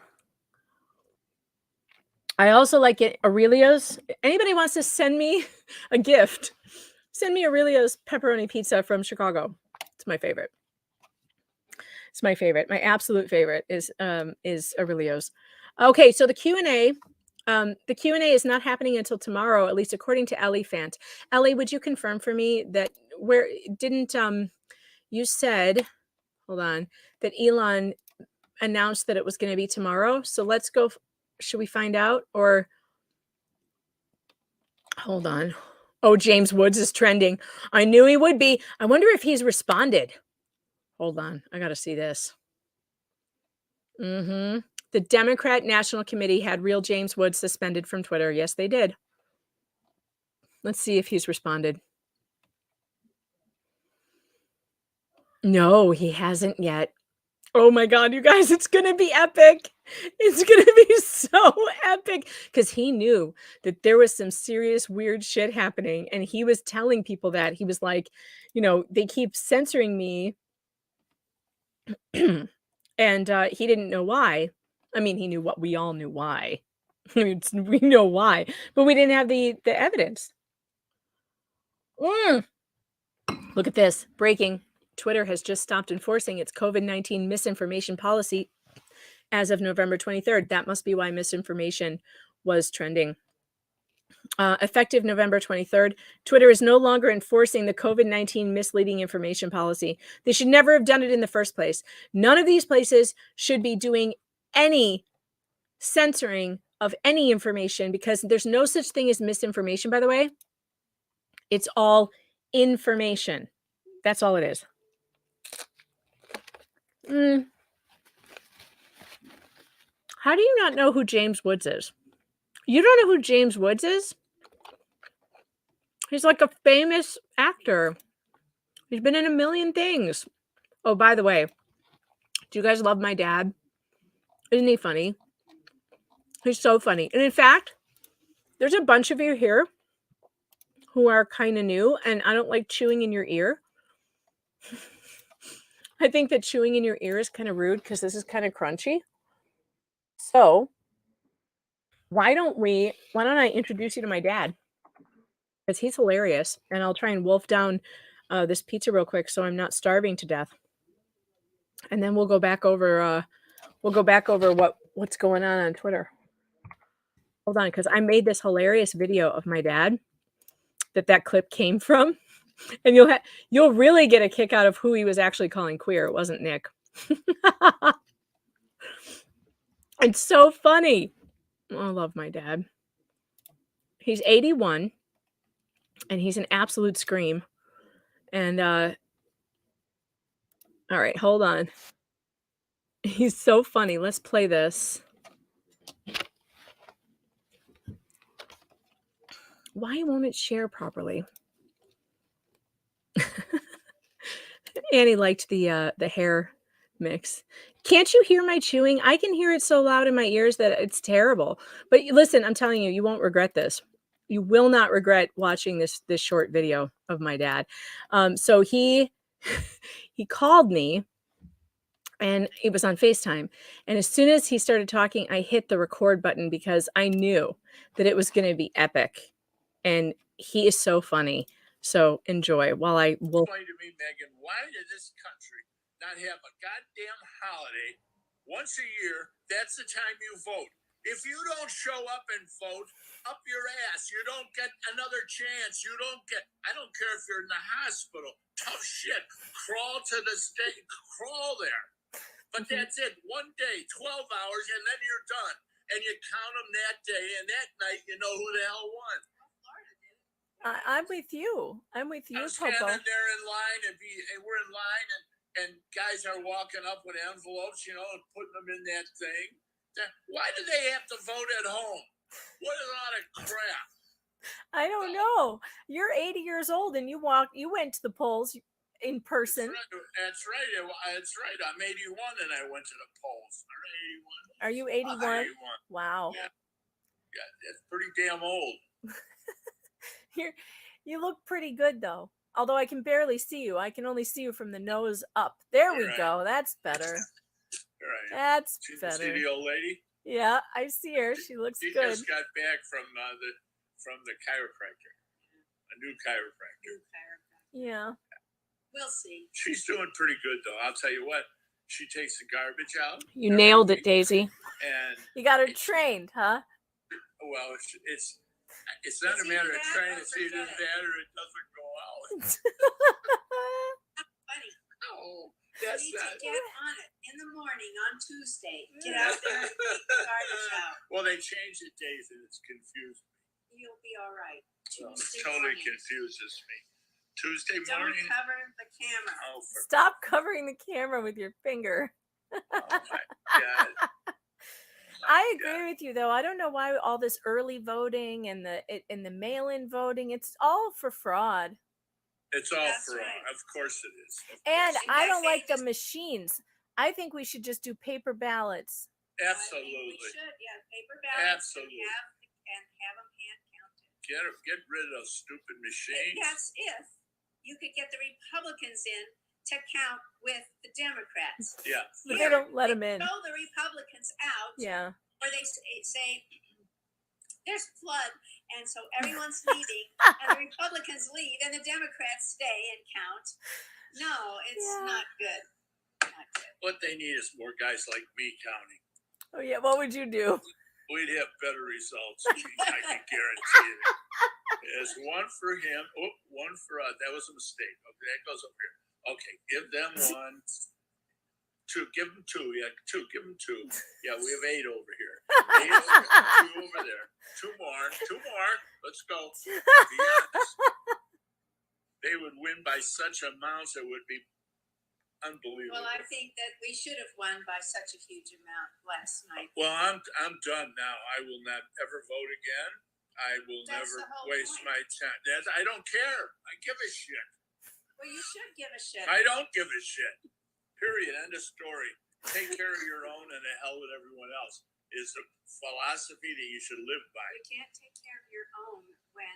I also like it Aurelio's. Anybody wants to send me a gift, send me Aurelio's pepperoni pizza from Chicago. It's my favorite. It's my favorite. My absolute favorite is Aurelio's. Okay, so the Q&A. The Q&A is not happening until tomorrow, at least according to Ellie Fant. Ellie, would you confirm for me that where didn't you said, hold on, that Elon announced that it was going to be tomorrow? So let's go. Should we find out or hold on? Oh, James Woods is trending. I knew he would be. I wonder if he's responded. Hold on. I got to see this. The Democrat National Committee had real James Woods suspended from Twitter. Yes, they did. Let's see if he's responded. No, he hasn't yet. Oh my God, you guys, it's going to be epic. It's going to be so epic because he knew that there was some serious weird shit happening. And he was telling people that. He was like, you know, they keep censoring me. And he didn't know why. I mean, he knew what we all knew why. We know why, but we didn't have the evidence. Look at this. Breaking. Twitter has just stopped enforcing its COVID-19 misinformation policy as of November 23rd. That must be why misinformation was trending. Effective November 23rd, Twitter is no longer enforcing the COVID-19 misleading information policy. They should never have done it in the first place. None of these places should be doing any censoring of any information because there's no such thing as misinformation, by the way. It's all information. That's all it is. How do you not know who James Woods is? You don't know who James Woods is? He's like a famous actor. He's been in a million things. Oh, by the way, do you guys love my dad? Isn't he funny? He's so funny. And in fact, there's a bunch of you here who are kind of new, and I don't like chewing in your ear. I think that chewing in your ear is kind of rude because this is kind of crunchy. So why don't I introduce you to my dad? Because he's hilarious, and I'll try and wolf down this pizza real quick so I'm not starving to death. And then we'll go back over what's going on Twitter. Hold on, because I made this hilarious video of my dad that clip came from. And you'll really get a kick out of who he was actually calling queer. It wasn't Nick. It's so funny. I love my dad. He's 81 and he's an absolute scream. And all right, hold on. He's so funny. Let's play this. Why won't it share properly? Annie liked the hair mix. Can't you hear my chewing? I can hear it so loud in my ears that it's terrible. But listen, I'm telling you, you won't regret this. You will not regret watching this short video of my dad. So he called me, and it was on FaceTime. And as soon as he started talking, I hit the record button because I knew that it was going to be epic. And he is so funny. So enjoy while I will. Explain to me, Megan, why did this country not have a goddamn holiday once a year? That's the time you vote. If you don't show up and vote, up your ass. You don't get another chance. You don't get, I don't care if you're in the hospital. Tough shit. Crawl to the state. Crawl there. But that's it. One day, 12 hours, and then you're done. And you count them that day, and that night you know who the hell won. I'm with you. I'm with you, I'm standing there in line, and we're in line, and guys are walking up with envelopes, you know, and putting them in that thing. Why do they have to vote at home? What a lot of crap. I don't know. You're 80 years old, and you went to the polls in person. That's right. That's right. I'm 81 and I went to the polls. Are you 81? 81. Wow. Yeah, that's pretty damn old. You look pretty good though. Although I can barely see you. I can only see you from the nose up. There we go. That's better. Right. That's See better. the old lady? Yeah, I see her. She looks She good. just got back from the chiropractor, a new chiropractor. Yeah. We'll see. She's doing pretty good though. I'll tell you what. She takes the garbage out. You nailed it, Daisy. And you got her trained, huh? Well, it's not a matter of trying to see it is bad or it doesn't go out. Funny. Oh, that's you need not. to get on it in the morning on Tuesday. Get out there and take the garbage out. Well, they changed the days and it's confused me. You'll be all right. Tuesday Totally morning. confuses me. Tuesday Don't morning. cover the camera. Oh, Stop covering the camera with your finger. oh my God. I agree with you though. I don't know why all this early voting and the mail-in voting, it's all for fraud. It's all fraud. Right. Of course it is. And I don't like the machines. I think we should just do paper ballots. Absolutely. We should, yeah, paper ballots. Absolutely. And have them hand counted. Get rid of those stupid machines. That's if you could get the Republicans in to count with the Democrats. Yeah. But they don't let them in. Throw the Republicans out. Yeah. Or they say there's a flood, and so everyone's leaving, and the Republicans leave, and the Democrats stay and count. No, it's not good. Not good. What they need is more guys like me counting. Oh yeah, what would you do? We'd have better results. I can guarantee it. There's one for him. Oh, one for us. That was a mistake. Okay, that goes over here. Okay, give them one. Two. Give them two. Yeah, two. Give them two. Yeah, we have 8 over here. 8 over here. 2 over there. 2 more. 2 more. Let's go. Be honest. They would win by such amounts it would be unbelievable. Well, I think that we should have won by such a huge amount last night. Well, I'm done now. I will not ever vote again. I will never waste my time. I don't care. I give a shit. Well, you should give a shit. I don't give a shit. Period. End of story. Take care of your own and the hell with everyone else is the philosophy that you should live by. You can't take care of your own when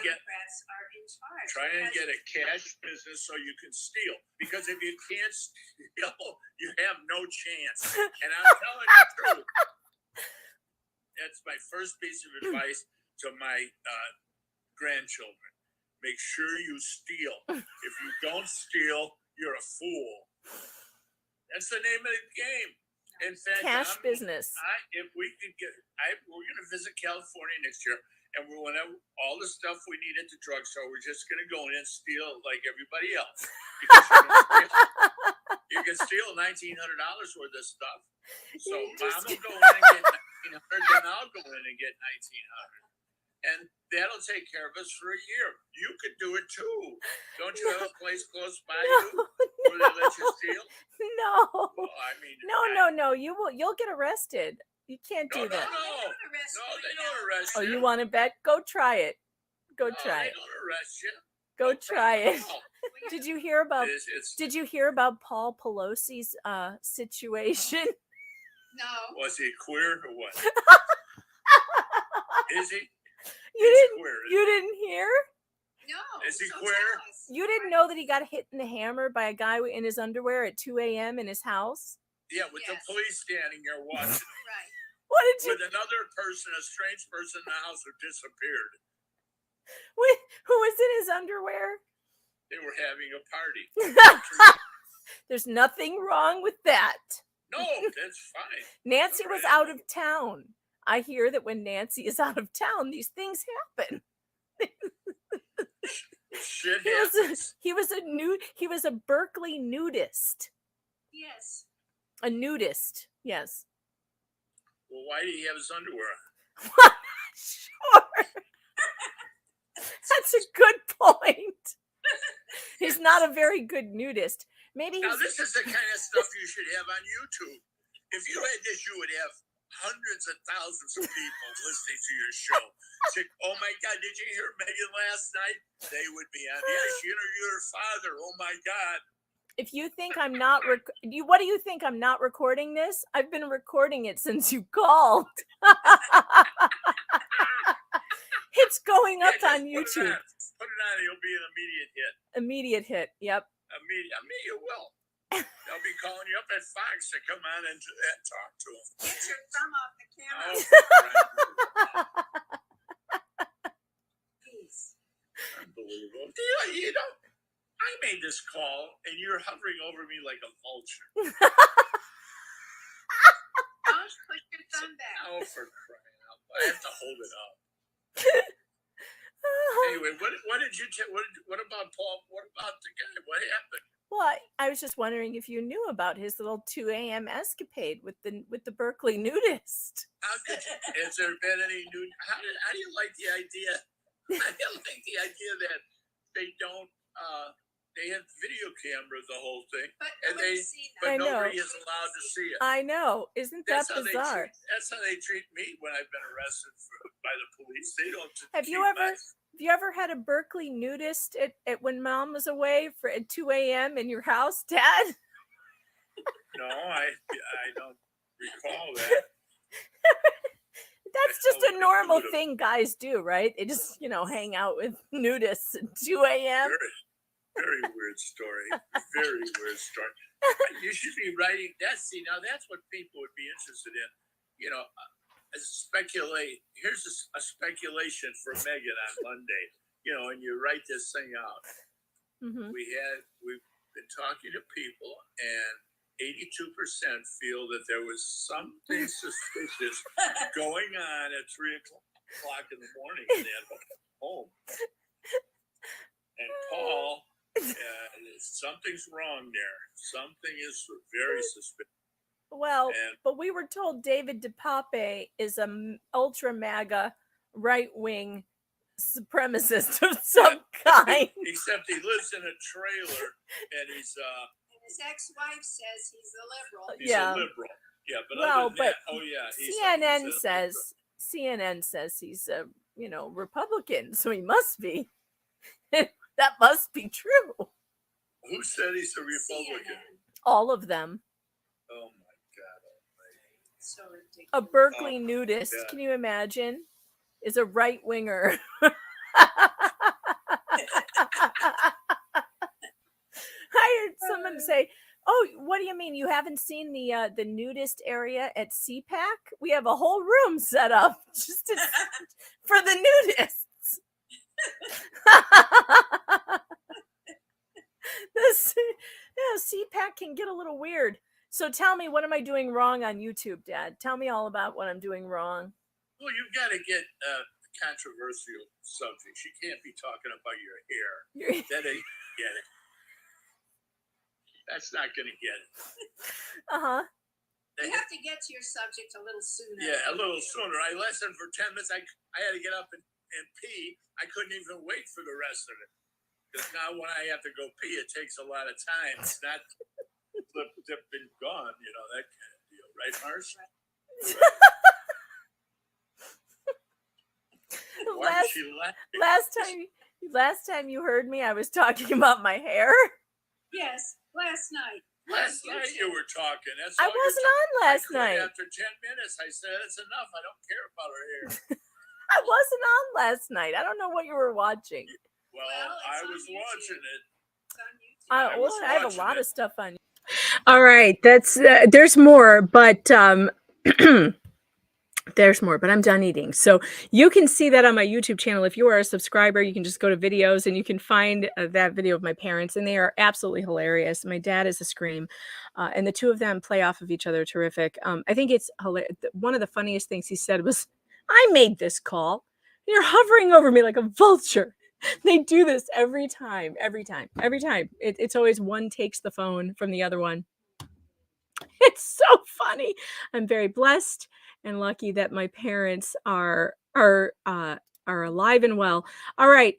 Democrats are in charge. Try and get a cash business so you can steal. Because if you can't steal, you have no chance. And I'm telling you the truth. That's my first piece of advice to my grandchildren. Make sure you steal. If you don't steal, you're a fool. That's the name of the game. In fact, cash business. If we could we're going to visit California next year, and we're going to have all the stuff we need at the drugstore. We're just going to go in and steal like everybody else. Because you can steal $1,900 worth of stuff. So Mom will go in and get $1,900, then I'll go in and get $1,900. And that'll take care of us for a year. You could do it too. Don't you have a place close by you where they let you steal? No. Well, I mean, no. You'll get arrested. You can't do that. No, they don't arrest you. Oh, you want to bet? Go try it. Go try it. They don't arrest you. Go try it. Did you hear about? It's Did you hear about Paul Pelosi's situation? No. Was he queer or what? Is he? You didn't hear? No. Is he queer? You didn't know that he got hit in the hammer by a guy in his underwear at 2 a.m. in his house? Yeah, with the police standing there watching. Right. What did you? With another person, a strange person in the house who disappeared. Wait, who was in his underwear? They were having a party. There's nothing wrong with that. No, that's fine. Nancy was out of town. I hear that when Nancy is out of town, these things happen. Shit happens. He was a Berkeley nudist. Yes. A nudist. Yes. Well, why did he have his underwear on? I'm not sure. That's a good point. He's not a very good nudist. Maybe now this is the kind of stuff you should have on YouTube. If you had this, you would have hundreds of thousands of people listening to your show. Say, oh my God, did you hear Megan last night? They would be on. Yeah, she interviewed her father. Oh my God. If you think I'm not, what do you think? I'm not recording this? I've been recording it since you called. It's going up on YouTube. Put it on. It'll be an immediate hit. Immediate hit. Yep. Immediate will. They'll be calling you up at Fox to come on and talk to them. Get your thumb off the camera. Please. Unbelievable. You know, I made this call and you're hovering over me like a vulture. Don't put your thumb back. Oh, for crying out loud. I have to hold it up. Anyway, what did you what about Paul? What about the guy? What happened? Well, I was just wondering if you knew about his little 2 a.m. escapade with the Berkeley nudist. How could you, has there been any new? How do you like the idea? How do you like the idea that they don't? They have video cameras, the whole thing, but nobody is allowed to see it. I know, isn't that bizarre? That's how they treat me when I've been arrested by the police. They don't. Have you ever had a Berkeley nudist at when Mom was away at 2 a.m. in your house, Dad? No, I don't recall that. That's just a normal thing guys do, right? They just, hang out with nudists at 2 a.m. Very weird story. Very weird story. You should be writing that. See, now that's what people would be interested in. Speculate. Here's a speculation for Megan on Monday. And you write this thing out. Mm-hmm. We've been talking to people, and 82% feel that there was something suspicious going on at 3 o'clock in the morning in that home. And Paul, something's wrong there. Something is very suspicious. Well, but we were told David DePape is a ultra MAGA right-wing supremacist of some kind. Except he lives in a trailer, and he's and his ex-wife says he's a liberal. He's a liberal. Yeah, but CNN says he's a Republican, so he must be. That must be true. Who said he's a Republican? All of them. Oh my God! So ridiculous. A Berkeley nudist, can you imagine? Is a right winger. I heard someone say, "Oh, what do you mean you haven't seen the nudist area at CPAC? We have a whole room set up just for the nudists." CPAC can get a little weird. So tell me, what am I doing wrong on YouTube, Dad? Tell me all about what I'm doing wrong. Well, you've got to get controversial subjects. You can't be talking about your hair. That ain't get it. That's not going to get it. You have to get to your subject a little sooner. Yeah, a little sooner. I listened for 10 minutes. I had to get up and pee. I couldn't even wait for the rest of it. Because now when I have to go pee, it takes a lot of time. It's not flip, dip, and gone, that kind of deal. Right, Marsh? Last time you heard me, I was talking about my hair. Yes, last night. Last night you were talking. That's I wasn't on last night. After 10 minutes, I said, it's enough. I don't care about her hair. I wasn't on last night. I don't know what you were watching. Well I was watching it. I have a lot of stuff on. All right, that's there's more, but there's more, but I'm done eating. So you can see that on my YouTube channel. If you are a subscriber, you can just go to videos and you can find that video of my parents, and they are absolutely hilarious. My dad is a scream, and the two of them play off of each other. Terrific. I think it's hilarious. One of the funniest things he said was, "I made this call. You're hovering over me like a vulture." They do this every time. It's always one takes the phone from the other one. It's so funny. I'm very blessed and lucky that my parents are alive and well. All right.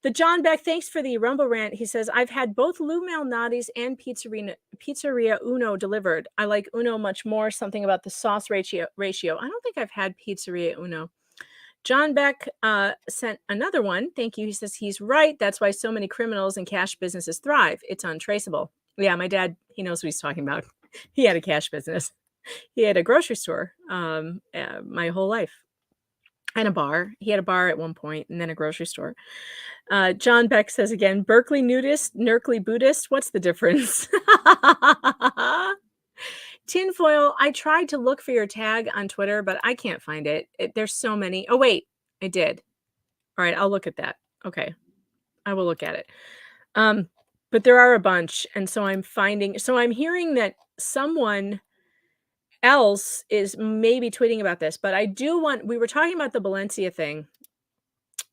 The John Beck, thanks for the Rumble rant. He says, I've had both Lou Malnati's and Pizzeria Uno delivered. I like Uno much more. Something about the sauce ratio. I don't think I've had Pizzeria Uno. John Beck sent another one. Thank you. He says, he's right. That's why so many criminals and cash businesses thrive. It's untraceable. Yeah, my dad, he knows what he's talking about. He had a cash business. He had a grocery store my whole life. And a bar. He had a bar at one point and then a grocery store. John Beck says again, Berkeley nudist, Nerkley Buddhist. What's the difference? Tinfoil, I tried to look for your tag on Twitter, but I can't find it. There's so many. Oh, wait, I did. All right, I'll look at that. Okay, I will look at it. But there are a bunch. And so I'm hearing that someone else is maybe tweeting about this, but we were talking about the Valencia thing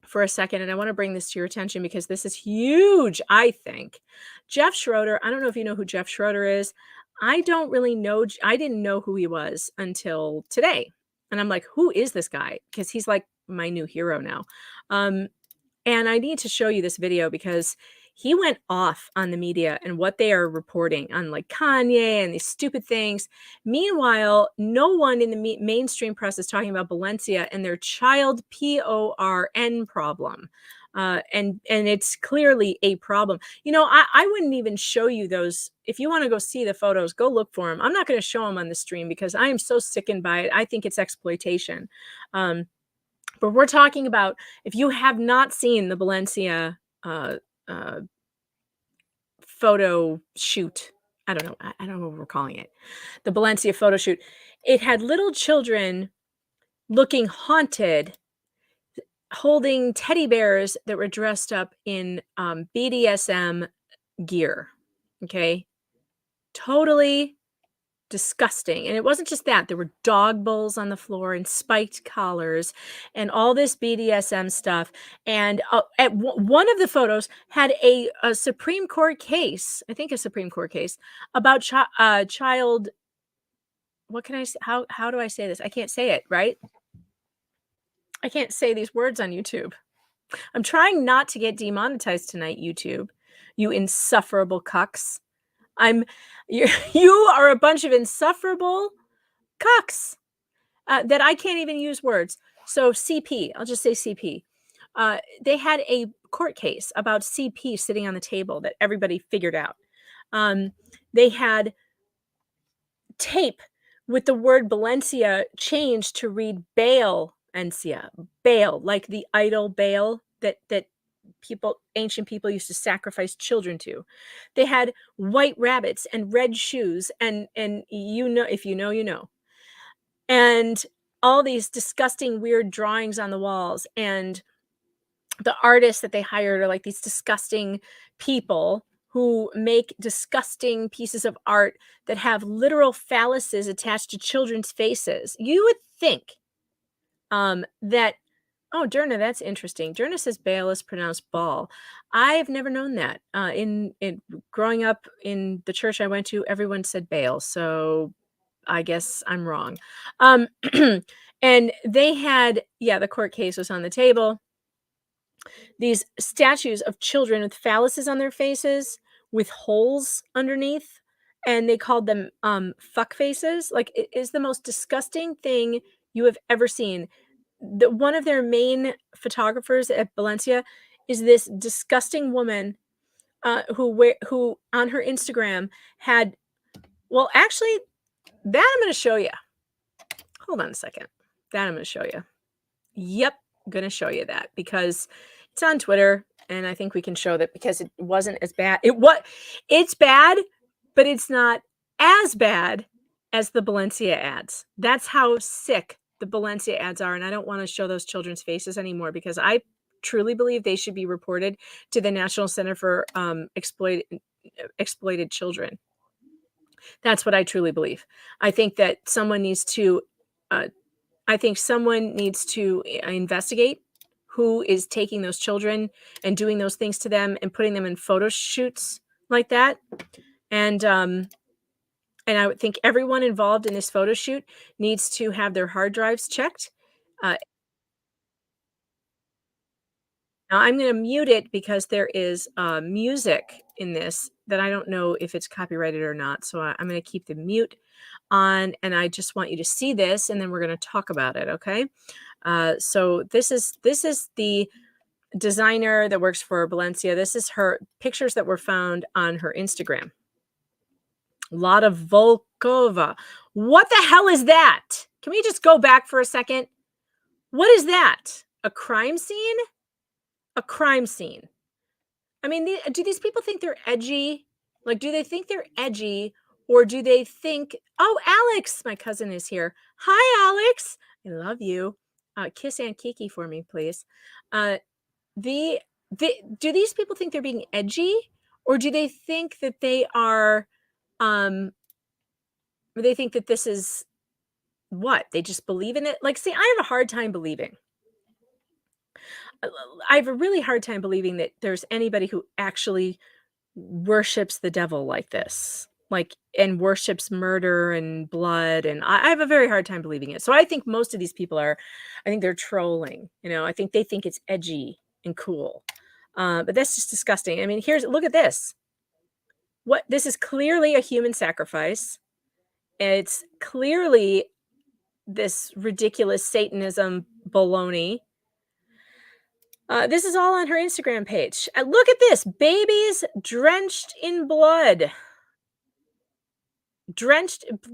for a second, and I want to bring this to your attention because this is huge, I think. Jeff Schroeder, I don't know if you know who Jeff Schroeder is. I don't really know. I didn't know who he was until today. And I'm like, who is this guy? Because he's like my new hero now. And I need to show you this video because he went off on the media and what they are reporting on like Kanye and these stupid things. Meanwhile, no one in the mainstream press is talking about Valencia and their child PORN problem. And it's clearly a problem. You know, I wouldn't even show you those. If you want to go see the photos, go look for them. I'm not going to show them on the stream because I am so sickened by it. I think it's exploitation. But we're talking about, if you have not seen the Valencia photo shoot, I don't know what we're calling it, the Valencia photo shoot, it had little children looking haunted, holding teddy bears that were dressed up in BDSM gear. Okay, totally disgusting. And it wasn't just that. There were dog bowls on the floor and spiked collars and all this BDSM stuff. And one of the photos had a Supreme Court case, I think a Supreme Court case, about child. What can I say? How do I say this? I can't say it, right? I can't say these words on YouTube. I'm trying not to get demonetized tonight, YouTube. You insufferable cucks. You are a bunch of insufferable cucks that I can't even use words. So CP, I'll just say CP. They had a court case about CP sitting on the table that everybody figured out. They had tape with the word Valencia changed to read Baal-encia, Baal, like the idol Baal that ancient people used to sacrifice children to. They had white rabbits and red shoes, and you know, if you know, you know. And all these disgusting, weird drawings on the walls. And the artists that they hired are like these disgusting people who make disgusting pieces of art that have literal phalluses attached to children's faces. You would think that, oh, Derna, that's interesting. Derna says Baal is pronounced ball. I've never known that. In growing up in the church I went to, everyone said Baal. So I guess I'm wrong. And they had, the court case was on the table. These statues of children with phalluses on their faces with holes underneath, and they called them fuck faces. Like, it is the most disgusting thing you have ever seen. One of their main photographers at Valencia is this disgusting woman who on her Instagram had, well, actually, that I'm going to show you. Hold on a second. That I'm going to show you. Yep, I'm going to show you that because it's on Twitter, and I think we can show that because it wasn't as bad. It's bad, but it's not as bad as the Valencia ads. That's how sick the Valencia ads are, and I don't want to show those children's faces anymore because I truly believe they should be reported to the National Center for Exploited Children. That's what I truly believe. I think that someone needs to investigate who is taking those children and doing those things to them and putting them in photo shoots like that. And I would think everyone involved in this photo shoot needs to have their hard drives checked. Now I'm going to mute it because there is music in this that I don't know if it's copyrighted or not. So I'm going to keep the mute on, and I just want you to see this, and then we're going to talk about it. Okay. So this is the designer that works for Balenciaga. This is her pictures that were found on her Instagram. A lot of Volkova. What the hell is that? Can we just go back for a second? What is that? A crime scene? A crime scene. I mean, do these people think they're edgy? Like, do they think they're edgy, or do they think, oh, Alex, my cousin is here. Hi, Alex. I love you. Kiss Aunt Kiki for me, please. Do these people think they're being edgy, or do they think that they are, they think that this is what? They just believe in it? Like, see, I have a hard time believing. I have a really hard time believing that there's anybody who actually worships the devil like this, like, and worships murder and blood. And I have a very hard time believing it. So I think most of these people I think they're trolling. I think they think it's edgy and cool. But that's just disgusting. I mean, look at this. This is clearly a human sacrifice. It's clearly this ridiculous Satanism baloney. This is all on her Instagram page. Look at this. Babies drenched in blood.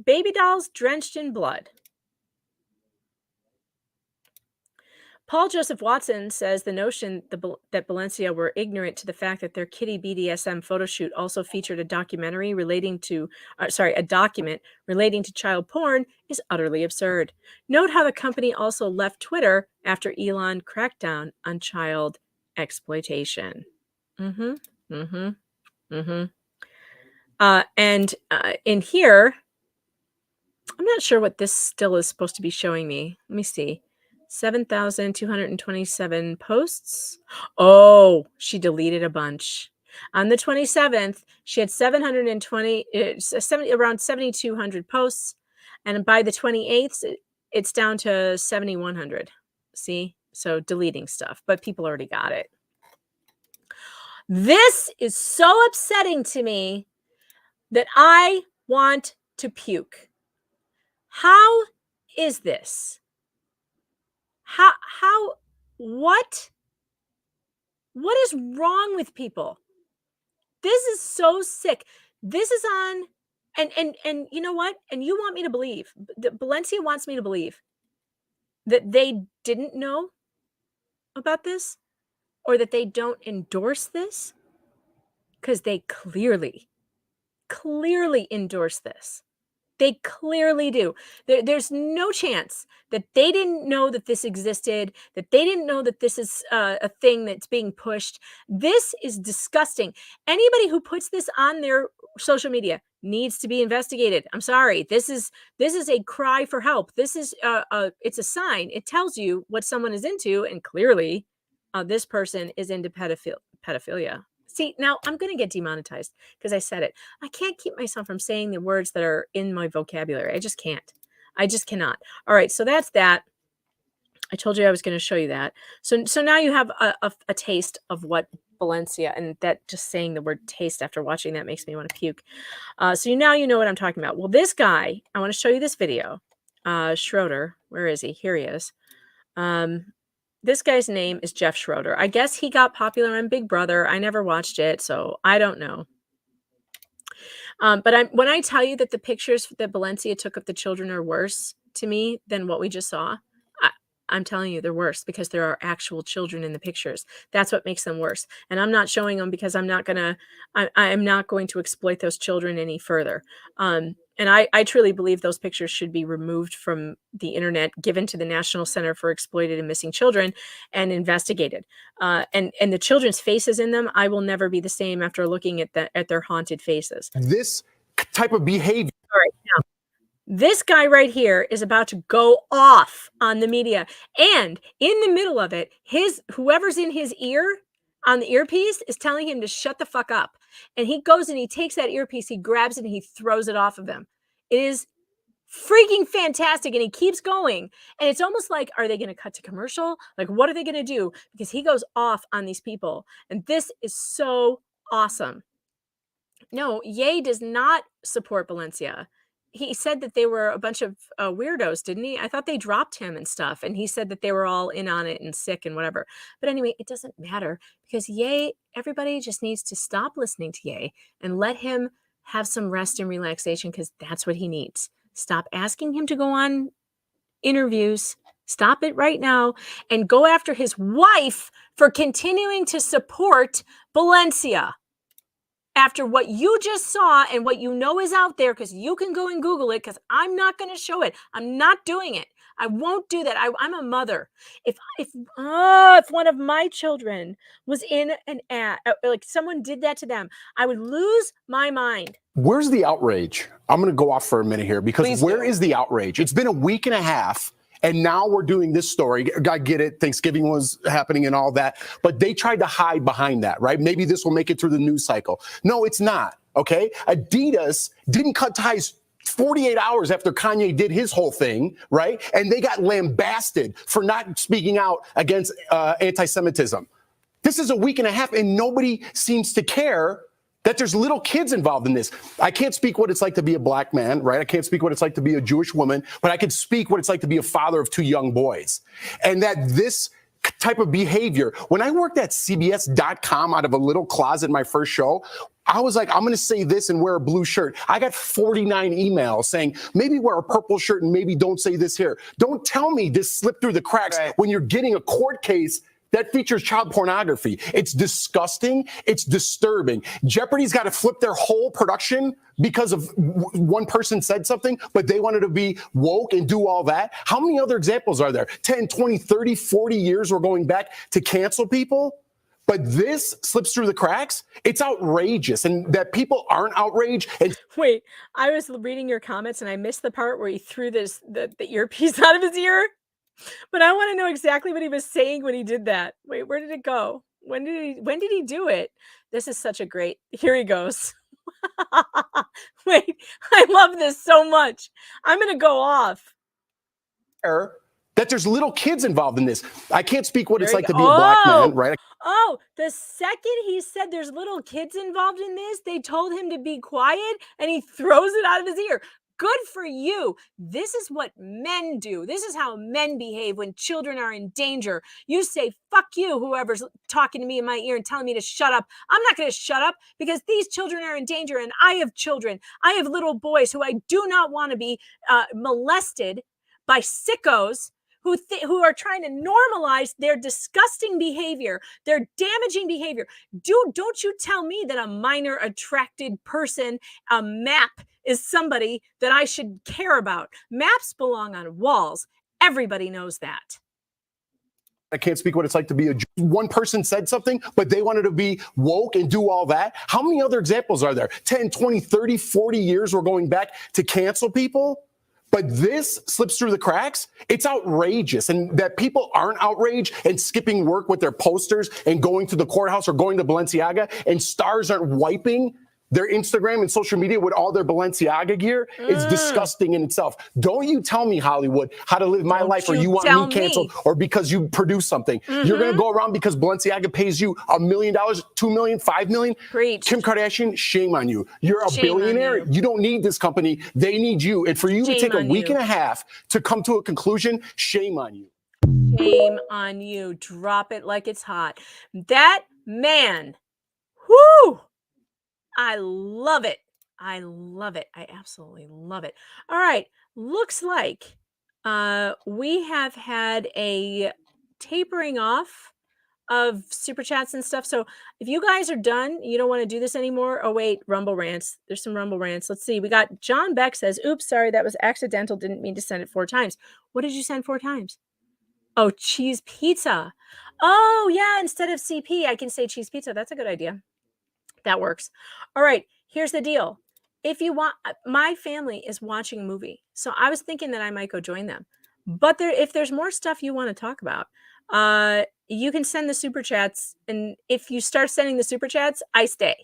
Baby dolls drenched in blood. Paul Joseph Watson says the notion that Balenciaga were ignorant to the fact that their kitty BDSM photo shoot also featured a document relating to child porn is utterly absurd. Note how the company also left Twitter after Elon cracked down on child exploitation. And in here, I'm not sure what this still is supposed to be showing me. Let me see. 7,227 posts. Oh, she deleted a bunch. On the 27th, she had around 7,200 posts. And by the 28th, it's down to 7,100. See? So deleting stuff, but people already got it. This is so upsetting to me that I want to puke. How is this? What is wrong with people? This is so sick. This is on, and you know what? And you want me to believe, Balenciaga wants me to believe that they didn't know about this, or that they don't endorse this, because they clearly endorse this. They clearly do. There's no chance that they didn't know that this existed, that they didn't know that this is a thing that's being pushed. This is disgusting. Anybody who puts this on their social media needs to be investigated. I'm sorry. This is a cry for help. This is it's a sign. It tells you what someone is into, and clearly this person is into pedophilia. See, now I'm going to get demonetized because I said it. I can't keep myself from saying the words that are in my vocabulary. I just can't. I just cannot. All right, so that's that. I told you I was going to show you that. So now you have a taste of what Balenciaga, and that just saying the word taste after watching that makes me want to puke. So now you know what I'm talking about. Well, this guy, I want to show you this video. Schroeder, where is he? Here he is. This guy's name is Jeff Schroeder. I guess he got popular on Big Brother. I never watched it, so I don't know. But when I tell you that the pictures that Balenciaga took of the children are worse to me than what we just saw, I'm telling you they're worse because there are actual children in the pictures. That's what makes them worse. And I'm not showing them because I'm not going to exploit those children any further. And I truly believe those pictures should be removed from the internet, given to the National Center for Exploited and Missing Children, and investigated. And the children's faces in them, I will never be the same after looking at their haunted faces. This type of behavior. All right, now, this guy right here is about to go off on the media, and in the middle of it, whoever's in his ear on the earpiece is telling him to shut the fuck up. And he goes and he takes that earpiece, he grabs it, and he throws it off of him. It is freaking fantastic. And he keeps going. And it's almost like, are they going to cut to commercial? Like, what are they going to do? Because he goes off on these people. And this is so awesome. No, Ye does not support Valencia. He said that they were a bunch of weirdos, didn't he? I thought they dropped him and stuff. And he said that they were all in on it and sick and whatever. But anyway, it doesn't matter because Ye, everybody just needs to stop listening to Ye and let him have some rest and relaxation because that's what he needs. Stop asking him to go on interviews. Stop it right now and go after his wife for continuing to support Valencia. After what you just saw and what you know is out there, because you can go and Google it, because I'm not going to show it. I'm not doing it. I won't do that. I'm a mother. If one of my children was in an ad, like someone did that to them, I would lose my mind. Where's the outrage? I'm going to go off for a minute here because where is the outrage? It's been a week and a half. And now we're doing this story. I get it. Thanksgiving was happening and all that. But they tried to hide behind that, right? Maybe this will make it through the news cycle. No, it's not. Okay. Adidas didn't cut ties 48 hours after Kanye did his whole thing, right? And they got lambasted for not speaking out against anti-Semitism. This is a week and a half and nobody seems to care that there's little kids involved in this. I can't speak what it's like to be a black man, right? I can't speak what it's like to be a Jewish woman, but I can speak what it's like to be a father of two young boys. And that this type of behavior, when I worked at CBS.com out of a little closet, my first show, I was like, I'm going to say this and wear a blue shirt. I got 49 emails saying, maybe wear a purple shirt and maybe don't say this here. Don't tell me this slipped through the cracks when you're getting a court case that features child pornography. It's disgusting. It's disturbing. Jeopardy's got to flip their whole production because of one person said something, but they wanted to be woke and do all that. How many other examples are there? 10, 20, 30, 40 years we're going back to cancel people? But this slips through the cracks. It's outrageous. And that people aren't outraged. And wait, I was reading your comments and I missed the part where he threw the earpiece out of his ear. But I want to know exactly what he was saying when he did that. Wait, where did it go? When did he do it? This is such a great, here he goes. Wait, I love this so much. I'm going to go off. That there's little kids involved in this. I can't speak what it's like to be a black man, right? Oh, the second he said there's little kids involved in this, they told him to be quiet and he throws it out of his ear. Good for you. This is what men do. This is how men behave when children are in danger. You say, fuck you, whoever's talking to me in my ear and telling me to shut up. I'm not going to shut up because these children are in danger and I have children. I have little boys who I do not want to be molested by sickos who are trying to normalize their disgusting behavior, their damaging behavior. Don't you tell me that a minor attracted person, a map, is somebody that I should care about. Maps belong on walls. Everybody knows that. I can't speak what it's like to be one person said something, but they wanted to be woke and do all that. How many other examples are there? 10, 20, 30, 40 years we're going back to cancel people? But this slips through the cracks. It's outrageous. And that people aren't outraged and skipping work with their posters and going to the courthouse or going to Balenciaga and stars aren't wiping their Instagram and social media with all their Balenciaga gear. It's disgusting in itself. Don't you tell me, Hollywood, how to live my life or you want me canceled or because you produce something. You're going to go around because Balenciaga pays you $1 million, $2 million, $5 million. Preach. Kim Kardashian, shame on you. You're a billionaire. You don't need this company. They need you. And for you to take a week and a half to come to a conclusion, shame on you. Shame on you. Drop it like it's hot. That man, whoo! I love it. I love it. I absolutely love it. All right. Looks like we have had a tapering off of super chats and stuff. So if you guys are done, you don't want to do this anymore. Oh, wait, Rumble rants. There's some Rumble rants. Let's see. We got John Beck says, oops, sorry, that was accidental. Didn't mean to send it 4 times. What did you send 4 times? Oh, cheese pizza. Oh, yeah. Instead of CP, I can say cheese pizza. That's a good idea. That works. All right, here's the deal. If you want, my family is watching a movie, so I was thinking that I might go join them. But if there's more stuff you want to talk about, you can send the super chats, and if you start sending the super chats, I stay.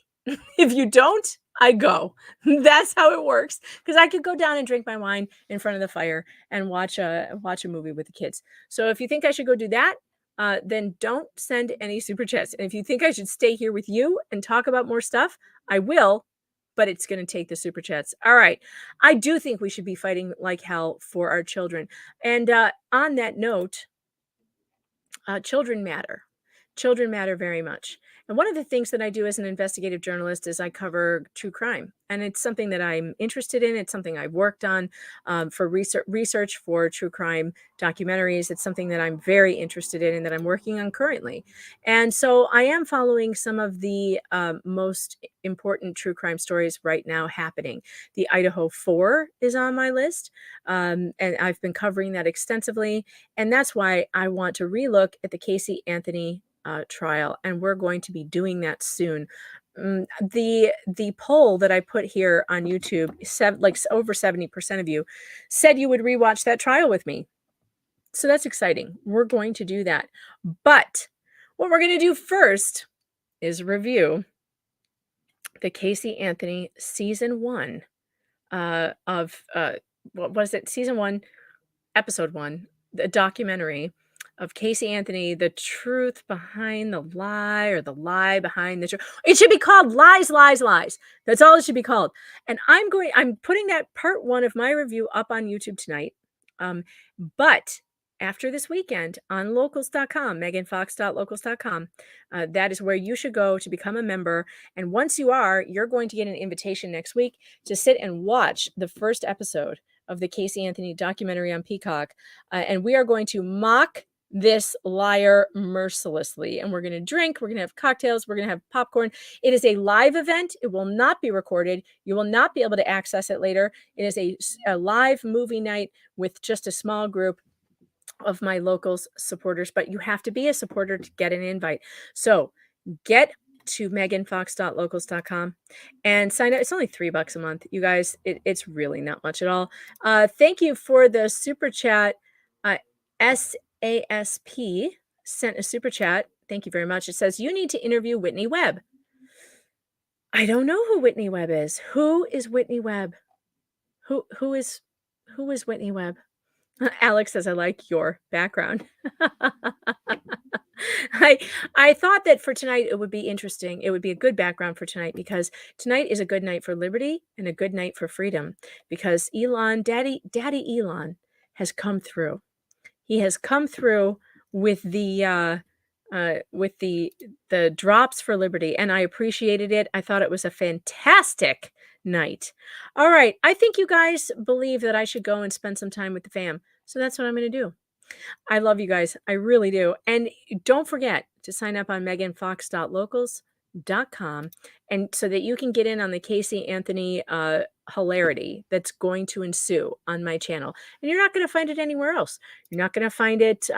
If you don't, I go. That's how it works. Because I could go down and drink my wine in front of the fire and watch a movie with the kids. So if you think I should go do that, then don't send any super chats. And if you think I should stay here with you and talk about more stuff, I will, but it's going to take the super chats. All right. I do think we should be fighting like hell for our children. And on that note, children matter. Children matter very much. And one of the things that I do as an investigative journalist is I cover true crime. And it's something that I'm interested in. It's something I've worked on for research for true crime documentaries. It's something that I'm very interested in and that I'm working on currently. And so I am following some of the most important true crime stories right now happening. The Idaho 4 is on my list. And I've been covering that extensively. And that's why I want to relook at the Casey Anthony trial, and we're going to be doing that soon. The poll that I put here on YouTube, over 70% of you said you would rewatch that trial with me. So that's exciting. We're going to do that. But what we're going to do first is review the Casey Anthony season 1 of what was it? Season 1, episode 1, the documentary of Casey Anthony, the truth behind the lie, or the lie behind the truth. It should be called Lies, Lies, Lies. That's all it should be called. And I'm putting that part 1 of my review up on YouTube tonight. But after this weekend on locals.com, meganfox.locals.com, that is where you should go to become a member. And once you are, you're going to get an invitation next week to sit and watch the first episode of the Casey Anthony documentary on Peacock. And we are going to mock this liar mercilessly. And we're going to drink, we're going to have cocktails, we're going to have popcorn. It is a live event. It will not be recorded. You will not be able to access it later. It is a live movie night with just a small group of my locals supporters, but you have to be a supporter to get an invite. So get to meganfox.locals.com and sign up. It's only $3 a month. You guys, it's really not much at all. Thank you for the super chat. SASP sent a super chat. Thank you very much. It says, you need to interview Whitney Webb. I don't know who Whitney Webb is. Who is Whitney Webb? Who is Whitney Webb? Alex says, I like your background. I thought that for tonight it would be interesting. It would be a good background for tonight, because tonight is a good night for liberty and a good night for freedom, because Elon, Daddy Elon has come through. He has come through with the drops for liberty, and I appreciated it. I thought it was a fantastic night. All right. I think you guys believe that I should go and spend some time with the fam. So that's what I'm going to do. I love you guys. I really do. And don't forget to sign up on meganfox.locals.com, and so that you can get in on the Casey Anthony hilarity that's going to ensue on my channel. And you're not going to find it anywhere else. You're not going to find it.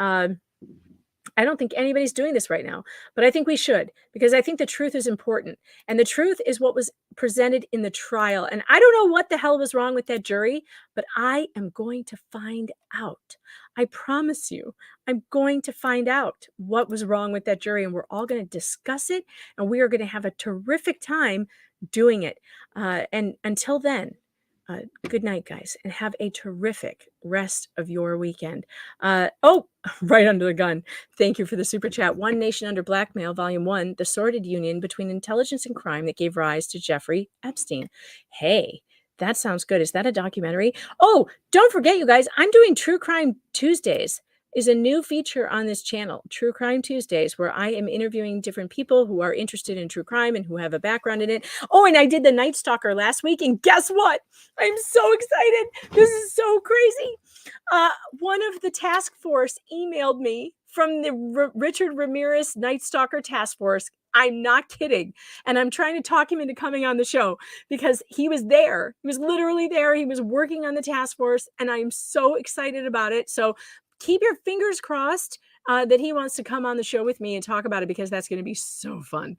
I don't think anybody's doing this right now, but I think we should, because I think the truth is important. And the truth is what was presented in the trial. And I don't know what the hell was wrong with that jury, but I am going to find out. I promise you, I'm going to find out what was wrong with that jury, and we're all going to discuss it, and we are going to have a terrific time doing it. And until then, good night, guys, and have a terrific rest of your weekend. Oh, right under the gun. Thank you for the super chat. One Nation Under Blackmail, Volume 1, The Sordid Union Between Intelligence and Crime That Gave Rise to Jeffrey Epstein. Hey, that sounds good. Is that a documentary? Oh, don't forget, you guys, I'm doing True Crime Tuesdays. Is a new feature on this channel, True Crime Tuesdays, where I am interviewing different people who are interested in true crime and who have a background in it. Oh, and I did the Night Stalker last week, and guess what? I'm so excited. This is so crazy. One of the task force emailed me from the Richard Ramirez Night Stalker Task Force. I'm not kidding. And I'm trying to talk him into coming on the show, because he was there. He was literally there. He was working on the task force, and I'm so excited about it. So keep your fingers crossed that he wants to come on the show with me and talk about it, because that's going to be so fun.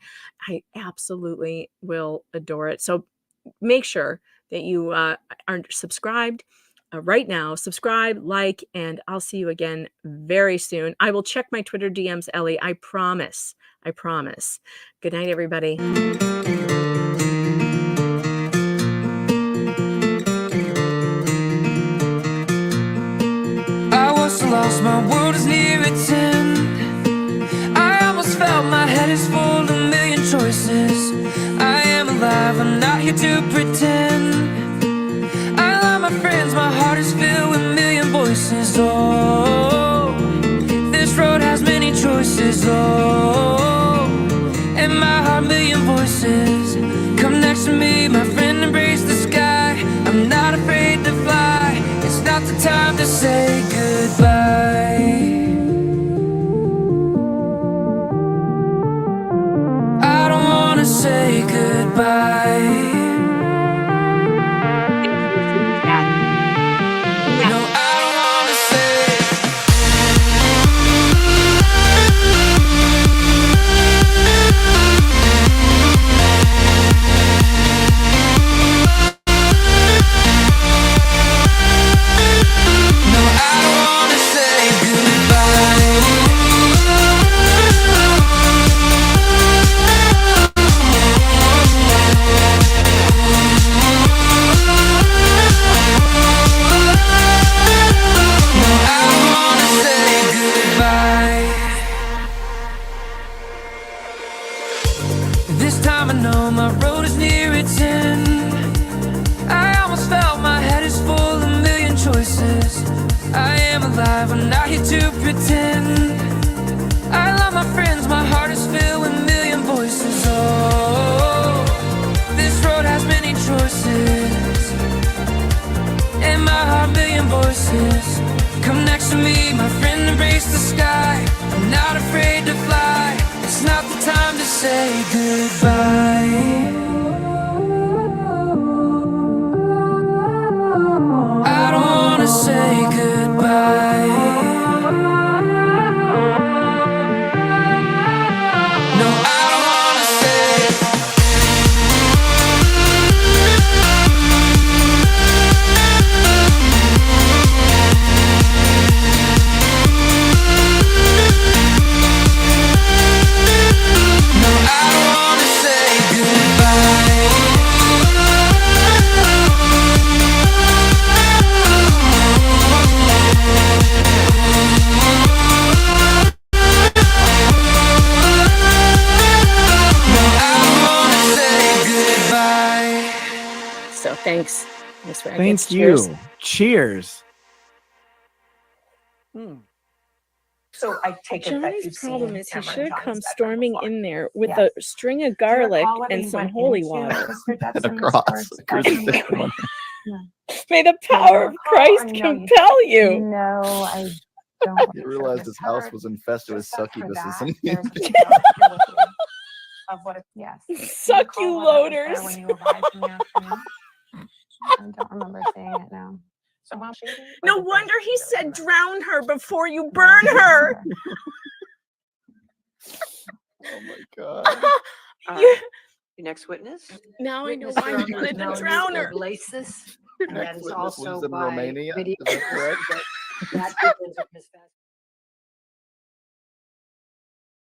I absolutely will adore it. So make sure that you are subscribed right now. Subscribe, like, and I'll see you again very soon. I will check my Twitter DMs, Ellie. I promise. I promise. Good night, everybody. here to pretend. I love my friends, my heart is filled with a million voices. Oh, this road has many choices. Oh, and my heart, million voices. Come next to me, my friend, embrace the sky. I'm not afraid to fly. It's not the time to say goodbye. I don't wanna say goodbye. No, I don't wanna say. No, I don't wanna say goodbye. This time I know my road is near its end. I almost felt my head is full of a million choices. I am alive, I'm not here to pretend. I love my friends, my heart is filled with a million voices. Oh, this road has many choices. And my heart, million voices. Come next to me, my friend, embrace the sky. I'm not afraid to fly. It's not the time to say goodbye. I don't wanna say goodbye. No, I don't wanna say. No, I don't wanna say goodbye. So thanks. Miss Rackets. Thank Cheers. you. Cheers. So I take it that you've Johnny's problem seen is he Tamara should have John's come bedroom storming before. in there with Yes. a string of Do you garlic recall what and we some went holy into, water. Mr. Dutson, Across as the far as crucifixion. May the Do you power of recall, Christ or no, you compel you. No, I don't. He realized his house was infested with Just for succubuses. that, there's a picture on here with you of what it, yes. Do you Suck recall you what that was there loaders. when you arrived in the afternoon? I don't remember seeing it now. So while she No wonder he said drown her before you burn her. Oh my god. You- Your next witness? Now I know Witness why you from wanted to Melanie drown her. Iglesias, Your and that next is witness also lives in by Romania. video. Is that correct? That begins with Miss Vasquez.